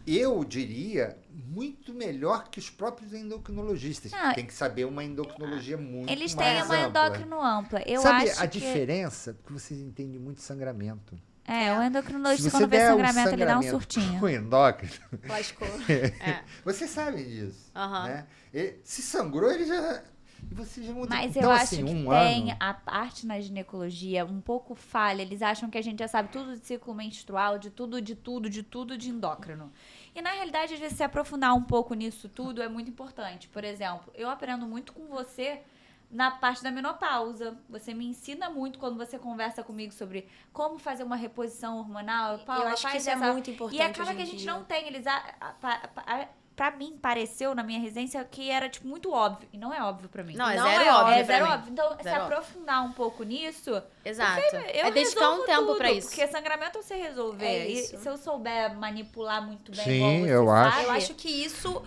Speaker 1: Eu diria muito melhor que os próprios endocrinologistas.
Speaker 2: Não,
Speaker 1: Tem que saber uma endocrinologia muito
Speaker 2: Eles
Speaker 1: mais
Speaker 2: têm uma
Speaker 1: ampla.
Speaker 2: endócrino ampla. Eu
Speaker 1: Sabe
Speaker 2: acho
Speaker 1: a
Speaker 2: que.
Speaker 1: diferença? Porque vocês entendem muito sangramento.
Speaker 2: O endocrinologista,
Speaker 1: Se você
Speaker 2: quando vê
Speaker 1: der
Speaker 2: sangramento, ele dá um surtinho.
Speaker 1: pro endócrino,
Speaker 4: Lascou.
Speaker 1: vocês sabem disso.
Speaker 3: Aham.
Speaker 1: Né? Se sangrou, ele já... E você já muda.
Speaker 2: Mas
Speaker 1: então,
Speaker 2: eu
Speaker 1: assim,
Speaker 2: acho que
Speaker 1: um
Speaker 2: tem
Speaker 1: ano...
Speaker 2: a parte na ginecologia um pouco falha. Eles acham que a gente já sabe tudo de ciclo menstrual, de tudo de endócrino. E na realidade, às vezes, se aprofundar um pouco nisso tudo é muito importante. Por exemplo, eu aprendo muito com você na parte da menopausa. Você me ensina muito quando você conversa comigo sobre como fazer uma reposição hormonal. Paula,
Speaker 4: Eu acho que
Speaker 2: faz
Speaker 4: isso é
Speaker 2: essa-
Speaker 4: muito importante
Speaker 2: E acaba
Speaker 4: hoje
Speaker 2: que a
Speaker 4: em
Speaker 2: gente
Speaker 4: dia.
Speaker 2: não tem. Eles pra mim, pareceu na minha residência que era, tipo, muito óbvio. E não é óbvio pra mim.
Speaker 3: Não, é
Speaker 4: Não
Speaker 3: zero
Speaker 4: é
Speaker 3: óbvio
Speaker 2: É
Speaker 3: pra
Speaker 2: zero
Speaker 3: mim.
Speaker 2: óbvio. Então, se
Speaker 3: Zero óbvio.
Speaker 2: aprofundar um pouco nisso,
Speaker 3: Exato.
Speaker 2: eu
Speaker 3: É dedicar
Speaker 2: resolvo
Speaker 3: um tempo
Speaker 2: tudo,
Speaker 3: pra isso.
Speaker 2: Porque sangramento eu sei resolver.
Speaker 4: É
Speaker 2: E
Speaker 4: isso.
Speaker 2: se eu souber manipular muito bem,
Speaker 1: Sim,
Speaker 2: igual você
Speaker 1: eu acho.
Speaker 2: sabe,
Speaker 4: Eu acho que isso...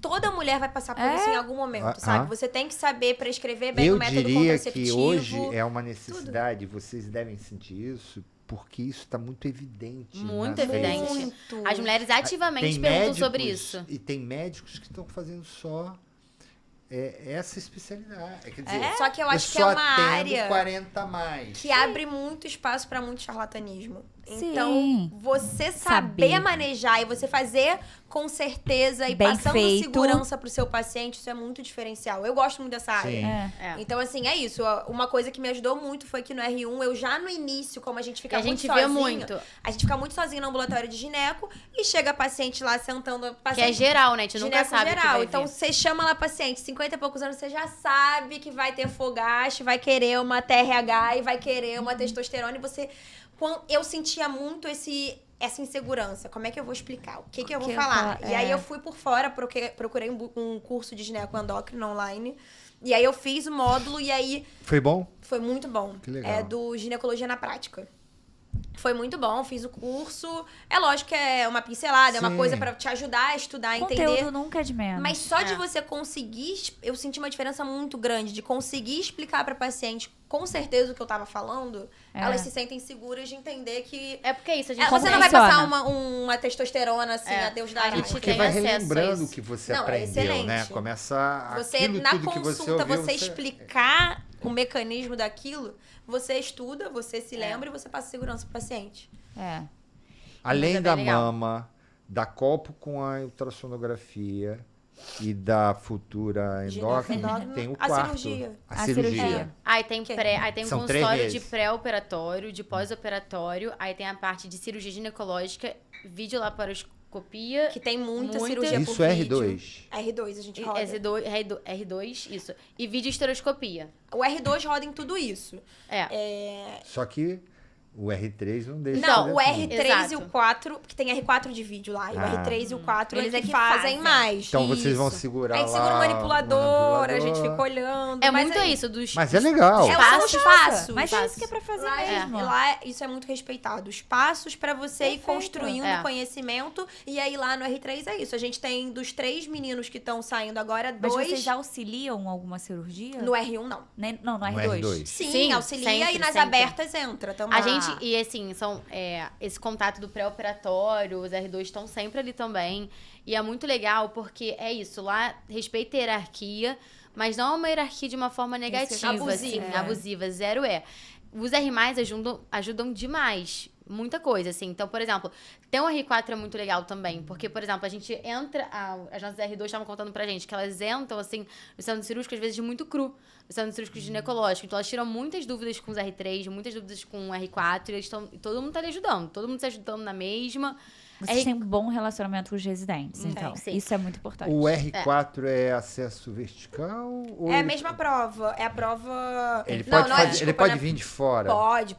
Speaker 4: Toda mulher vai passar por
Speaker 2: É?
Speaker 4: isso em algum momento,
Speaker 1: Ah,
Speaker 4: sabe?
Speaker 1: ah.
Speaker 4: Você tem que saber prescrever bem
Speaker 1: Eu
Speaker 4: o método
Speaker 1: diria que
Speaker 4: contraceptivo.
Speaker 1: hoje é uma necessidade, vocês devem sentir isso, porque isso está muito evidente.
Speaker 3: Muito
Speaker 1: na
Speaker 3: evidente.
Speaker 1: frente.
Speaker 4: Muito.
Speaker 3: As mulheres ativamente
Speaker 1: Tem
Speaker 3: perguntam
Speaker 1: médicos-
Speaker 3: sobre isso.
Speaker 1: E tem médicos que estão fazendo só essa especialidade. Quer dizer,
Speaker 4: Só que eu acho que é
Speaker 1: só
Speaker 4: uma
Speaker 1: tendo
Speaker 4: área
Speaker 1: 40 a mais.
Speaker 4: que abre muito espaço para muito charlatanismo.
Speaker 2: Sim.
Speaker 4: Então, você saber
Speaker 2: Saber.
Speaker 4: manejar e você fazer com certeza e
Speaker 2: Bem
Speaker 4: passando
Speaker 2: feito.
Speaker 4: segurança pro seu paciente, isso é muito diferencial. Eu gosto muito dessa área.
Speaker 1: Sim.
Speaker 3: É.
Speaker 4: Então, assim, é isso. Uma coisa que me ajudou muito foi que no R1, eu já no início, como a gente
Speaker 3: Que
Speaker 4: fica
Speaker 3: a gente
Speaker 4: muito
Speaker 3: vê
Speaker 4: sozinho,
Speaker 3: muito.
Speaker 4: a gente fica muito sozinho no ambulatório de gineco e chega a paciente lá sentando...
Speaker 3: Que é
Speaker 4: paciente
Speaker 3: geral, né? A gente nunca
Speaker 4: gineco
Speaker 3: sabe o que
Speaker 4: geral.
Speaker 3: vai
Speaker 4: Então,
Speaker 3: vir.
Speaker 4: você chama lá paciente, 50 e poucos anos, você já sabe que vai ter fogache, vai querer uma TRH e vai querer uma testosterona. E você... Eu sentia muito essa insegurança. Como é que eu vou explicar? O que eu vou
Speaker 2: Que eu
Speaker 4: falar?
Speaker 2: falo,
Speaker 4: E aí
Speaker 2: é.
Speaker 4: eu fui por fora, procurei um curso de gineco-endócrino online. E aí eu fiz o módulo e aí
Speaker 1: Foi bom?
Speaker 4: foi muito bom.
Speaker 1: Que legal.
Speaker 4: É do Ginecologia na Prática. Foi muito bom, fiz o curso. É lógico que é uma pincelada, é uma
Speaker 1: Sim.
Speaker 4: coisa pra te ajudar a estudar, a entender.
Speaker 2: conteúdo nunca é de menos.
Speaker 4: Mas só de
Speaker 3: É.
Speaker 4: você conseguir, eu senti uma diferença muito grande de conseguir explicar pra paciente com certeza o que eu tava falando, elas se sentem seguras de entender que
Speaker 3: É porque é isso, a gente
Speaker 4: você não
Speaker 2: Como
Speaker 4: vai
Speaker 2: funciona?
Speaker 4: passar uma testosterona assim,
Speaker 3: É,
Speaker 4: a Deus
Speaker 3: a
Speaker 4: dará.
Speaker 3: gente
Speaker 1: Porque
Speaker 3: tem
Speaker 1: vai
Speaker 3: acesso a
Speaker 1: relembrando
Speaker 3: isso.
Speaker 1: o que você
Speaker 4: Não, é
Speaker 1: aprendeu,
Speaker 4: excelente.
Speaker 1: né? Começa
Speaker 4: Você,
Speaker 1: aquilo
Speaker 4: na
Speaker 1: tudo que você
Speaker 4: consulta,
Speaker 1: ouviu,
Speaker 4: você explicar o mecanismo daquilo, você estuda, você se lembra e você passa segurança pro paciente.
Speaker 2: É.
Speaker 1: Além
Speaker 3: Mas é
Speaker 1: da
Speaker 3: bem legal.
Speaker 1: mama, da colpo com a ultrassonografia e da futura endócrina,
Speaker 4: Endócrino,
Speaker 1: tem o
Speaker 4: a
Speaker 1: quarto.
Speaker 4: cirurgia.
Speaker 1: A
Speaker 2: cirurgia.
Speaker 1: cirurgia.
Speaker 3: Aí tem,
Speaker 4: Que-
Speaker 3: aí tem um
Speaker 1: São 3
Speaker 3: consultório de
Speaker 1: meses.
Speaker 3: pré-operatório, de pós-operatório, aí tem a parte de cirurgia ginecológica, videolaparoscopia,
Speaker 4: Que tem muita
Speaker 3: Muita.
Speaker 4: cirurgia
Speaker 1: Isso
Speaker 4: por
Speaker 1: é
Speaker 4: vídeo.
Speaker 1: R2.
Speaker 4: R2 a gente
Speaker 3: e
Speaker 4: roda.
Speaker 3: R2, isso. E videoesteroscopia.
Speaker 4: O R2 roda em tudo isso.
Speaker 3: É.
Speaker 1: Só que o R3 não deixa
Speaker 4: Não,
Speaker 1: de
Speaker 4: o
Speaker 1: fazer
Speaker 4: R3
Speaker 1: tudo.
Speaker 3: Exato.
Speaker 4: e o 4, porque tem R4 de vídeo lá, e o
Speaker 1: Ah.
Speaker 4: R3 e o 4
Speaker 2: Eles
Speaker 4: é
Speaker 2: é
Speaker 4: que
Speaker 2: que
Speaker 4: fazem
Speaker 2: fazem.
Speaker 4: mais.
Speaker 1: Então vocês vão
Speaker 4: Isso.
Speaker 1: segurar
Speaker 4: A gente
Speaker 1: lá
Speaker 4: segura o
Speaker 1: o
Speaker 4: manipulador, a gente
Speaker 1: manipulador.
Speaker 4: fica olhando.
Speaker 3: É
Speaker 4: mas
Speaker 3: muito isso, dos...
Speaker 1: Mas é legal.
Speaker 4: É,
Speaker 3: Passos,
Speaker 4: são os passos.
Speaker 2: Mas é isso que é pra fazer
Speaker 4: Lá,
Speaker 2: mesmo.
Speaker 4: lá isso é muito respeitado. Os passos pra você ir
Speaker 2: Perfeito.
Speaker 4: construindo
Speaker 3: É.
Speaker 4: conhecimento. E aí lá no R3 é isso. A gente tem dos 3 meninos que estão saindo agora,
Speaker 2: Mas
Speaker 4: 2
Speaker 2: vocês auxiliam alguma cirurgia?
Speaker 4: no R1 não.
Speaker 2: Não, no
Speaker 1: No
Speaker 2: R2.
Speaker 1: R2.
Speaker 4: Sim,
Speaker 3: Sim,
Speaker 4: auxilia
Speaker 3: sempre,
Speaker 4: e nas
Speaker 3: sempre.
Speaker 4: abertas entra também.
Speaker 3: A gente, e assim, esse contato do pré-operatório, os R2 estão sempre ali também. E é muito legal porque é isso, lá respeita a hierarquia, mas não é uma hierarquia de uma forma negativa,
Speaker 4: abusiva.
Speaker 3: assim, abusiva, zero é. Os R+, ajudam demais. muita coisa, assim. Então, por exemplo, tem um R4 é muito legal também, porque, por exemplo, a gente entra, as nossas R2 estavam contando pra gente que elas entram, assim, no centro cirúrgico, às vezes, de muito cru, no centro cirúrgico ginecológico. Então, elas tiram muitas dúvidas com os R3, muitas dúvidas com o R4, e eles estão, todo mundo tá ali ajudando, todo mundo se ajudando na mesma.
Speaker 2: Vocês têm um bom relacionamento com os residentes, então.
Speaker 3: sim.
Speaker 2: Isso é muito importante.
Speaker 1: O R4 é acesso vertical? Ou
Speaker 4: É a
Speaker 1: ele-
Speaker 4: mesma prova. É a prova...
Speaker 1: Ele
Speaker 4: Não,
Speaker 1: pode,
Speaker 4: não,
Speaker 1: fazer,
Speaker 4: desculpa,
Speaker 1: ele pode
Speaker 4: né?
Speaker 1: vir de fora?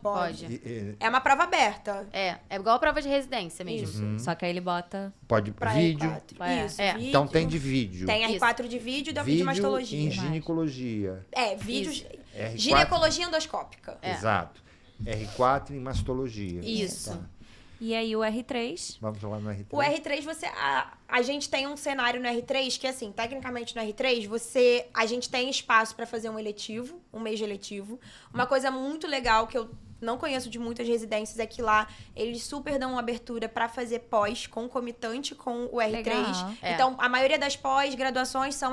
Speaker 4: Pode.
Speaker 1: E-
Speaker 4: É uma prova aberta.
Speaker 3: É igual a prova de residência mesmo.
Speaker 2: Só que aí ele bota...
Speaker 1: Pode
Speaker 4: Pra
Speaker 1: vídeo.
Speaker 4: R4.
Speaker 2: É.
Speaker 4: Isso,
Speaker 3: É.
Speaker 4: vídeo.
Speaker 1: Então tem de vídeo.
Speaker 4: Tem R4 de vídeo e da
Speaker 1: vídeo
Speaker 4: videomastologia.
Speaker 1: em ginecologia.
Speaker 4: É, vídeos...
Speaker 1: R4.
Speaker 4: Ginecologia endoscópica.
Speaker 1: Exato. R4 em mastologia.
Speaker 3: Isso.
Speaker 1: Tá.
Speaker 2: E aí o R3...
Speaker 1: Vamos lá no R3.
Speaker 4: O R3, a gente tem um cenário no R3 que, assim, tecnicamente no R3, a gente tem espaço pra fazer um eletivo, um mês de eletivo. Uma coisa muito legal que eu não conheço de muitas residências é que lá eles super dão uma abertura pra fazer pós concomitante com o R3.
Speaker 2: Legal.
Speaker 4: Então, a maioria das pós-graduações são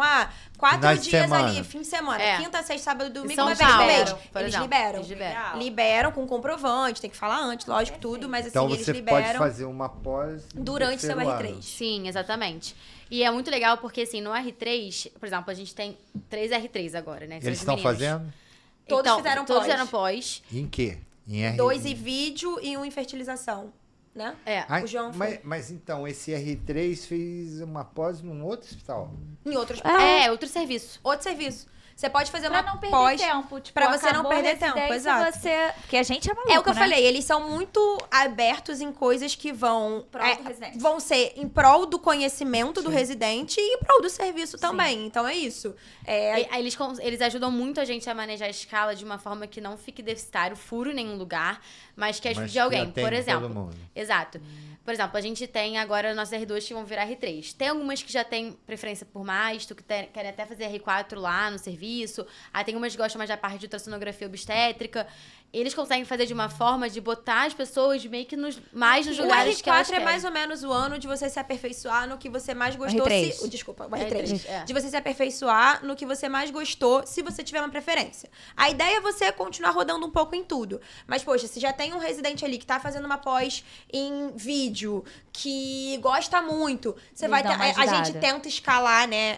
Speaker 4: 4
Speaker 1: Finais de
Speaker 4: dias
Speaker 1: semana.
Speaker 4: ali, fim de semana.
Speaker 3: É.
Speaker 4: Quinta, sexta, sábado, domingo,
Speaker 3: São
Speaker 4: uma vez por
Speaker 3: Paulo,
Speaker 4: mês.
Speaker 3: por
Speaker 4: Eles
Speaker 3: exemplo.
Speaker 4: liberam.
Speaker 3: Eles liberam.
Speaker 4: Liberam com comprovante, tem que falar antes, lógico, tudo, mas assim,
Speaker 1: Então
Speaker 4: eles
Speaker 1: você
Speaker 4: liberam
Speaker 1: pode fazer uma pós no
Speaker 4: durante seu
Speaker 1: terceiro
Speaker 4: R3.
Speaker 1: ano.
Speaker 3: Sim, exatamente. E é muito legal porque, assim, no R3, por exemplo, a gente tem 3 R3 agora, né? que são
Speaker 1: Eles
Speaker 3: os
Speaker 1: estão
Speaker 3: meninos.
Speaker 1: fazendo?
Speaker 4: Todos
Speaker 3: Então,
Speaker 4: fizeram
Speaker 3: todos
Speaker 4: pós.
Speaker 3: fizeram pós.
Speaker 1: Em quê? Em R...
Speaker 4: 2 em vídeo e 1 em fertilização, né?
Speaker 3: É.
Speaker 1: Ai,
Speaker 4: o João foi
Speaker 1: mas então, esse R3 fez uma pós num outro hospital?
Speaker 4: em outros
Speaker 3: Outro serviço.
Speaker 4: outro serviço. Você pode fazer
Speaker 2: Pra
Speaker 4: uma
Speaker 2: não perder
Speaker 4: pós
Speaker 2: tempo. Tipo,
Speaker 4: pra você não
Speaker 2: acabou a
Speaker 4: perder tempo,
Speaker 2: residência,
Speaker 4: exato.
Speaker 2: Você... Porque a gente é maluco,
Speaker 4: É o que eu
Speaker 2: né?
Speaker 4: falei, eles são muito abertos em coisas que vão
Speaker 2: Prol do residente.
Speaker 4: vão ser em prol do conhecimento do residente e em prol do serviço também. Então é isso.
Speaker 3: Aí eles ajudam muito a gente a manejar a escala de uma forma que não fique deficitário, furo em nenhum lugar, mas que ajude
Speaker 1: Mas que
Speaker 3: alguém.
Speaker 1: atende
Speaker 3: Por
Speaker 1: todo
Speaker 3: exemplo.
Speaker 1: mundo.
Speaker 3: Exato. Por exemplo, a gente tem agora nossos R2 que vão virar R3. Tem algumas que já têm preferência por masto, que querem até fazer R4 lá no serviço. Aí tem umas que gostam mais da parte de ultrassonografia obstétrica. Eles conseguem fazer de uma forma de botar as pessoas meio que mais nos
Speaker 4: O
Speaker 3: lugares que elas
Speaker 4: R4 é
Speaker 3: querem.
Speaker 4: mais ou menos o ano de você se aperfeiçoar no que você mais gostou.
Speaker 2: R3.
Speaker 4: Desculpa, o R3.
Speaker 3: É.
Speaker 4: De você se aperfeiçoar no que você mais gostou, se você tiver uma preferência. A ideia é você continuar rodando um pouco em tudo. Mas, poxa, se já tem um residente ali que tá fazendo uma pós em vídeo, que gosta muito, você
Speaker 2: Eles
Speaker 4: vai
Speaker 2: dão
Speaker 4: ter,
Speaker 2: uma
Speaker 4: a gente
Speaker 2: ajudada.
Speaker 4: tenta escalar, né?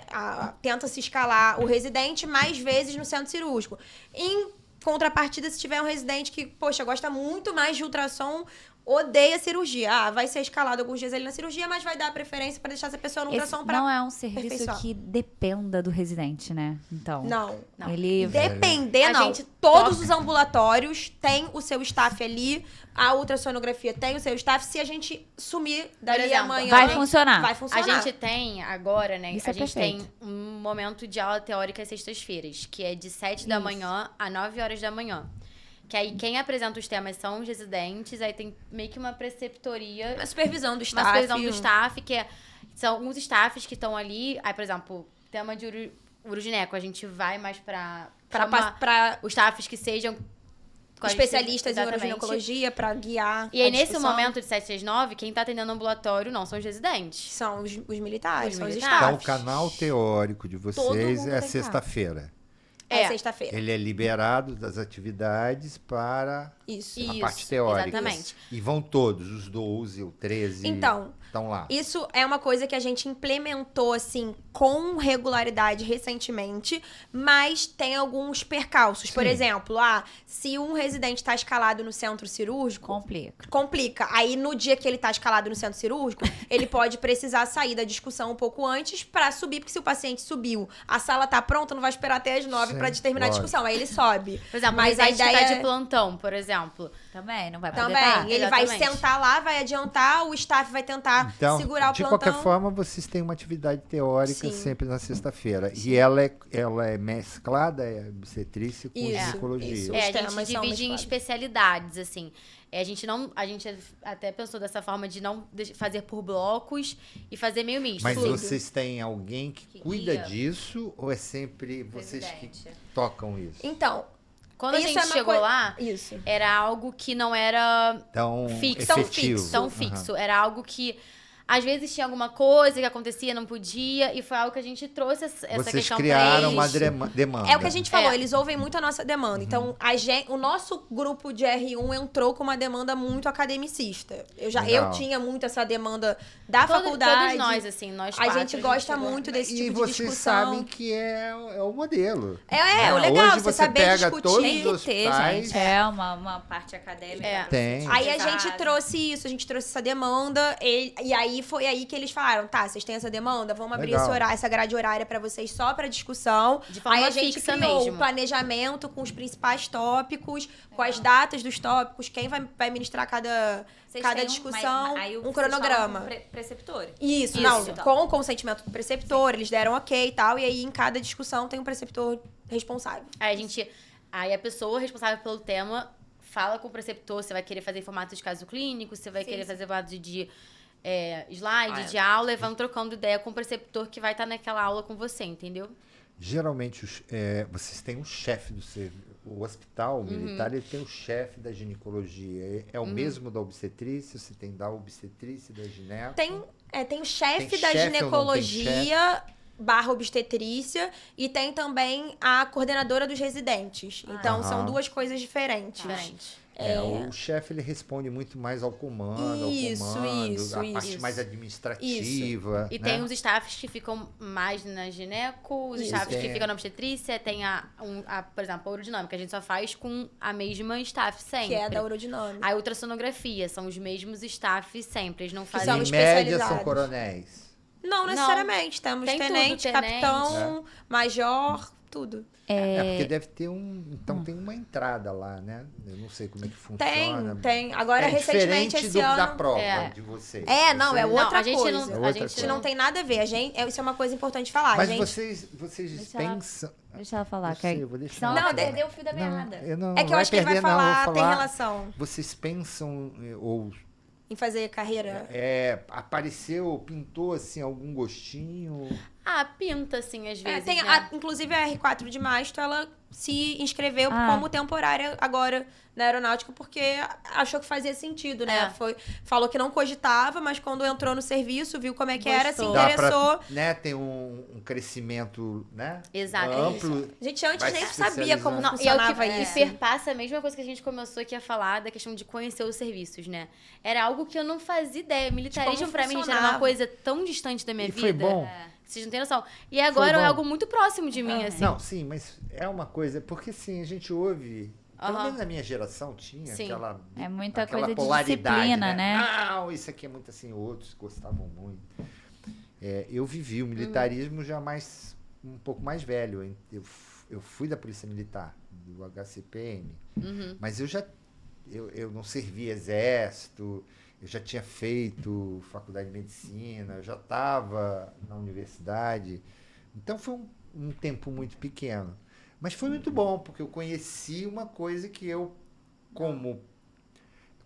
Speaker 4: Tenta se escalar o residente mais vezes no centro cirúrgico. Em contrapartida, se tiver um residente que, poxa, gosta muito mais de ultrassom, odeia cirurgia. Vai ser escalado alguns dias ali na cirurgia, mas vai dar preferência pra deixar essa pessoa no
Speaker 2: Esse
Speaker 4: ultrassom pra...
Speaker 2: não é um serviço
Speaker 4: aperfeiçoar.
Speaker 2: que dependa do residente, né? Então,
Speaker 4: Não.
Speaker 2: ele...
Speaker 4: Depender,
Speaker 3: A
Speaker 4: não.
Speaker 3: gente
Speaker 4: Todos
Speaker 3: toca.
Speaker 4: os ambulatórios têm o seu staff ali, a ultrassonografia tem o seu staff. Se a gente sumir dali
Speaker 3: exemplo,
Speaker 4: amanhã...
Speaker 2: vai funcionar.
Speaker 4: Vai
Speaker 3: A
Speaker 4: funcionar.
Speaker 3: gente tem agora, né?
Speaker 2: Isso
Speaker 3: a
Speaker 2: é
Speaker 3: gente
Speaker 2: perfeito.
Speaker 3: tem um momento de aula teórica às sextas-feiras, que é de 7 da
Speaker 2: Isso.
Speaker 3: manhã a 9 horas da manhã. Que aí quem apresenta os temas são os residentes, aí tem meio que uma preceptoria,
Speaker 4: A supervisão do staff.
Speaker 3: uma supervisão do staff, são alguns staffs que estão ali. Aí, por exemplo, tema de urogineco, a gente vai mais pra
Speaker 4: Pra
Speaker 3: os staffs que sejam com a gente,
Speaker 4: especialistas em
Speaker 3: exatamente.
Speaker 4: uroginecologia, pra guiar
Speaker 3: E aí,
Speaker 4: a
Speaker 3: nesse
Speaker 4: discussão.
Speaker 3: momento de 7 às 9, quem tá atendendo o ambulatório não são os residentes.
Speaker 4: São os militares,
Speaker 3: Os
Speaker 4: são os
Speaker 3: militares.
Speaker 1: Então, o
Speaker 4: staffs.
Speaker 1: canal teórico de
Speaker 4: Todo
Speaker 1: vocês
Speaker 4: mundo
Speaker 1: é
Speaker 4: tem
Speaker 1: sexta-feira.
Speaker 4: É sexta-feira.
Speaker 1: Ele é liberado das atividades para
Speaker 4: Isso.
Speaker 1: a
Speaker 3: Isso,
Speaker 1: parte teórica.
Speaker 3: exatamente.
Speaker 1: E vão todos, os 12, o 13,
Speaker 4: Então,
Speaker 1: estão lá.
Speaker 4: isso é uma coisa que a gente implementou, assim, com regularidade recentemente, mas tem alguns percalços. Por
Speaker 1: Sim.
Speaker 4: exemplo, se um residente está escalado no centro cirúrgico,
Speaker 2: Complica.
Speaker 4: complica. Aí, no dia que ele tá escalado no centro cirúrgico, ele pode precisar sair da discussão um pouco antes pra subir, porque se o paciente subiu, a sala tá pronta, não vai esperar até as 9
Speaker 1: Sim,
Speaker 4: pra terminar a
Speaker 1: lógico.
Speaker 4: discussão. Aí ele sobe.
Speaker 3: Por exemplo,
Speaker 4: Mas
Speaker 3: mas a
Speaker 4: a
Speaker 3: ideia
Speaker 4: ideia
Speaker 3: tá de plantão, por exemplo.
Speaker 2: Também, não vai poder
Speaker 4: também,
Speaker 2: tá.
Speaker 4: ele vai
Speaker 3: Exatamente.
Speaker 4: sentar lá, vai adiantar, o staff vai tentar
Speaker 1: Então,
Speaker 4: segurar o
Speaker 1: de
Speaker 4: plantão.
Speaker 1: qualquer forma, vocês têm uma atividade teórica
Speaker 4: Sim.
Speaker 1: sempre na sexta-feira. E ela é mesclada, é obstetrícia com
Speaker 4: Isso,
Speaker 1: ginecologia.
Speaker 4: isso. Os
Speaker 3: A gente
Speaker 4: temas são
Speaker 3: divide em
Speaker 4: mesclados.
Speaker 3: especialidades, assim. A gente até pensou dessa forma de não fazer por blocos e fazer meio misto.
Speaker 1: Mas
Speaker 3: fluido.
Speaker 1: vocês têm alguém que
Speaker 3: Que
Speaker 1: cuida
Speaker 3: guia.
Speaker 1: disso ou é sempre vocês que
Speaker 3: Residente.
Speaker 1: tocam isso?
Speaker 4: Então,
Speaker 3: Quando a
Speaker 4: isso
Speaker 3: gente
Speaker 4: é uma
Speaker 3: chegou
Speaker 4: coi-
Speaker 3: lá,
Speaker 4: isso.
Speaker 3: era algo que não era
Speaker 1: Então,
Speaker 3: fixo,
Speaker 1: efetivo.
Speaker 3: tão
Speaker 1: Aham.
Speaker 3: fixo. Era algo que Às vezes tinha alguma coisa que acontecia, não podia, e foi algo que a gente trouxe essa
Speaker 1: Vocês
Speaker 3: questão
Speaker 1: criaram
Speaker 3: pra
Speaker 1: uma
Speaker 3: eles.
Speaker 1: demanda.
Speaker 4: É o que a gente falou,
Speaker 3: É.
Speaker 4: eles ouvem muito a nossa demanda. Então, o nosso grupo de R1 entrou com uma demanda muito academicista. Eu
Speaker 1: Legal.
Speaker 4: tinha muito essa demanda da faculdade.
Speaker 3: Todos nós, assim, nós
Speaker 4: A
Speaker 3: quatro.
Speaker 4: gente gosta
Speaker 3: chegou-
Speaker 4: muito desse
Speaker 1: E
Speaker 4: tipo de
Speaker 1: vocês
Speaker 4: discussão.
Speaker 1: sabem que é o modelo.
Speaker 4: É, o
Speaker 1: Né?
Speaker 4: legal,
Speaker 1: Hoje
Speaker 4: você
Speaker 1: você
Speaker 4: saber
Speaker 1: pega
Speaker 4: discutir.
Speaker 1: todos
Speaker 2: Tem
Speaker 1: os
Speaker 2: que ter,
Speaker 1: hospitais.
Speaker 2: gente. É uma parte acadêmica.
Speaker 3: É.
Speaker 2: pra
Speaker 1: Tem.
Speaker 2: você
Speaker 4: Aí a
Speaker 2: utilizar.
Speaker 4: gente trouxe isso, a gente trouxe essa demanda, e aí foi aí que eles falaram, tá, vocês têm essa demanda, vamos abrir
Speaker 1: Legal.
Speaker 4: essa grade horária pra vocês só pra discussão.
Speaker 3: De forma
Speaker 4: aí a gente
Speaker 3: fixa
Speaker 4: criou
Speaker 3: mesmo.
Speaker 4: um planejamento com os principais tópicos, com as datas dos tópicos, quem vai ministrar cada
Speaker 2: Vocês
Speaker 4: cada
Speaker 2: têm
Speaker 4: discussão,
Speaker 2: mas aí
Speaker 4: um
Speaker 2: vocês
Speaker 4: cronograma.
Speaker 2: falam com preceptor.
Speaker 4: Isso,
Speaker 3: Isso.
Speaker 4: não, com o consentimento do preceptor, eles deram ok e tal, e aí em cada discussão tem um preceptor responsável.
Speaker 3: Aí a pessoa responsável pelo tema fala com o preceptor se vai querer fazer em formato de caso clínico, se vai
Speaker 4: Sim,
Speaker 3: querer
Speaker 4: sim.
Speaker 3: fazer em formato de slide, de aula, e vão trocando ideia com o preceptor que vai estar naquela aula com você, entendeu?
Speaker 1: Geralmente, vocês têm um chefe do serviço. O hospital militar ele tem o chefe da ginecologia. É o mesmo da obstetrícia? Você tem da obstetrícia e da gineco?
Speaker 4: Tem o chefe
Speaker 1: Tem
Speaker 4: da
Speaker 1: chefe ou não tem
Speaker 4: ginecologia / obstetrícia e tem também a coordenadora dos residentes. Então, são
Speaker 1: Aham.
Speaker 4: duas coisas diferentes.
Speaker 3: Diferente.
Speaker 1: O chefe ele responde muito mais ao comando,
Speaker 4: Isso,
Speaker 1: a parte
Speaker 4: isso.
Speaker 1: mais administrativa.
Speaker 3: E
Speaker 1: né?
Speaker 3: tem os staffs que ficam mais na gineco, os
Speaker 4: Isso.
Speaker 3: staffs que
Speaker 1: Tem.
Speaker 3: ficam na obstetrícia, tem por exemplo, a urodinâmica, a gente só faz com a mesma staff sempre.
Speaker 4: Que é da urodinâmica.
Speaker 3: A ultrassonografia, são os mesmos staffs sempre, eles não
Speaker 4: são
Speaker 3: fazem...
Speaker 4: são
Speaker 1: Em média
Speaker 4: especializados.
Speaker 1: são coronéis.
Speaker 4: Não necessariamente. Temos
Speaker 3: Tem tudo,
Speaker 4: tenente,
Speaker 3: tenente.
Speaker 4: capitão, major, tudo.
Speaker 1: Porque deve ter Então tem uma entrada lá, né? Eu não sei como é que funciona.
Speaker 4: Tem. Agora,
Speaker 1: é
Speaker 4: recentemente,
Speaker 1: diferente
Speaker 4: esse ano...
Speaker 1: da prova
Speaker 3: É.
Speaker 1: de vocês.
Speaker 4: Não, é
Speaker 1: Vocês-
Speaker 4: outra
Speaker 3: a gente
Speaker 4: coisa.
Speaker 3: não-
Speaker 1: É
Speaker 3: a
Speaker 1: outra
Speaker 3: gente
Speaker 4: Isso
Speaker 1: coisa.
Speaker 4: não tem nada a ver. Isso é uma coisa importante falar.
Speaker 1: Mas
Speaker 4: gente...
Speaker 1: vocês
Speaker 2: Deixa ela-
Speaker 1: pensam...
Speaker 2: Deixa ela falar.
Speaker 1: Eu sei, eu vou deixar.
Speaker 2: Senão
Speaker 4: Não,
Speaker 2: ela vai
Speaker 4: de-
Speaker 2: perder o fio da meada.
Speaker 1: não
Speaker 4: É que eu acho que ele vai
Speaker 1: perder, não, eu
Speaker 4: falar,
Speaker 1: vou
Speaker 4: tem relação
Speaker 1: Vocês pensam ou
Speaker 4: em fazer carreira.
Speaker 1: apareceu, pintou assim algum gostinho?
Speaker 3: Pinta, assim, às vezes,
Speaker 4: Tem
Speaker 3: né?
Speaker 4: inclusive a R4 de Mastro, ela se inscreveu
Speaker 2: Ah.
Speaker 4: como temporária agora na aeronáutica porque achou que fazia sentido, né?
Speaker 3: É.
Speaker 4: Falou que não cogitava, mas quando entrou no serviço, viu como é que era, se
Speaker 3: Gostou.
Speaker 1: Dá
Speaker 4: interessou.
Speaker 1: pra, né, tem um crescimento, né?
Speaker 3: Exato.
Speaker 1: Amplo.
Speaker 4: A gente antes
Speaker 1: Vai
Speaker 4: nem
Speaker 1: se
Speaker 4: sabia como
Speaker 1: especializando.
Speaker 3: Não, e é o
Speaker 4: funcionava
Speaker 3: que
Speaker 4: isso.
Speaker 3: perpassa a mesma coisa que a gente começou aqui a falar da questão de conhecer os serviços, né? Era algo que eu não fazia ideia. Militarismo,
Speaker 4: como
Speaker 3: pra mim, gente, era
Speaker 4: funcionava.
Speaker 3: uma coisa tão distante da minha
Speaker 1: E
Speaker 3: vida.
Speaker 1: foi bom.
Speaker 3: Vocês não têm noção. E agora
Speaker 1: bom.
Speaker 3: é algo muito próximo de mim, assim.
Speaker 1: Não, sim, mas é uma coisa, porque sim, a gente ouve, pelo
Speaker 3: Aham.
Speaker 1: menos na minha geração tinha
Speaker 3: Sim.
Speaker 1: aquela
Speaker 2: É muita
Speaker 1: aquela
Speaker 2: coisa de
Speaker 1: polaridade,
Speaker 2: disciplina, né?
Speaker 1: Não, isso aqui é muito assim, outros gostavam muito. Eu vivi o militarismo já um pouco mais velho. Eu fui da Polícia Militar, do HCPM, mas eu não servi exército, eu já tinha feito faculdade de medicina, eu já estava na universidade. Então foi um tempo muito pequeno. Mas foi muito bom, porque eu conheci uma coisa que eu,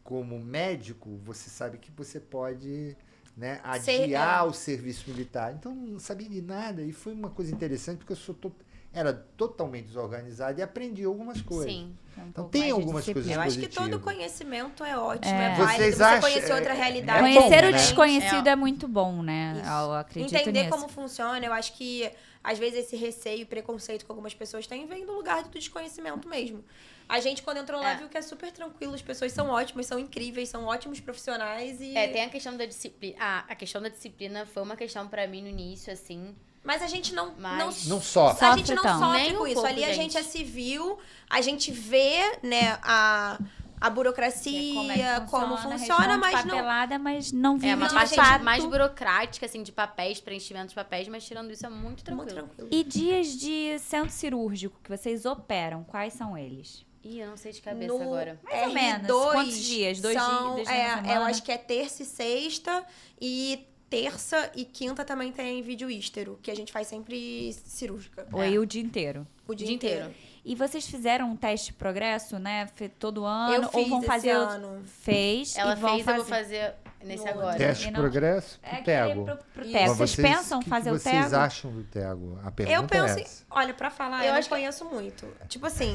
Speaker 1: como médico, você sabe que você pode, né, adiar o serviço militar. Então, não sabia de nada. E foi uma coisa interessante, porque eu era totalmente desorganizado e aprendi algumas coisas.
Speaker 3: Sim.
Speaker 1: Então, tem algumas coisas
Speaker 4: Eu acho que
Speaker 1: positivas.
Speaker 4: todo conhecimento é ótimo,
Speaker 2: É.
Speaker 4: é válido.
Speaker 1: Vocês
Speaker 4: Você
Speaker 1: acham-
Speaker 4: conhecer outra realidade.
Speaker 2: Conhecer
Speaker 1: bom,
Speaker 2: o
Speaker 1: né?
Speaker 2: desconhecido é muito bom, né?
Speaker 4: Isso.
Speaker 2: Eu acredito
Speaker 4: Entender
Speaker 2: nisso.
Speaker 4: como funciona, eu acho que às vezes esse receio e preconceito que algumas pessoas têm vem do lugar do desconhecimento mesmo. A gente, quando entrou lá,
Speaker 3: É.
Speaker 4: viu que é super tranquilo, as pessoas são ótimas, são incríveis, são ótimos profissionais e...
Speaker 3: Tem a questão da disciplina. A questão da disciplina foi uma questão pra mim no início, assim.
Speaker 4: Mas a gente não
Speaker 1: Não sofre.
Speaker 4: a gente não
Speaker 2: Sofre, então.
Speaker 4: sofre
Speaker 3: Nem
Speaker 4: com
Speaker 3: um
Speaker 4: isso.
Speaker 3: pouco,
Speaker 4: Ali a
Speaker 3: gente.
Speaker 4: gente é civil, a gente vê, né, a burocracia, como funciona, mas não...
Speaker 2: papelada, mas não vive
Speaker 3: É uma
Speaker 2: de
Speaker 3: parte
Speaker 2: fato.
Speaker 3: mais burocrática, assim, de papéis, preenchimento de papéis, mas tirando isso é muito tranquilo.
Speaker 4: Muito tranquilo.
Speaker 2: E dias de centro cirúrgico que vocês operam, quais são eles?
Speaker 3: Ih, eu não sei de cabeça
Speaker 4: No
Speaker 3: agora.
Speaker 2: Mais ou menos.
Speaker 4: R2
Speaker 2: Quantos dias? Dois
Speaker 4: são,
Speaker 2: dias na semana?
Speaker 4: eu acho que é terça e sexta. E terça e quinta também tem vídeo ístero, que a gente faz sempre cirúrgica.
Speaker 2: Ou aí o dia inteiro?
Speaker 4: O dia inteiro.
Speaker 2: E vocês fizeram um teste de progresso, né? Todo ano?
Speaker 4: Eu
Speaker 2: ou
Speaker 4: fiz
Speaker 2: vão
Speaker 4: esse
Speaker 2: fazer
Speaker 4: ano.
Speaker 2: Fez
Speaker 3: Ela
Speaker 2: e vão
Speaker 3: fez,
Speaker 2: fazer.
Speaker 3: eu vou fazer nesse
Speaker 4: No
Speaker 3: agora.
Speaker 1: Teste
Speaker 2: E
Speaker 1: de
Speaker 2: não-
Speaker 1: progresso,
Speaker 2: É
Speaker 1: Tego.
Speaker 2: pro
Speaker 4: Isso.
Speaker 2: Tego.
Speaker 1: Mas
Speaker 2: Vocês pensam
Speaker 1: o que
Speaker 2: fazer o
Speaker 1: vocês
Speaker 2: Tego?
Speaker 1: acham do Tego? A pergunta
Speaker 4: Eu penso,
Speaker 1: é essa.
Speaker 4: olha, pra falar,
Speaker 3: Eu
Speaker 4: eu não
Speaker 3: acho que-
Speaker 4: conheço muito. Tipo assim,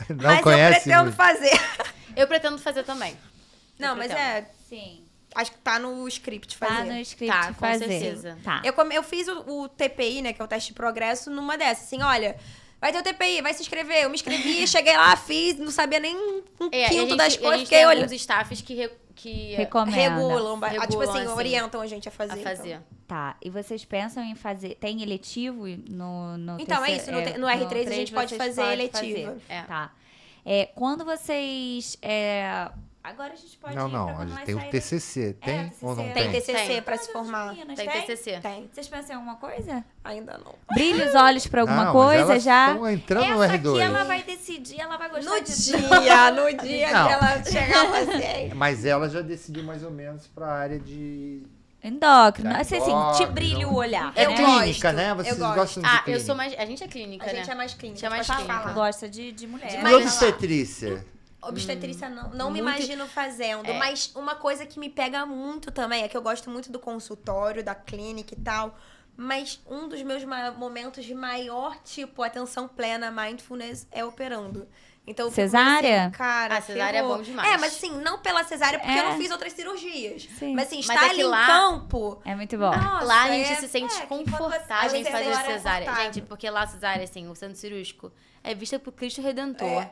Speaker 1: Não
Speaker 4: mas eu
Speaker 1: conhece
Speaker 4: pretendo
Speaker 1: muito?
Speaker 4: fazer.
Speaker 3: Eu pretendo fazer também.
Speaker 4: Não, mas
Speaker 3: pretendo.
Speaker 4: é,
Speaker 2: Sim.
Speaker 4: Acho que tá no script fazer.
Speaker 2: Tá no script
Speaker 3: Tá, com
Speaker 2: fazer.
Speaker 3: certeza.
Speaker 2: Tá.
Speaker 4: Eu fiz o TPI, né, que é o teste de progresso, numa dessas. Assim, olha, vai ter o TPI, vai se inscrever. Eu me inscrevi, cheguei lá, fiz, não sabia nem um quinto das coisas.
Speaker 3: Fiquei
Speaker 4: Fiquei
Speaker 3: olhando.
Speaker 4: olhando.
Speaker 3: Os staffs que
Speaker 2: Recomenda.
Speaker 4: Regulam,
Speaker 3: Regulam,
Speaker 4: tipo assim,
Speaker 3: assim,
Speaker 4: orientam a gente a fazer.
Speaker 3: a fazer.
Speaker 4: Então,
Speaker 2: Tá. E vocês pensam em fazer... Tem eletivo no
Speaker 4: Então, é isso. No R3 a gente pode
Speaker 2: vocês
Speaker 4: fazer
Speaker 2: podem
Speaker 4: eletiva.
Speaker 2: fazer.
Speaker 3: É.
Speaker 2: Tá. Quando vocês... Agora a gente pode ir
Speaker 1: Não,
Speaker 2: pra
Speaker 1: a
Speaker 2: quando
Speaker 1: gente
Speaker 2: nós
Speaker 1: tem o
Speaker 2: sairem.
Speaker 1: TCC. Tem
Speaker 2: TCC.
Speaker 1: ou não
Speaker 4: Tem
Speaker 1: tem?
Speaker 4: TCC
Speaker 3: Tem.
Speaker 4: pra se formar.
Speaker 2: Meninas,
Speaker 3: Tem TCC.
Speaker 4: Tem.
Speaker 2: Vocês pensam em alguma coisa?
Speaker 4: Ainda não.
Speaker 2: Brilha os olhos pra alguma
Speaker 1: Não, mas
Speaker 2: coisa
Speaker 1: elas
Speaker 2: já?
Speaker 1: estão entrando no
Speaker 2: Essa
Speaker 1: R2.
Speaker 2: aqui ela vai decidir, ela vai gostar
Speaker 4: No
Speaker 2: disso.
Speaker 4: dia
Speaker 1: Não.
Speaker 4: que ela chegar a paciente.
Speaker 1: Mas ela já decidiu mais ou menos para a área de
Speaker 2: Endócrino.
Speaker 1: Da
Speaker 2: Assim, te
Speaker 1: endócrino.
Speaker 2: brilha o olhar.
Speaker 1: É
Speaker 4: Eu
Speaker 2: né?
Speaker 1: clínica,
Speaker 4: gosto,
Speaker 1: né?
Speaker 4: eu
Speaker 1: Vocês
Speaker 4: gosto.
Speaker 1: gostam de
Speaker 3: Ah,
Speaker 1: clínica.
Speaker 3: eu sou mais... A gente é clínica,
Speaker 4: A
Speaker 3: né?
Speaker 4: gente é mais clínica.
Speaker 3: Você é mais
Speaker 4: pode
Speaker 3: clínica.
Speaker 4: falar.
Speaker 2: Gosta de mulher.
Speaker 1: E
Speaker 4: Mas-
Speaker 1: obstetrícia?
Speaker 4: Obstetrícia não me
Speaker 3: Muito-
Speaker 4: imagino fazendo,
Speaker 3: É.
Speaker 4: mas uma coisa que me pega muito também é que eu gosto muito do consultório, da clínica e tal, mas um dos meus momentos de maior, tipo, atenção plena, mindfulness, é operando. Então, eu fico
Speaker 2: Cesárea?
Speaker 4: assim, cara,
Speaker 3: Ah, cesárea é
Speaker 4: ferrou.
Speaker 3: bom demais.
Speaker 4: Mas assim, não pela cesárea, porque eu
Speaker 2: É.
Speaker 4: não fiz outras cirurgias.
Speaker 2: Sim.
Speaker 4: Mas assim,
Speaker 3: Mas
Speaker 4: estar
Speaker 3: é que
Speaker 4: ali
Speaker 3: lá-
Speaker 4: em campo...
Speaker 2: É muito bom.
Speaker 4: Nossa,
Speaker 3: Lá a gente
Speaker 4: é-
Speaker 3: se sente
Speaker 4: que
Speaker 3: confortável em
Speaker 4: você
Speaker 3: fazer
Speaker 4: agora é
Speaker 3: cesárea.
Speaker 4: confortável.
Speaker 3: Gente, porque lá a cesárea, assim, o centro cirúrgico é vista por Cristo Redentor.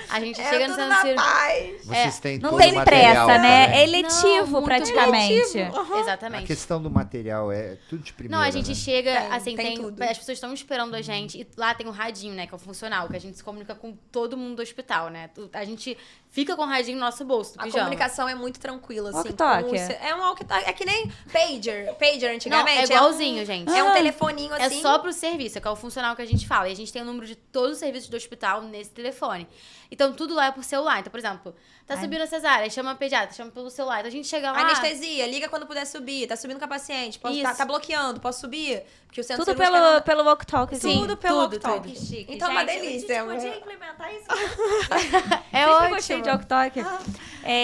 Speaker 3: A gente
Speaker 4: É
Speaker 3: chega no
Speaker 4: tudo
Speaker 3: centro
Speaker 4: na
Speaker 3: cirúrgico...
Speaker 4: paz.
Speaker 1: Vocês têm
Speaker 2: Não
Speaker 1: todo
Speaker 2: tem
Speaker 1: o material
Speaker 2: pressa, né?
Speaker 1: também.
Speaker 2: É eletivo,
Speaker 3: Não, muito
Speaker 2: praticamente.
Speaker 4: eletivo.
Speaker 1: A
Speaker 3: Exatamente.
Speaker 1: questão do material é tudo de primeira,
Speaker 3: Não, a gente
Speaker 1: né?
Speaker 3: chega,
Speaker 4: Tem,
Speaker 3: assim,
Speaker 4: tem tudo.
Speaker 3: as pessoas estão esperando a gente. E lá tem um radinho, né, que é o funcional, que a gente se comunica com todo mundo do hospital, né? A gente fica com o radinho no nosso bolso, do
Speaker 4: A
Speaker 3: pijama.
Speaker 4: comunicação é muito tranquila, assim.
Speaker 2: Walkie-talkie.
Speaker 4: É um walkie-talkie. É que nem pager antigamente.
Speaker 3: Não, é igualzinho, gente.
Speaker 4: É um telefoninho
Speaker 3: É
Speaker 4: assim.
Speaker 3: só pro serviço, que é o funcional que a gente fala. E a gente tem o número de todos os serviços do hospital nesse telefone. Então, tudo lá é por celular. Então, por exemplo, tá subindo a cesárea, chama a pediatra, chama pelo celular. Então, a gente chega lá...
Speaker 4: Anestesia, liga quando puder subir. Tá subindo com a paciente.
Speaker 3: Isso.
Speaker 4: Tá bloqueando, posso subir? Porque o centro
Speaker 2: Tudo
Speaker 4: cirúrgico é
Speaker 2: pelo walk-talk. assim.
Speaker 4: Tudo pelo
Speaker 3: tudo,
Speaker 4: walkie-talkie.
Speaker 3: tudo.
Speaker 2: Chique.
Speaker 4: Então é uma
Speaker 2: Gente,
Speaker 4: delícia.
Speaker 2: A gente podia implementar isso.
Speaker 3: É
Speaker 2: Sempre
Speaker 3: ótimo.
Speaker 2: gostei de walk-talk.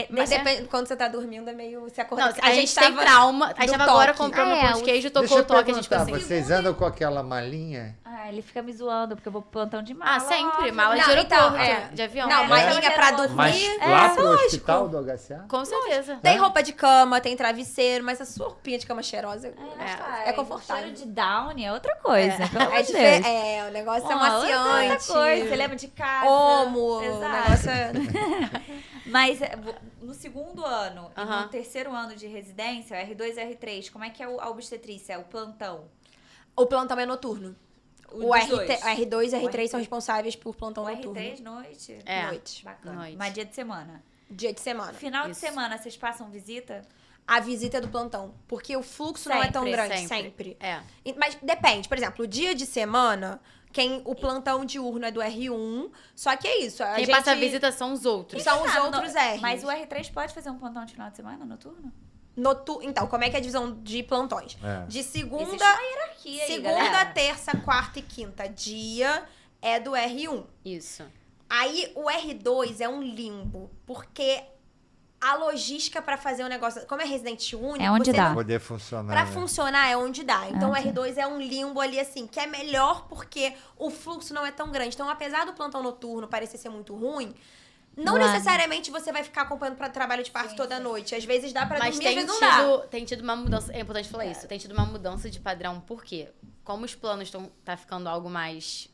Speaker 4: Mas depende, quando você tá dormindo, é meio... Se
Speaker 3: Não,
Speaker 4: acordar.
Speaker 3: a gente tem trauma. A gente
Speaker 4: do
Speaker 3: tava agora
Speaker 4: toque.
Speaker 3: comprando pão de queijo, tocou
Speaker 1: Deixa eu
Speaker 3: o toque, a gente ficou
Speaker 1: perguntar,
Speaker 3: assim...
Speaker 1: vocês andam com aquela malinha?
Speaker 2: Ele fica me zoando, porque eu vou pro plantão de mala.
Speaker 3: Ah, sempre.
Speaker 2: Ó,
Speaker 3: Mala de
Speaker 4: Não,
Speaker 3: aeroporto,
Speaker 4: então,
Speaker 3: de avião.
Speaker 4: Não,
Speaker 3: É.
Speaker 4: malinha pra dormir.
Speaker 1: Mas
Speaker 2: É,
Speaker 1: lá pro
Speaker 4: lógico.
Speaker 1: hospital do HCA?
Speaker 3: Com certeza.
Speaker 4: Tem roupa de cama, tem travesseiro, mas a sua roupinha de cama cheirosa é
Speaker 2: O
Speaker 4: confortável.
Speaker 2: cheiro de Downy é outra coisa, pelo amor
Speaker 4: É
Speaker 2: de
Speaker 4: diferente.
Speaker 2: Deus.
Speaker 4: O negócio é
Speaker 2: Ó,
Speaker 4: maciante.
Speaker 2: outra coisa. Você lembra de casa.
Speaker 4: Omo,
Speaker 2: Exato.
Speaker 4: o negócio é...
Speaker 2: Mas no segundo ano e
Speaker 3: Aham.
Speaker 2: no terceiro ano de residência, R2 e R3, como é que é a obstetrícia, o plantão?
Speaker 4: O plantão é noturno. O
Speaker 2: dos dois.
Speaker 4: R2 e
Speaker 2: O
Speaker 4: R3 são
Speaker 2: R3.
Speaker 4: responsáveis por plantão
Speaker 2: O
Speaker 4: noturno.
Speaker 2: R3 noite?
Speaker 3: É.
Speaker 4: Noite.
Speaker 2: Bacana.
Speaker 3: Noite.
Speaker 2: Mas dia de semana.
Speaker 4: Dia de semana.
Speaker 2: Final de
Speaker 3: Isso.
Speaker 2: semana, vocês passam visita?
Speaker 4: A visita é do plantão. Porque o fluxo não é tão
Speaker 2: Sempre,
Speaker 4: grande, sempre.
Speaker 3: É.
Speaker 4: Mas depende. Por exemplo, o dia de semana, o plantão diurno é do R1. Só que é isso. A
Speaker 3: Quem
Speaker 4: gente...
Speaker 3: passa a visita são os outros.
Speaker 4: São os
Speaker 2: Ah,
Speaker 4: outros
Speaker 2: no-
Speaker 4: R's.
Speaker 2: Mas o R3 pode fazer um plantão de final de semana noturno?
Speaker 4: Então, como é que é a divisão de plantões?
Speaker 1: É.
Speaker 4: De
Speaker 2: Existe
Speaker 4: segunda,
Speaker 2: uma hierarquia aí,
Speaker 4: segunda,
Speaker 2: galera.
Speaker 4: terça, quarta e quinta dia é do R1.
Speaker 3: Isso.
Speaker 4: Aí o R2 é um limbo, porque a logística pra fazer o negócio, como é residente único,
Speaker 2: É onde
Speaker 4: você
Speaker 2: dá.
Speaker 4: não-
Speaker 1: Poder funcionar.
Speaker 4: Pra
Speaker 1: né?
Speaker 4: funcionar é onde dá. Então o
Speaker 2: onde
Speaker 4: R2 é um limbo ali assim, que é melhor porque o fluxo não é tão grande. Então, apesar do plantão noturno parecer ser muito ruim, não
Speaker 2: Lá.
Speaker 4: necessariamente você vai ficar acompanhando para trabalho de parto toda noite. Às vezes dá pra
Speaker 3: Mas
Speaker 4: dormir, às
Speaker 3: tem
Speaker 4: vezes não dá.
Speaker 3: tem tido uma mudança. É importante falar isso. Tem tido uma mudança de padrão. Por quê? Como os planos tá ficando algo mais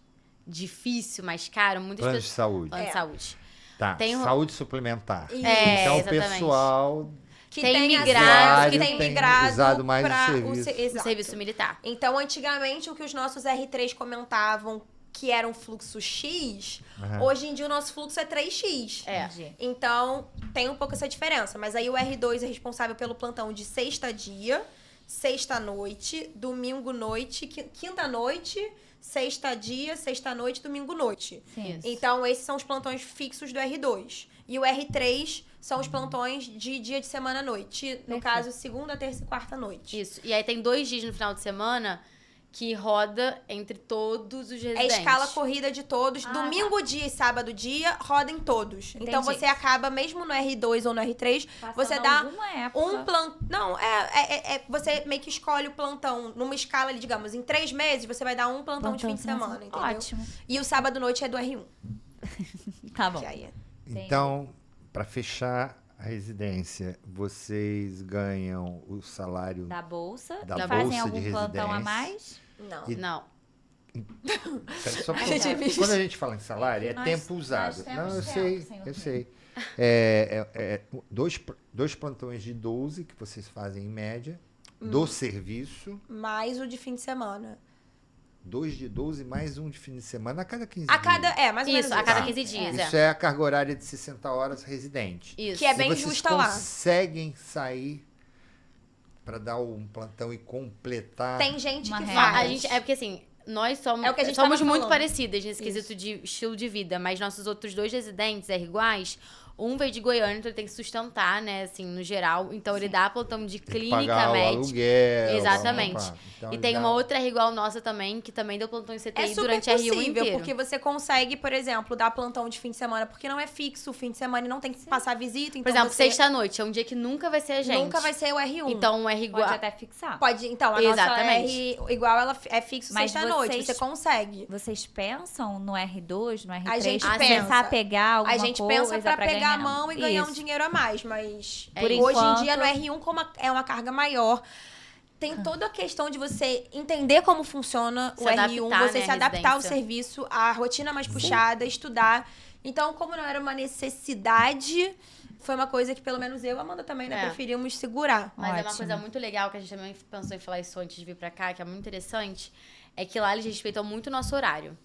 Speaker 3: difícil, mais caro, muitas
Speaker 1: Plano de
Speaker 3: pessoas.
Speaker 1: saúde.
Speaker 3: Plano de
Speaker 4: É.
Speaker 3: saúde.
Speaker 1: Tá,
Speaker 3: Tem o-
Speaker 1: saúde suplementar.
Speaker 4: Isso.
Speaker 3: É,
Speaker 1: Então o
Speaker 3: exatamente.
Speaker 1: pessoal
Speaker 4: Que
Speaker 3: Tem
Speaker 4: tem
Speaker 3: migrado,
Speaker 4: acesso, que
Speaker 1: tem
Speaker 4: tem migrado
Speaker 1: usado mais o
Speaker 4: pra
Speaker 1: serviço.
Speaker 3: O
Speaker 4: exato.
Speaker 3: serviço militar.
Speaker 4: Então, antigamente, o que os nossos R3 comentavam que era um fluxo X,
Speaker 1: Aham.
Speaker 4: hoje em dia o nosso fluxo é 3X.
Speaker 3: É.
Speaker 2: Entendi.
Speaker 4: Então, tem um pouco essa diferença. Mas aí o R2 é responsável pelo plantão de sexta-dia, sexta-noite, domingo-noite, quinta-noite, sexta-dia, sexta-noite, domingo-noite.
Speaker 2: Sim.
Speaker 3: Isso.
Speaker 4: Então, esses são os plantões fixos do R2. E o R3 são os plantões de dia de semana à noite. No
Speaker 2: Perfeito.
Speaker 4: caso, segunda, terça e quarta noite.
Speaker 3: Isso. E aí tem 2 dias no final de semana que roda entre todos os
Speaker 4: É
Speaker 3: residentes.
Speaker 4: escala corrida de todos.
Speaker 2: Ah,
Speaker 4: Domingo dia e sábado dia, roda em todos. Então,
Speaker 2: Entendi.
Speaker 4: você acaba, mesmo no R2 ou no R3, você
Speaker 2: Passando
Speaker 4: dá
Speaker 2: alguma época.
Speaker 4: um plantão. Não, você meio que escolhe o plantão numa escala ali, digamos, em 3 meses, você vai dar um plantão de fim de semana, entendeu?
Speaker 2: Ótimo.
Speaker 4: E o sábado à noite é do R1.
Speaker 2: Tá bom.
Speaker 4: Que aí é.
Speaker 1: Então, para fechar A residência, vocês ganham o salário
Speaker 2: Da bolsa?
Speaker 1: Da
Speaker 2: e
Speaker 1: bolsa
Speaker 2: fazem
Speaker 1: de
Speaker 2: algum plantão a
Speaker 1: residência.
Speaker 2: mais?
Speaker 4: Não.
Speaker 3: Não.
Speaker 1: Só pra-
Speaker 4: gente-
Speaker 1: quando a gente fala em salário, é
Speaker 2: Nós-
Speaker 1: tempo
Speaker 2: nós
Speaker 1: usado.
Speaker 2: temos
Speaker 1: Não, eu
Speaker 2: tempo,
Speaker 1: sei,
Speaker 2: senhor
Speaker 1: eu
Speaker 2: Felipe.
Speaker 1: sei. Dois plantões de 12 que vocês fazem em média, do serviço,
Speaker 4: Mais o de fim de semana.
Speaker 1: 2 de 12 mais um de fim de semana a cada 15
Speaker 4: A
Speaker 1: dias.
Speaker 4: cada, mais ou menos
Speaker 3: Isso, a cada
Speaker 1: Tá.
Speaker 3: 15 dias,
Speaker 1: Isso é a carga horária de 60 horas residente.
Speaker 3: Isso.
Speaker 4: Que é
Speaker 1: E
Speaker 4: bem
Speaker 1: vocês
Speaker 4: justa lá.
Speaker 1: conseguem sair para dar um plantão e completar?
Speaker 4: Tem gente
Speaker 2: Uma
Speaker 4: que
Speaker 2: regra.
Speaker 4: faz.
Speaker 3: A gente, é porque assim, nós somos,
Speaker 4: É o que a gente
Speaker 3: somos
Speaker 4: tava
Speaker 3: muito
Speaker 4: falando.
Speaker 3: parecidas nesse
Speaker 4: Isso.
Speaker 3: quesito de estilo de vida, mas nossos outros 2 residentes eram iguais. Um veio de Goiânia, então ele tem que sustentar, né, assim, no geral. Então ele dá plantão de
Speaker 1: Tem que
Speaker 3: clínica
Speaker 1: pagar o
Speaker 3: médica.
Speaker 1: aluguel.
Speaker 3: Exatamente.
Speaker 1: blá, blá, blá. Então,
Speaker 3: E
Speaker 1: ele
Speaker 3: tem
Speaker 1: dá-
Speaker 3: uma outra R igual nossa também, que também deu plantão em CTI
Speaker 4: É super
Speaker 3: durante a R1
Speaker 4: possível,
Speaker 3: inteiro.
Speaker 4: porque você consegue, por exemplo, dar plantão de fim de semana, porque não é fixo o fim de semana e não tem que passar visita. Então
Speaker 3: Por exemplo,
Speaker 4: você
Speaker 3: sexta-noite é um dia que nunca vai ser a gente.
Speaker 4: nunca vai ser o R1.
Speaker 3: Então, o R igual...
Speaker 2: Pode até fixar.
Speaker 4: Pode, então, a
Speaker 3: Exatamente.
Speaker 4: nossa R igual, ela é fixo
Speaker 2: Mas
Speaker 4: sexta-noite,
Speaker 2: vocês-
Speaker 4: você consegue.
Speaker 2: Vocês pensam no R2, no R3?
Speaker 4: A gente
Speaker 2: começar
Speaker 4: pensa.
Speaker 2: a pegar alguma
Speaker 4: A gente
Speaker 2: coisa
Speaker 4: pensa pra pegar
Speaker 2: ganhar?
Speaker 4: a mão e ganhar um
Speaker 2: Isso.
Speaker 4: dinheiro a mais, mas
Speaker 3: É
Speaker 4: hoje
Speaker 3: isso.
Speaker 4: em dia no
Speaker 2: Enquanto-
Speaker 4: R1, como é uma carga maior, tem toda a questão de você entender como funciona
Speaker 3: Se
Speaker 4: o R1,
Speaker 3: adaptar,
Speaker 4: você
Speaker 3: né,
Speaker 4: se
Speaker 3: à
Speaker 4: adaptar ao
Speaker 3: residência.
Speaker 4: serviço, à rotina mais puxada, estudar. Então, como não era uma necessidade, foi uma coisa que pelo menos eu e a Amanda também, né,
Speaker 3: É.
Speaker 4: preferimos segurar.
Speaker 3: Mas é uma
Speaker 2: Ótimo.
Speaker 3: coisa muito legal, que a gente também pensou em falar isso antes de vir pra cá, que é muito interessante, é que lá eles respeitam muito o nosso horário.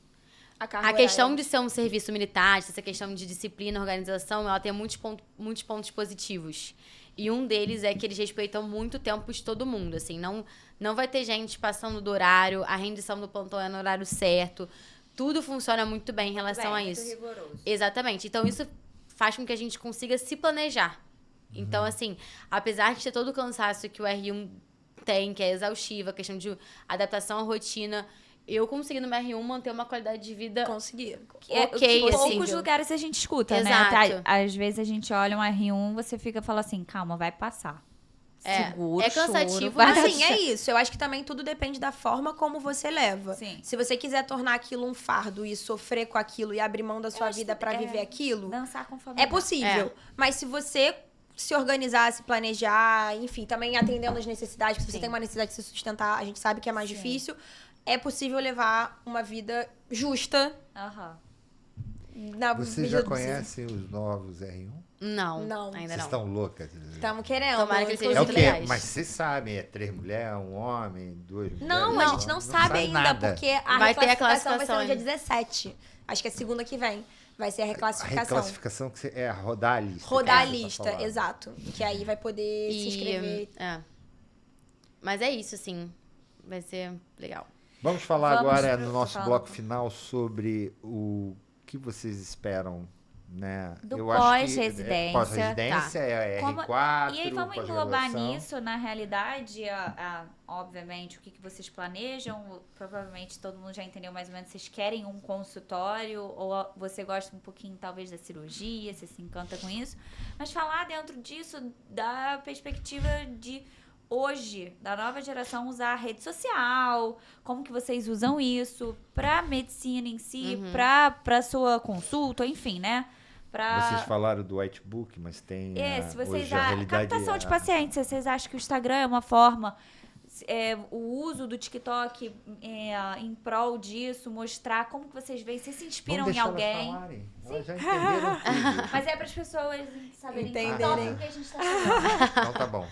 Speaker 4: carga
Speaker 3: A questão
Speaker 4: horária.
Speaker 3: de ser um serviço militar, essa questão de disciplina, organização, ela tem muitos pontos positivos. E um deles é que eles respeitam muito o tempo de todo mundo, assim. Não vai ter gente passando do horário, a rendição do plantão é no horário certo. Tudo funciona muito bem em relação a isso. Exatamente. Então, isso faz com que a gente consiga se planejar. Então, assim, apesar de ter todo o cansaço que o R1 tem, que é exaustivo, a questão de adaptação à rotina, eu consegui no meu R1 manter uma qualidade de vida
Speaker 4: Conseguir.
Speaker 2: É,
Speaker 3: ok,
Speaker 2: que
Speaker 3: assim.
Speaker 2: poucos lugares a gente escuta,
Speaker 3: Exato.
Speaker 2: né? Às vezes a gente olha um R1, você fica e fala assim, calma, vai passar.
Speaker 3: É,
Speaker 2: Seguro,
Speaker 3: é cansativo,
Speaker 2: choro,
Speaker 3: mas
Speaker 2: vai
Speaker 4: Assim, é isso. Eu acho que também tudo depende da forma como você leva.
Speaker 2: Sim.
Speaker 4: Se você quiser tornar aquilo um fardo e sofrer com aquilo e abrir mão da sua
Speaker 2: acho
Speaker 4: vida
Speaker 2: que
Speaker 4: pra
Speaker 2: é
Speaker 4: viver aquilo,
Speaker 2: Dançar conforme
Speaker 4: é possível. Mas se você se organizar, se planejar, enfim, também atendendo as necessidades, porque se você
Speaker 2: Sim.
Speaker 4: tem uma necessidade de se sustentar, a gente sabe que é mais
Speaker 2: Sim.
Speaker 4: difícil, é possível levar uma vida justa
Speaker 2: Aham.
Speaker 4: na
Speaker 1: Vocês
Speaker 4: medida
Speaker 1: já
Speaker 4: do possível.
Speaker 1: conhecem os novos R1?
Speaker 3: Não,
Speaker 4: Não.
Speaker 3: ainda
Speaker 1: Vocês
Speaker 3: não.
Speaker 1: estão loucas?
Speaker 4: Estamos querendo.
Speaker 3: Tomara que eles sejam
Speaker 1: É o
Speaker 3: muito
Speaker 1: quê?
Speaker 3: legais.
Speaker 1: Mas vocês sabem, é 3 mulheres, um homem, 2 mulheres?
Speaker 4: Não, a gente não sabe ainda,
Speaker 1: nada.
Speaker 4: porque a
Speaker 3: Vai ter a
Speaker 4: reclassificação vai ser no dia
Speaker 3: classificação
Speaker 4: 17. Acho que é segunda que vem. Vai ser a
Speaker 1: A
Speaker 4: reclassificação.
Speaker 1: reclassificação que é rodar a lista.
Speaker 4: Rodar a
Speaker 1: que você tá
Speaker 4: lista,
Speaker 1: falando.
Speaker 4: exato. Que aí vai poder se inscrever.
Speaker 3: Mas é isso, assim. Vai ser legal.
Speaker 1: Vamos falar
Speaker 2: Vamos
Speaker 1: agora
Speaker 2: pro-
Speaker 1: no nosso
Speaker 2: fala.
Speaker 1: bloco final sobre o que vocês esperam, né?
Speaker 2: Do
Speaker 1: Eu acho que,
Speaker 2: pós-residência,
Speaker 1: pós-residência é
Speaker 2: Como-
Speaker 1: R4,
Speaker 2: E aí vamos englobar
Speaker 1: pós-graduação.
Speaker 2: nisso, na realidade, obviamente, o que vocês planejam. Provavelmente todo mundo já entendeu mais ou menos. Vocês querem um consultório ou você gosta um pouquinho, talvez, da cirurgia, você se encanta com isso. Mas falar dentro disso da perspectiva de hoje, da nova geração, usar a rede social, como que vocês usam isso pra medicina em si, pra sua consulta, enfim, né?
Speaker 1: Vocês falaram do whitebook, mas tem
Speaker 2: Se vocês
Speaker 1: hoje a realidade...
Speaker 2: captação de pacientes, se vocês acham que o Instagram é uma forma, o uso do TikTok em prol disso, mostrar como que vocês veem, se inspiram
Speaker 1: Vamos
Speaker 2: em
Speaker 1: deixar
Speaker 2: alguém.
Speaker 1: elas falarem. Elas já entenderam tudo.
Speaker 2: Mas é para as pessoas saberem
Speaker 4: Entenderem.
Speaker 2: o que a gente tá falando.
Speaker 1: Então tá bom.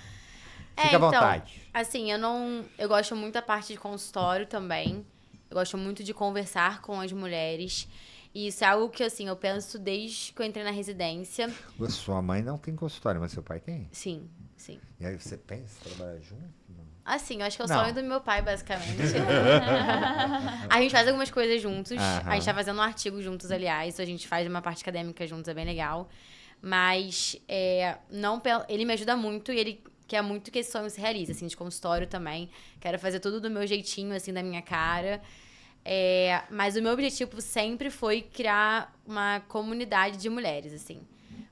Speaker 1: Fica à vontade.
Speaker 3: Assim, eu gosto muito da parte de consultório também. Eu gosto muito de conversar com as mulheres. E isso é algo que, assim, eu penso desde que eu entrei na residência.
Speaker 1: A sua mãe não tem consultório, mas seu pai tem?
Speaker 3: Sim, sim.
Speaker 1: E aí você pensa em trabalhar junto? Não.
Speaker 3: Assim, eu acho que é o
Speaker 1: Não.
Speaker 3: sonho do meu pai, basicamente. A gente faz algumas coisas juntos.
Speaker 1: Aham.
Speaker 3: A gente tá fazendo um artigo juntos, aliás. A gente faz uma parte acadêmica juntos, é bem legal. Mas ele me ajuda muito e ele quer muito que esse sonho se realize, assim, de consultório também. Quero fazer tudo do meu jeitinho, assim, da minha cara. Mas o meu objetivo sempre foi criar uma comunidade de mulheres, assim.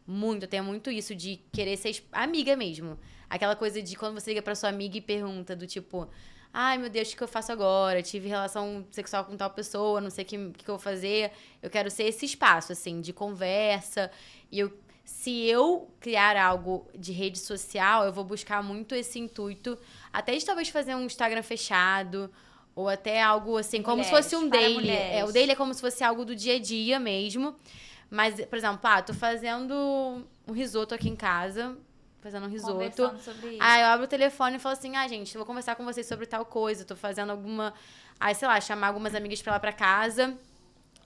Speaker 3: Muito, eu tenho muito isso de querer ser amiga mesmo. Aquela coisa de quando você liga pra sua amiga e pergunta do tipo... Ai, meu Deus, o que eu faço agora? Tive relação sexual com tal pessoa, não sei o que eu vou fazer. Eu quero ser esse espaço, assim, de conversa. E eu se eu criar algo de rede social, eu vou buscar muito esse intuito, até de talvez fazer um Instagram fechado, ou até algo assim, como se fosse um daily. O daily é como se fosse algo do dia a dia mesmo. Mas, por exemplo, tô fazendo um risoto aqui em casa, fazendo um risoto.
Speaker 2: Conversando sobre isso.
Speaker 3: Aí eu abro o telefone e falo assim, gente, eu vou conversar com vocês sobre tal coisa, tô fazendo alguma... Aí, sei lá, chamar algumas amigas pra lá pra casa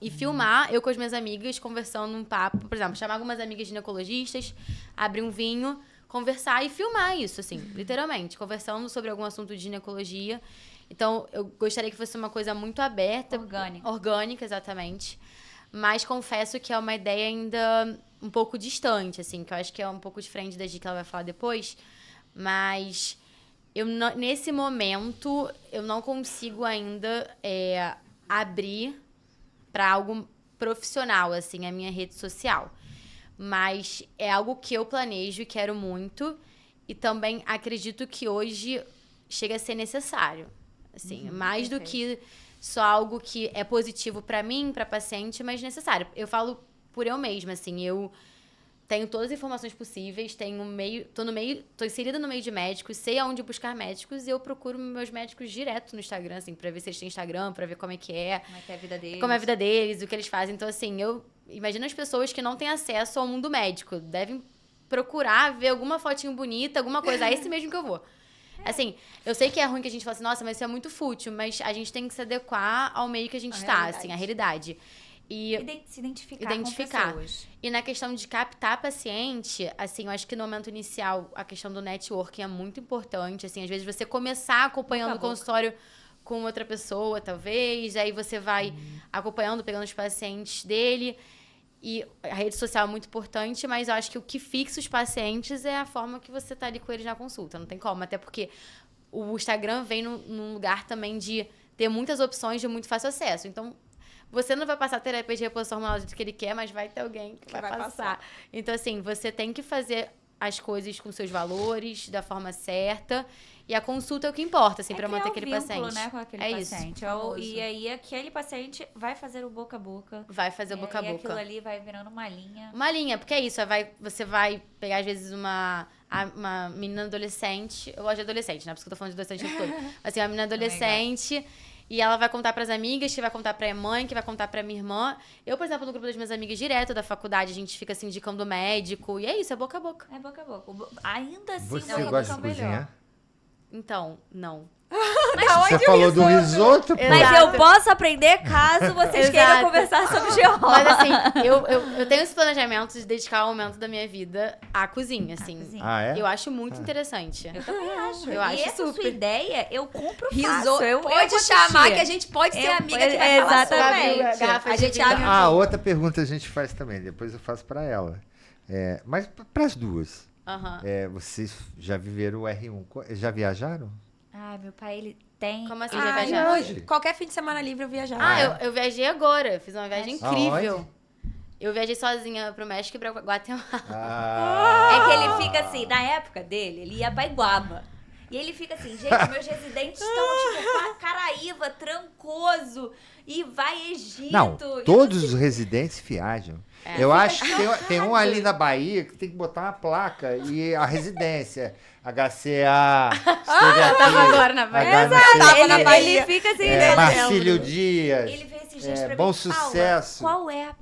Speaker 3: e filmar eu com as minhas amigas conversando um papo. Por exemplo, chamar algumas amigas ginecologistas, abrir um vinho, conversar e filmar isso, assim, literalmente. Conversando sobre algum assunto de ginecologia. Então, eu gostaria que fosse uma coisa muito aberta. Orgânica, exatamente. Mas confesso que é uma ideia ainda um pouco distante, assim, que eu acho que é um pouco diferente da Gi que ela vai falar depois. Mas nesse momento, eu não consigo ainda abrir para algo profissional, assim, a minha rede social. Mas é algo que eu planejo e quero muito. E também acredito que hoje chega a ser necessário. Assim, mais do que só algo que é positivo para mim, para paciente, mas necessário. Eu falo por eu mesma, assim, eu tenho todas as informações possíveis, tô inserida no meio de médicos, sei aonde buscar médicos e eu procuro meus médicos direto no Instagram, assim, pra ver se eles têm Instagram, pra ver como é que é.
Speaker 2: Como é que é a vida deles.
Speaker 3: Como é a vida deles, o que eles fazem. Então, assim, eu imagino as pessoas que não têm acesso ao mundo médico, devem procurar ver alguma fotinho bonita, alguma coisa, é esse mesmo que eu vou. Assim, eu sei que é ruim que a gente fala assim, nossa, mas isso é muito fútil, mas a gente tem que se adequar ao meio que a gente está, assim, a realidade. E
Speaker 2: se identificar com pessoas.
Speaker 3: E na questão de captar paciente, assim, eu acho que no momento inicial, a questão do networking é muito importante, assim, às vezes você começar acompanhando o consultório com outra pessoa, talvez, aí você vai acompanhando, pegando os pacientes dele. E a rede social é muito importante, mas eu acho que o que fixa os pacientes é a forma que você tá ali com eles na consulta. Não tem como, até porque o Instagram vem num lugar também de ter muitas opções de muito fácil acesso. Então, você não vai passar a terapia de reposição hormonal do jeito que ele quer, mas vai ter alguém que vai passar. Então, assim, você tem que fazer as coisas com seus valores, da forma certa. E a consulta é o que importa, assim, pra manter aquele paciente.
Speaker 2: Né, com aquele paciente. E aí, aquele paciente vai fazer o boca a boca.
Speaker 3: Vai fazer o boca a boca.
Speaker 2: E aquilo ali vai virando uma linha.
Speaker 3: Uma linha, porque é isso. Você vai pegar, às vezes, uma menina adolescente. Eu gosto de adolescente, né? Por isso que eu tô falando de adolescente o tempo todo. Assim, uma menina adolescente. E ela vai contar pras amigas, que vai contar pra mãe, que vai contar pra minha irmã. Eu, por exemplo, no grupo das minhas amigas, direto da faculdade, a gente fica, assim, indicando médico. E é isso, é boca a boca.
Speaker 2: É boca a boca. Ainda assim,
Speaker 1: você gosta de cozinhar?
Speaker 3: Então, não.
Speaker 1: Mas você falou do risoto, pô.
Speaker 2: Mas eu posso aprender caso vocês queiram conversar sobre GO.
Speaker 3: Mas assim, eu tenho esse planejamento de dedicar um momento da minha vida à cozinha, assim.
Speaker 1: Ah, é?
Speaker 3: Eu acho muito interessante.
Speaker 2: Eu também acho.
Speaker 3: Eu acho
Speaker 2: essa
Speaker 3: super.
Speaker 2: sua ideia, eu compro
Speaker 4: Risoto.
Speaker 2: Eu
Speaker 4: Pode chamar que a gente pode ser amiga que vai falar
Speaker 2: exatamente.
Speaker 4: A gente abre
Speaker 1: outra pergunta a gente faz também. Depois eu faço pra ela. Mas pras duas. Vocês já viveram o R1? Já viajaram?
Speaker 2: Ah, meu pai, ele tem...
Speaker 3: Como assim, já viajaram?
Speaker 1: Hoje?
Speaker 4: Qualquer fim de semana livre eu viajava.
Speaker 3: Eu viajei agora. Eu fiz uma viagem incrível.
Speaker 1: Aonde?
Speaker 3: Eu viajei sozinha pro México e pra Guatemala.
Speaker 2: É que ele fica assim, na época dele, ele ia pra Iguaba. E ele fica assim, gente, meus residentes estão tipo Caraíva, Trancoso, e vai Egito.
Speaker 1: Não, todos os residentes viajam. Eu acho que tem um ali na Bahia que tem que botar uma placa e a residência, HCA,
Speaker 3: Tava agora na Bahia.
Speaker 2: Ele fica assim,
Speaker 1: Marcílio Dias,
Speaker 2: ele veio esses dias pra mim,
Speaker 1: Bom Sucesso.
Speaker 2: Paula, qual é o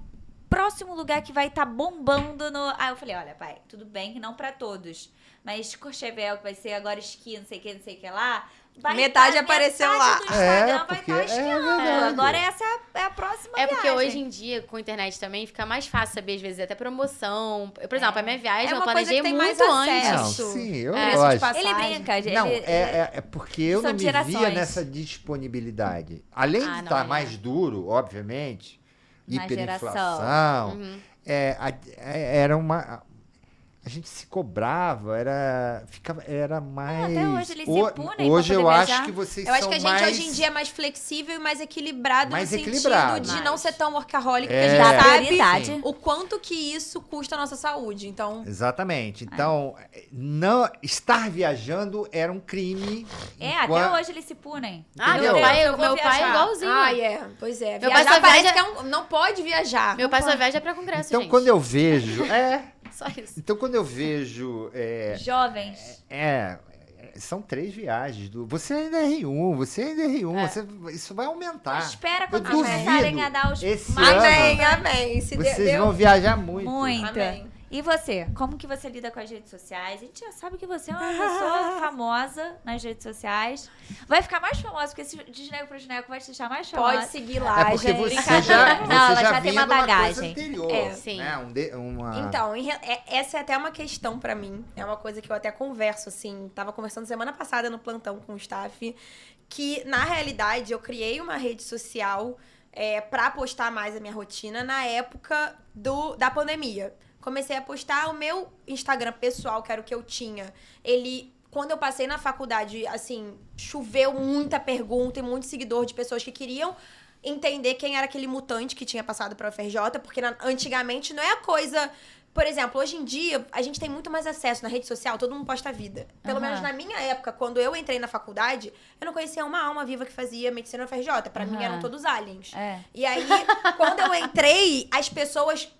Speaker 2: próximo lugar que vai estar bombando no... Aí eu falei, olha, pai, tudo bem que não pra todos, mas Courchevel, que vai ser agora esqui, não sei o que lá...
Speaker 4: Metade apareceu lá.
Speaker 2: Do Instagram vai
Speaker 1: porque
Speaker 2: estar esquiando.
Speaker 1: verdade.
Speaker 2: Agora essa é a próxima
Speaker 3: porque
Speaker 2: viagem.
Speaker 3: hoje em dia, com a internet também, fica mais fácil saber, às vezes, até promoção. Por exemplo, a minha viagem eu
Speaker 4: uma coisa
Speaker 3: planejei
Speaker 4: que tem
Speaker 3: muito
Speaker 4: mais acesso.
Speaker 3: antes.
Speaker 1: Não, sim, eu
Speaker 4: Preço de
Speaker 1: gosto.
Speaker 4: passagem.
Speaker 2: Ele brinca, gente.
Speaker 1: Não, é porque eu
Speaker 2: São
Speaker 1: não me
Speaker 2: gerações.
Speaker 1: via nessa disponibilidade. Além de estar mais duro, obviamente,
Speaker 2: Na
Speaker 1: hiperinflação, era uma... A gente se cobrava, era mais...
Speaker 2: até hoje eles se punem
Speaker 1: hoje
Speaker 2: pra
Speaker 1: eu
Speaker 2: poder
Speaker 1: acho
Speaker 2: viajar.
Speaker 1: que vocês
Speaker 4: Eu acho
Speaker 1: são
Speaker 4: que a gente
Speaker 1: mais...
Speaker 4: hoje em dia é mais flexível e mais equilibrado
Speaker 1: Mais
Speaker 4: no
Speaker 1: equilibrado.
Speaker 4: sentido de não ser tão workaholic, porque
Speaker 1: É.
Speaker 4: a gente
Speaker 2: Dá
Speaker 4: sabe
Speaker 2: prioridade.
Speaker 4: o quanto que isso custa a nossa saúde. Então,
Speaker 1: Exatamente. Então, não, estar viajando era um crime.
Speaker 2: Até hoje eles se punem.
Speaker 1: Entendeu?
Speaker 3: Meu pai é
Speaker 2: viajar.
Speaker 3: igualzinho.
Speaker 4: Pois é.
Speaker 3: Meu pai
Speaker 4: Viajar
Speaker 3: só
Speaker 4: parece
Speaker 3: viaja-
Speaker 4: que não pode viajar.
Speaker 3: Meu pai só viaja pra congresso,
Speaker 1: Então,
Speaker 3: gente.
Speaker 1: quando eu vejo...
Speaker 3: Só isso.
Speaker 1: Então, quando eu vejo...
Speaker 2: Jovens.
Speaker 1: São 3 viagens. Você ainda é R1, você ainda é R1. Isso vai aumentar.
Speaker 2: Espera quando
Speaker 1: Eu
Speaker 2: vocês começarem a dar os...
Speaker 1: esse
Speaker 4: Amém,
Speaker 1: ano,
Speaker 4: amém. Se
Speaker 1: vocês vão viajar muito.
Speaker 2: Muito.
Speaker 4: Amém.
Speaker 2: E você? Como que você lida com as redes sociais? A gente já sabe que você é uma pessoa famosa nas redes sociais. Vai ficar mais famosa, porque esse Desnego pro Gineco vai te deixar mais famosa.
Speaker 4: Pode seguir lá,
Speaker 1: É porque
Speaker 4: gente.
Speaker 1: você já,
Speaker 2: Não, ela já tem
Speaker 1: vinha
Speaker 2: uma
Speaker 1: de coisa
Speaker 2: bagagem.
Speaker 1: anterior,
Speaker 3: sim.
Speaker 1: né?
Speaker 4: Então, essa é até uma questão pra mim. É uma coisa que eu até converso, assim. Tava conversando semana passada no plantão com o staff. Que, na realidade, eu criei uma rede social pra postar mais a minha rotina na época da pandemia. Comecei a postar o meu Instagram pessoal, que era o que eu tinha. Quando eu passei na faculdade, assim, choveu muita pergunta e muito seguidor de pessoas que queriam entender quem era aquele mutante que tinha passado pra UFRJ, porque antigamente não é a coisa... Por exemplo, hoje em dia, a gente tem muito mais acesso na rede social, todo mundo posta a vida. Pelo menos na minha época, quando eu entrei na faculdade, eu não conhecia uma alma viva que fazia medicina na UFRJ. Pra mim, eram todos aliens. E aí, quando eu entrei, as pessoas...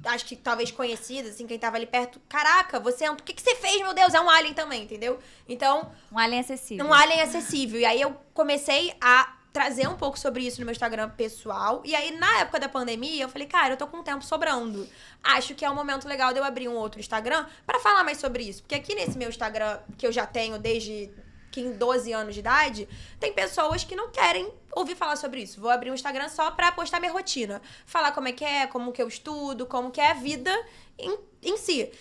Speaker 4: Acho que talvez conhecidas, assim, quem tava ali perto. Caraca, o que você fez, meu Deus? É um alien também, entendeu? Então...
Speaker 2: Um alien acessível.
Speaker 4: Um alien acessível. E aí eu comecei a trazer um pouco sobre isso no meu Instagram pessoal. E aí, na época da pandemia, eu falei, cara, eu tô com tempo sobrando. Acho que é um momento legal de eu abrir um outro Instagram pra falar mais sobre isso. Porque aqui nesse meu Instagram, que eu já tenho desde 12 anos de idade, tem pessoas que não querem ouvir falar sobre isso. Vou abrir um Instagram só pra postar minha rotina. Falar como é, como que eu estudo, como que é a vida em si.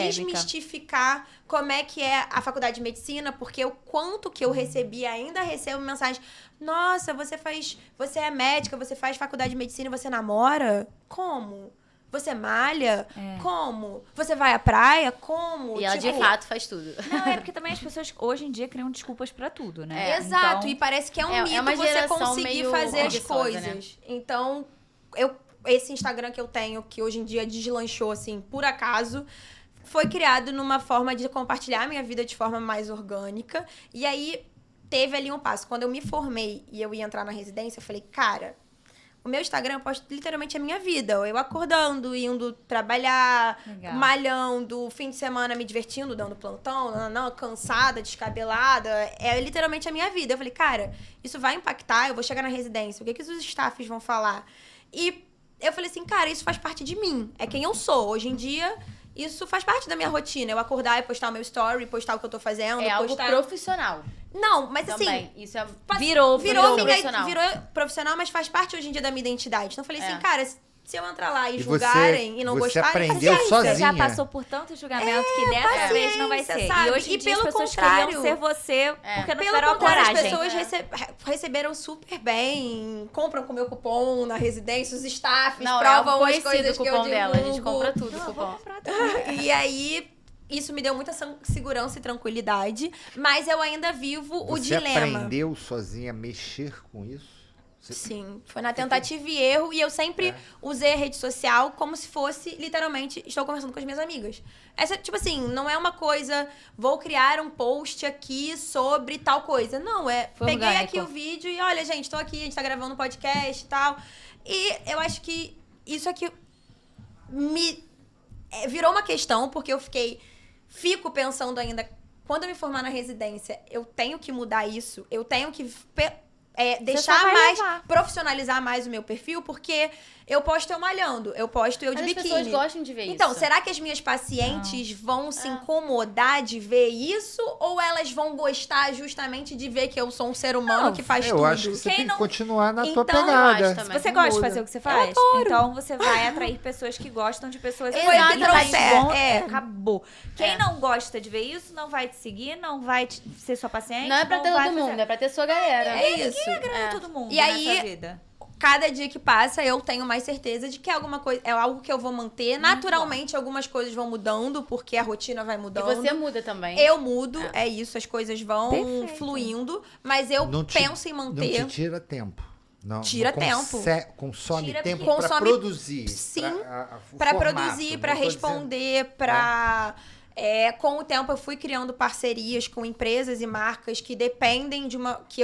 Speaker 4: Desmistificar como é que é a faculdade de medicina, porque o quanto que eu recebi, ainda recebo mensagem. Nossa, você é médica, você faz faculdade de medicina e você namora? Como? Você malha? Como? Você vai à praia? Como?
Speaker 3: E ela, de fato, faz tudo.
Speaker 2: Não, porque também as pessoas hoje em dia criam desculpas pra tudo, né?
Speaker 4: Exato,
Speaker 2: Então...
Speaker 4: e parece que é um mito
Speaker 3: uma
Speaker 4: você
Speaker 3: geração
Speaker 4: conseguir
Speaker 3: meio
Speaker 4: fazer as
Speaker 3: preguiçosa,
Speaker 4: coisas.
Speaker 3: né?
Speaker 4: Então, esse Instagram que eu tenho, que hoje em dia deslanchou, assim, por acaso, foi criado numa forma de compartilhar minha vida de forma mais orgânica. E aí, teve ali um passo. Quando eu me formei e eu ia entrar na residência, eu falei, cara... O meu Instagram eu posto literalmente a minha vida. Eu acordando, indo trabalhar, malhando, fim de semana me divertindo, dando plantão, cansada, descabelada. É literalmente a minha vida. Eu falei, cara, isso vai impactar, eu vou chegar na residência, o que os staffs vão falar? E eu falei assim, cara, isso faz parte de mim. É quem eu sou. Hoje em dia, isso faz parte da minha rotina. Eu acordar e postar o meu story, postar o que eu tô fazendo.
Speaker 3: É algo profissional.
Speaker 4: Não, mas
Speaker 3: também.
Speaker 4: assim...
Speaker 3: Isso é...
Speaker 2: Virou
Speaker 3: profissional.
Speaker 4: Virou profissional, mas faz parte hoje em dia da minha identidade. Então eu falei assim, cara, se eu entrar lá e
Speaker 1: E
Speaker 4: julgarem e não
Speaker 1: você
Speaker 4: gostarem...
Speaker 1: aprendeu sozinha.
Speaker 2: Você já passou por tanto julgamento que dessa vez não vai ser.
Speaker 4: sabe?
Speaker 2: E hoje em
Speaker 4: E
Speaker 2: dia as
Speaker 4: pelo
Speaker 2: pessoas
Speaker 4: contrário-
Speaker 2: queriam ser você porque não
Speaker 4: Pelo
Speaker 2: tiveram a
Speaker 4: contrário,
Speaker 2: coragem.
Speaker 4: as pessoas receberam super bem, compram com o meu cupom na residência, os staffs provam as coisas que eu
Speaker 3: cupom
Speaker 4: divulgo.
Speaker 3: dela. A gente compra tudo,
Speaker 2: Não,
Speaker 3: cupom.
Speaker 2: vou comprar também.
Speaker 4: E aí... Isso me deu muita segurança e tranquilidade, mas eu ainda vivo o
Speaker 1: Você
Speaker 4: dilema.
Speaker 1: aprendeu sozinha a mexer com isso?
Speaker 4: Sim, foi na tentativa e erro. E eu sempre usei a rede social como se fosse, literalmente, estou conversando com as minhas amigas. Essa, tipo assim, não é uma coisa, vou criar um post aqui sobre tal coisa. Não,
Speaker 2: Foi
Speaker 4: peguei
Speaker 2: orgânico.
Speaker 4: aqui o vídeo e olha, gente, tô aqui, a gente tá gravando um podcast e tal. E eu acho que isso aqui virou uma questão, porque eu fico pensando ainda, quando eu me formar na residência, eu tenho que mudar isso, eu tenho que deixar
Speaker 2: vai
Speaker 4: mais,
Speaker 2: levar.
Speaker 4: profissionalizar mais o meu perfil, porque eu posto eu malhando, eu posto eu de
Speaker 3: Mas as
Speaker 4: biquíni.
Speaker 3: pessoas gostam de ver isso.
Speaker 4: Então, será que as minhas pacientes vão se incomodar de ver isso? Ou elas vão gostar justamente de ver que eu sou um ser humano que faz
Speaker 1: Eu
Speaker 4: tudo?
Speaker 1: acho que você
Speaker 2: Quem
Speaker 1: tem
Speaker 2: não-
Speaker 1: que continuar na tua
Speaker 4: Então, eu
Speaker 1: pegada.
Speaker 3: acho também.
Speaker 2: Você
Speaker 3: Não
Speaker 2: gosta de
Speaker 1: muda.
Speaker 2: fazer o que você faz?
Speaker 4: adoro.
Speaker 2: Então você vai atrair pessoas que gostam de pessoas que
Speaker 4: Foi
Speaker 2: fazem.
Speaker 4: o que trouxe,
Speaker 2: bom,
Speaker 4: é.
Speaker 2: acabou. Quem não gosta de ver isso, não vai te seguir, não vai ser sua paciente.
Speaker 3: Não é pra ter
Speaker 2: vai
Speaker 3: todo mundo,
Speaker 2: fazer.
Speaker 3: é pra ter sua galera.
Speaker 4: É isso.
Speaker 2: Agrada todo mundo
Speaker 4: E aí-
Speaker 2: nessa vida.
Speaker 4: Cada dia que passa, eu tenho mais certeza de que alguma coisa é algo que eu vou manter. Naturalmente, algumas coisas vão mudando, porque a rotina vai
Speaker 3: E
Speaker 4: mudando.
Speaker 3: você muda também.
Speaker 4: Eu mudo, é isso, as coisas vão
Speaker 2: Perfeito.
Speaker 4: fluindo, mas eu
Speaker 1: Não te-
Speaker 4: penso em
Speaker 1: Não
Speaker 4: manter.
Speaker 1: te tira tempo. Não,
Speaker 4: Tira
Speaker 1: não consome
Speaker 2: Tira
Speaker 1: tempo
Speaker 4: porque-
Speaker 1: para
Speaker 4: Consome-
Speaker 1: produzir.
Speaker 4: sim,
Speaker 1: o
Speaker 4: pra
Speaker 1: formato,
Speaker 4: produzir,
Speaker 1: não
Speaker 4: pra
Speaker 1: tô dizendo-
Speaker 4: responder, pra Com o tempo eu fui criando parcerias com empresas e marcas que dependem de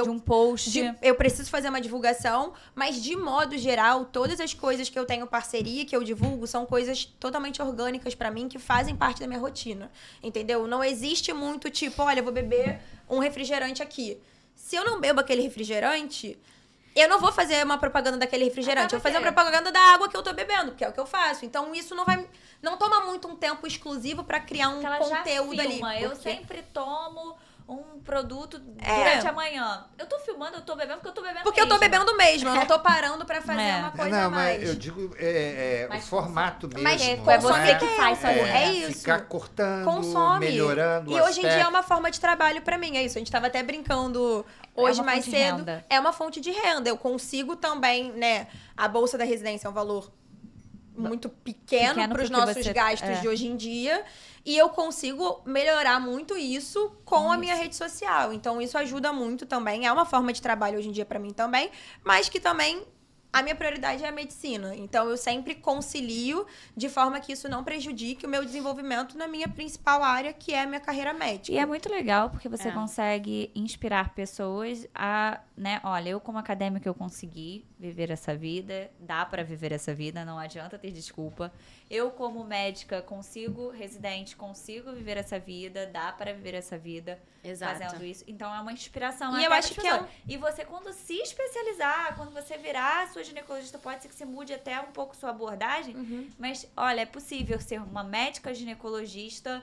Speaker 4: um post. Eu preciso fazer uma divulgação, mas de modo geral, todas as coisas que eu tenho parceria, que eu divulgo, são coisas totalmente orgânicas pra mim, que fazem parte da minha rotina, entendeu? Não existe muito tipo, olha, eu vou beber um refrigerante aqui. Se eu não bebo aquele refrigerante, eu não vou fazer uma propaganda daquele refrigerante. Eu vou fazer uma propaganda da água que eu tô bebendo, que é o que eu faço. Então, isso não toma muito um tempo exclusivo pra criar um conteúdo ali.
Speaker 2: Eu sempre tomo um produto durante a manhã. Eu tô filmando, eu tô bebendo porque eu tô bebendo
Speaker 4: porque
Speaker 2: mesmo.
Speaker 4: eu tô bebendo mesmo, eu não tô parando pra fazer uma coisa a mais.
Speaker 1: Mas eu digo o formato mesmo.
Speaker 4: Mas
Speaker 2: é você que faz sozinho.
Speaker 4: É isso.
Speaker 1: Ficar cortando,
Speaker 4: consome.
Speaker 1: melhorando
Speaker 4: E hoje em dia é uma forma de trabalho pra mim, é isso. A gente tava até brincando hoje mais cedo. É uma fonte de renda. Eu consigo também, né? A bolsa da residência é um valor muito pequeno para os nossos gastos de hoje em dia. E eu consigo melhorar muito isso com a minha rede social. Então, isso ajuda muito também. É uma forma de trabalho hoje em dia para mim também. Mas que também a minha prioridade é a medicina. Então, eu sempre concilio de forma que isso não prejudique o meu desenvolvimento na minha principal área, que é a minha carreira médica.
Speaker 2: E é muito legal porque você consegue inspirar pessoas a, né? Olha, eu como acadêmica eu consegui viver essa vida, dá pra viver essa vida, não adianta ter desculpa. Eu como médica residente, consigo viver essa vida, dá pra viver essa vida.
Speaker 3: Exato.
Speaker 2: Fazendo isso. Então é uma inspiração.
Speaker 4: E eu acho que
Speaker 2: E você, quando se especializar, quando você virar sua ginecologista, pode ser que você mude até um pouco sua abordagem. Mas, olha, é possível ser uma médica ginecologista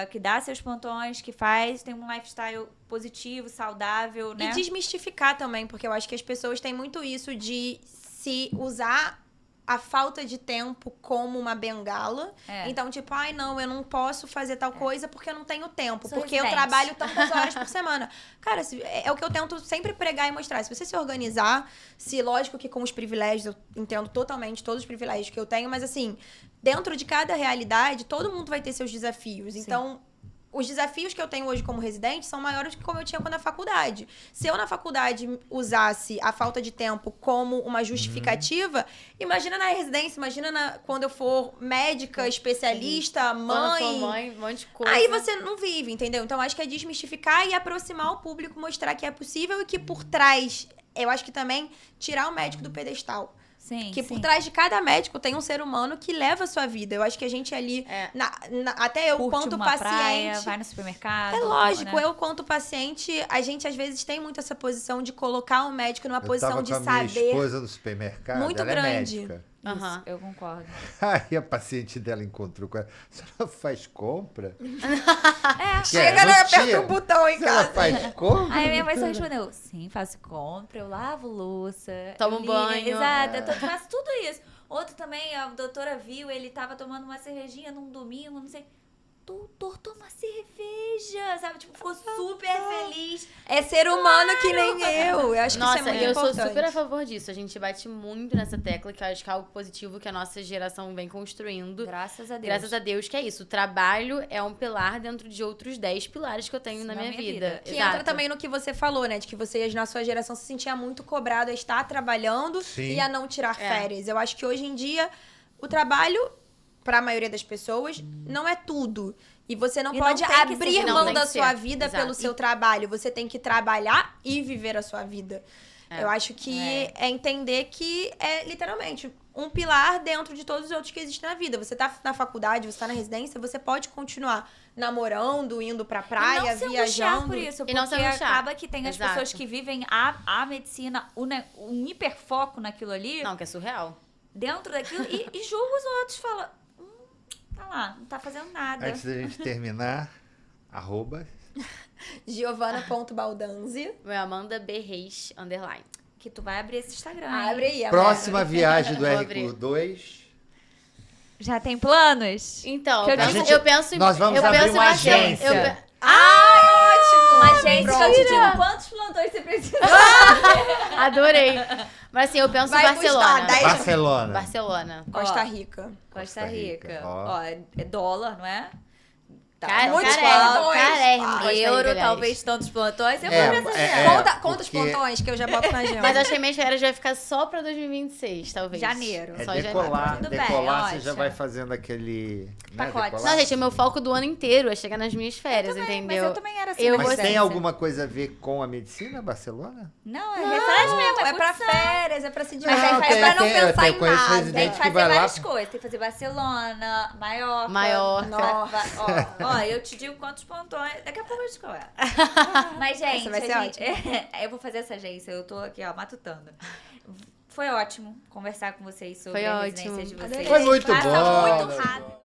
Speaker 2: que dá seus plantões, que tem um lifestyle positivo, saudável, né?
Speaker 4: E desmistificar também, porque eu acho que as pessoas têm muito isso de se usar a falta de tempo como uma bengala. Então, tipo, não, eu não posso fazer tal coisa porque eu não tenho tempo. Porque eu trabalho tantas horas por semana. Cara, é o que eu tento sempre pregar e mostrar. Se você se organizar, lógico que com os privilégios, eu entendo totalmente todos os privilégios que eu tenho, mas assim, dentro de cada realidade, todo mundo vai ter seus desafios. Sim. Então, os desafios que eu tenho hoje como residente são maiores do que como eu tinha quando na faculdade. Se eu na faculdade usasse a falta de tempo como uma justificativa, imagina na residência, imagina quando eu for médica, especialista, mãe.
Speaker 3: Quando for mãe, um monte de coisa.
Speaker 4: Aí você não vive, entendeu? Então acho que é desmistificar e aproximar o público, mostrar que é possível e que por trás, eu acho que também tirar o médico do pedestal.
Speaker 2: Sim,
Speaker 4: que por trás de cada médico tem um ser humano que leva a sua vida. Eu acho que a gente ali, até eu, quanto paciente...
Speaker 2: praia, vai no supermercado.
Speaker 4: É lógico,
Speaker 2: né?
Speaker 4: eu, quanto paciente, a gente às vezes tem muito essa posição de colocar o médico numa posição de saber...
Speaker 1: Eu tava com a minha esposa no supermercado,
Speaker 4: muito
Speaker 1: ela
Speaker 4: grande.
Speaker 1: É médica.
Speaker 2: Isso, eu concordo.
Speaker 1: Aí a paciente dela encontrou com ela. Você não faz compra?
Speaker 4: Chega, né? Aperta o botão em casa.
Speaker 1: Ela faz compra?
Speaker 2: Aí minha mãe só respondeu, sim, faço compra, eu lavo louça.
Speaker 3: Tomo banho.
Speaker 2: Exato, eu faço tudo isso. Outro também, a doutora viu, ele tava tomando uma cervejinha num domingo, não sei... Doutor, toma cerveja, sabe? Tipo, ficou super feliz.
Speaker 4: É ser humano que nem eu. Eu acho que isso é muito
Speaker 3: eu
Speaker 4: importante.
Speaker 3: sou super a favor disso. A gente bate muito nessa tecla, que eu acho que é algo positivo que a nossa geração vem construindo.
Speaker 2: Graças a Deus.
Speaker 3: Graças a Deus, que é isso. O trabalho é um pilar dentro de outros 10 pilares que eu tenho na minha vida.
Speaker 4: Que entra também no que você falou, né? De que você, na sua geração, se sentia muito cobrado a estar trabalhando e a não tirar férias. Eu acho que hoje em dia, o trabalho... para a maioria das pessoas, não é tudo. E você não pode abrir mão da sua vida pelo seu trabalho. Você tem que trabalhar e viver a sua vida. Eu acho que é entender que é, literalmente, um pilar dentro de todos os outros que existem na vida. Você tá na faculdade, você tá na residência, você pode continuar namorando, indo pra praia, viajando.
Speaker 2: Por isso,
Speaker 3: e não
Speaker 2: porque acaba que tem as pessoas que vivem a medicina, um hiperfoco naquilo ali.
Speaker 3: Não, que é surreal.
Speaker 2: Dentro daquilo, e julga os outros, fala... tá lá, não tá fazendo nada.
Speaker 1: Antes da gente terminar, @...
Speaker 4: Giovana.baldanzi.
Speaker 3: Meu Amanda B. Reis, _.
Speaker 2: Que tu vai abrir esse Instagram.
Speaker 4: Abre aí,
Speaker 1: Próxima viagem do R2.
Speaker 2: Já tem planos?
Speaker 3: Então,
Speaker 2: eu
Speaker 3: penso em...
Speaker 1: Nós vamos abrir uma agência.
Speaker 4: Ótimo!
Speaker 2: Uma agência que eu te digo quantos plantões você precisa.
Speaker 3: Adorei. Mas assim, eu penso em Barcelona.
Speaker 1: Barcelona.
Speaker 4: Costa Rica.
Speaker 2: Costa Rica.
Speaker 1: Ó.
Speaker 2: Ó, é dólar, não é?
Speaker 4: Muitos
Speaker 3: carérrimo.
Speaker 2: Euro, talvez tantos plantões. Eu vou
Speaker 4: Conta os plantões que eu já boto na agenda.
Speaker 3: Mas acho que a minha férias vai ficar só pra 2026, talvez.
Speaker 2: Janeiro.
Speaker 3: Só
Speaker 1: decolar,
Speaker 2: Tudo bem,
Speaker 1: decolar você
Speaker 2: ótimo.
Speaker 1: já vai fazendo aquele... Né,
Speaker 2: Pacote.
Speaker 1: decolar.
Speaker 3: Não, gente, o meu foco do ano inteiro é chegar nas minhas férias,
Speaker 2: Mas
Speaker 3: entendeu?
Speaker 2: eu também era assim.
Speaker 3: Eu
Speaker 1: Mas
Speaker 3: vou
Speaker 1: tem
Speaker 3: ser-
Speaker 1: alguma coisa a ver com a medicina, Barcelona?
Speaker 2: Não, é restaurante mesmo,
Speaker 4: É pra
Speaker 2: futsal.
Speaker 4: férias, é pra se
Speaker 2: Mas
Speaker 4: divertir.
Speaker 2: aí faz pra não
Speaker 4: pensar
Speaker 1: eu
Speaker 4: em
Speaker 1: conheço
Speaker 4: nada.
Speaker 1: residente
Speaker 2: Tem que
Speaker 1: que
Speaker 2: fazer
Speaker 1: vai lá-
Speaker 2: várias coisas. Tem que fazer Barcelona, Maiorca.
Speaker 3: Nossa.
Speaker 2: Ó, eu te digo quantos plantões. Daqui a pouco eu te converso. Mas, gente,
Speaker 4: Essa vai ser
Speaker 2: eu vou fazer essa agência. Eu tô aqui, ó, matutando. Foi ótimo conversar com vocês sobre
Speaker 3: Foi
Speaker 2: a
Speaker 3: ótimo.
Speaker 2: residência de vocês.
Speaker 1: Foi muito
Speaker 2: Passa
Speaker 1: bom.
Speaker 2: muito rápido.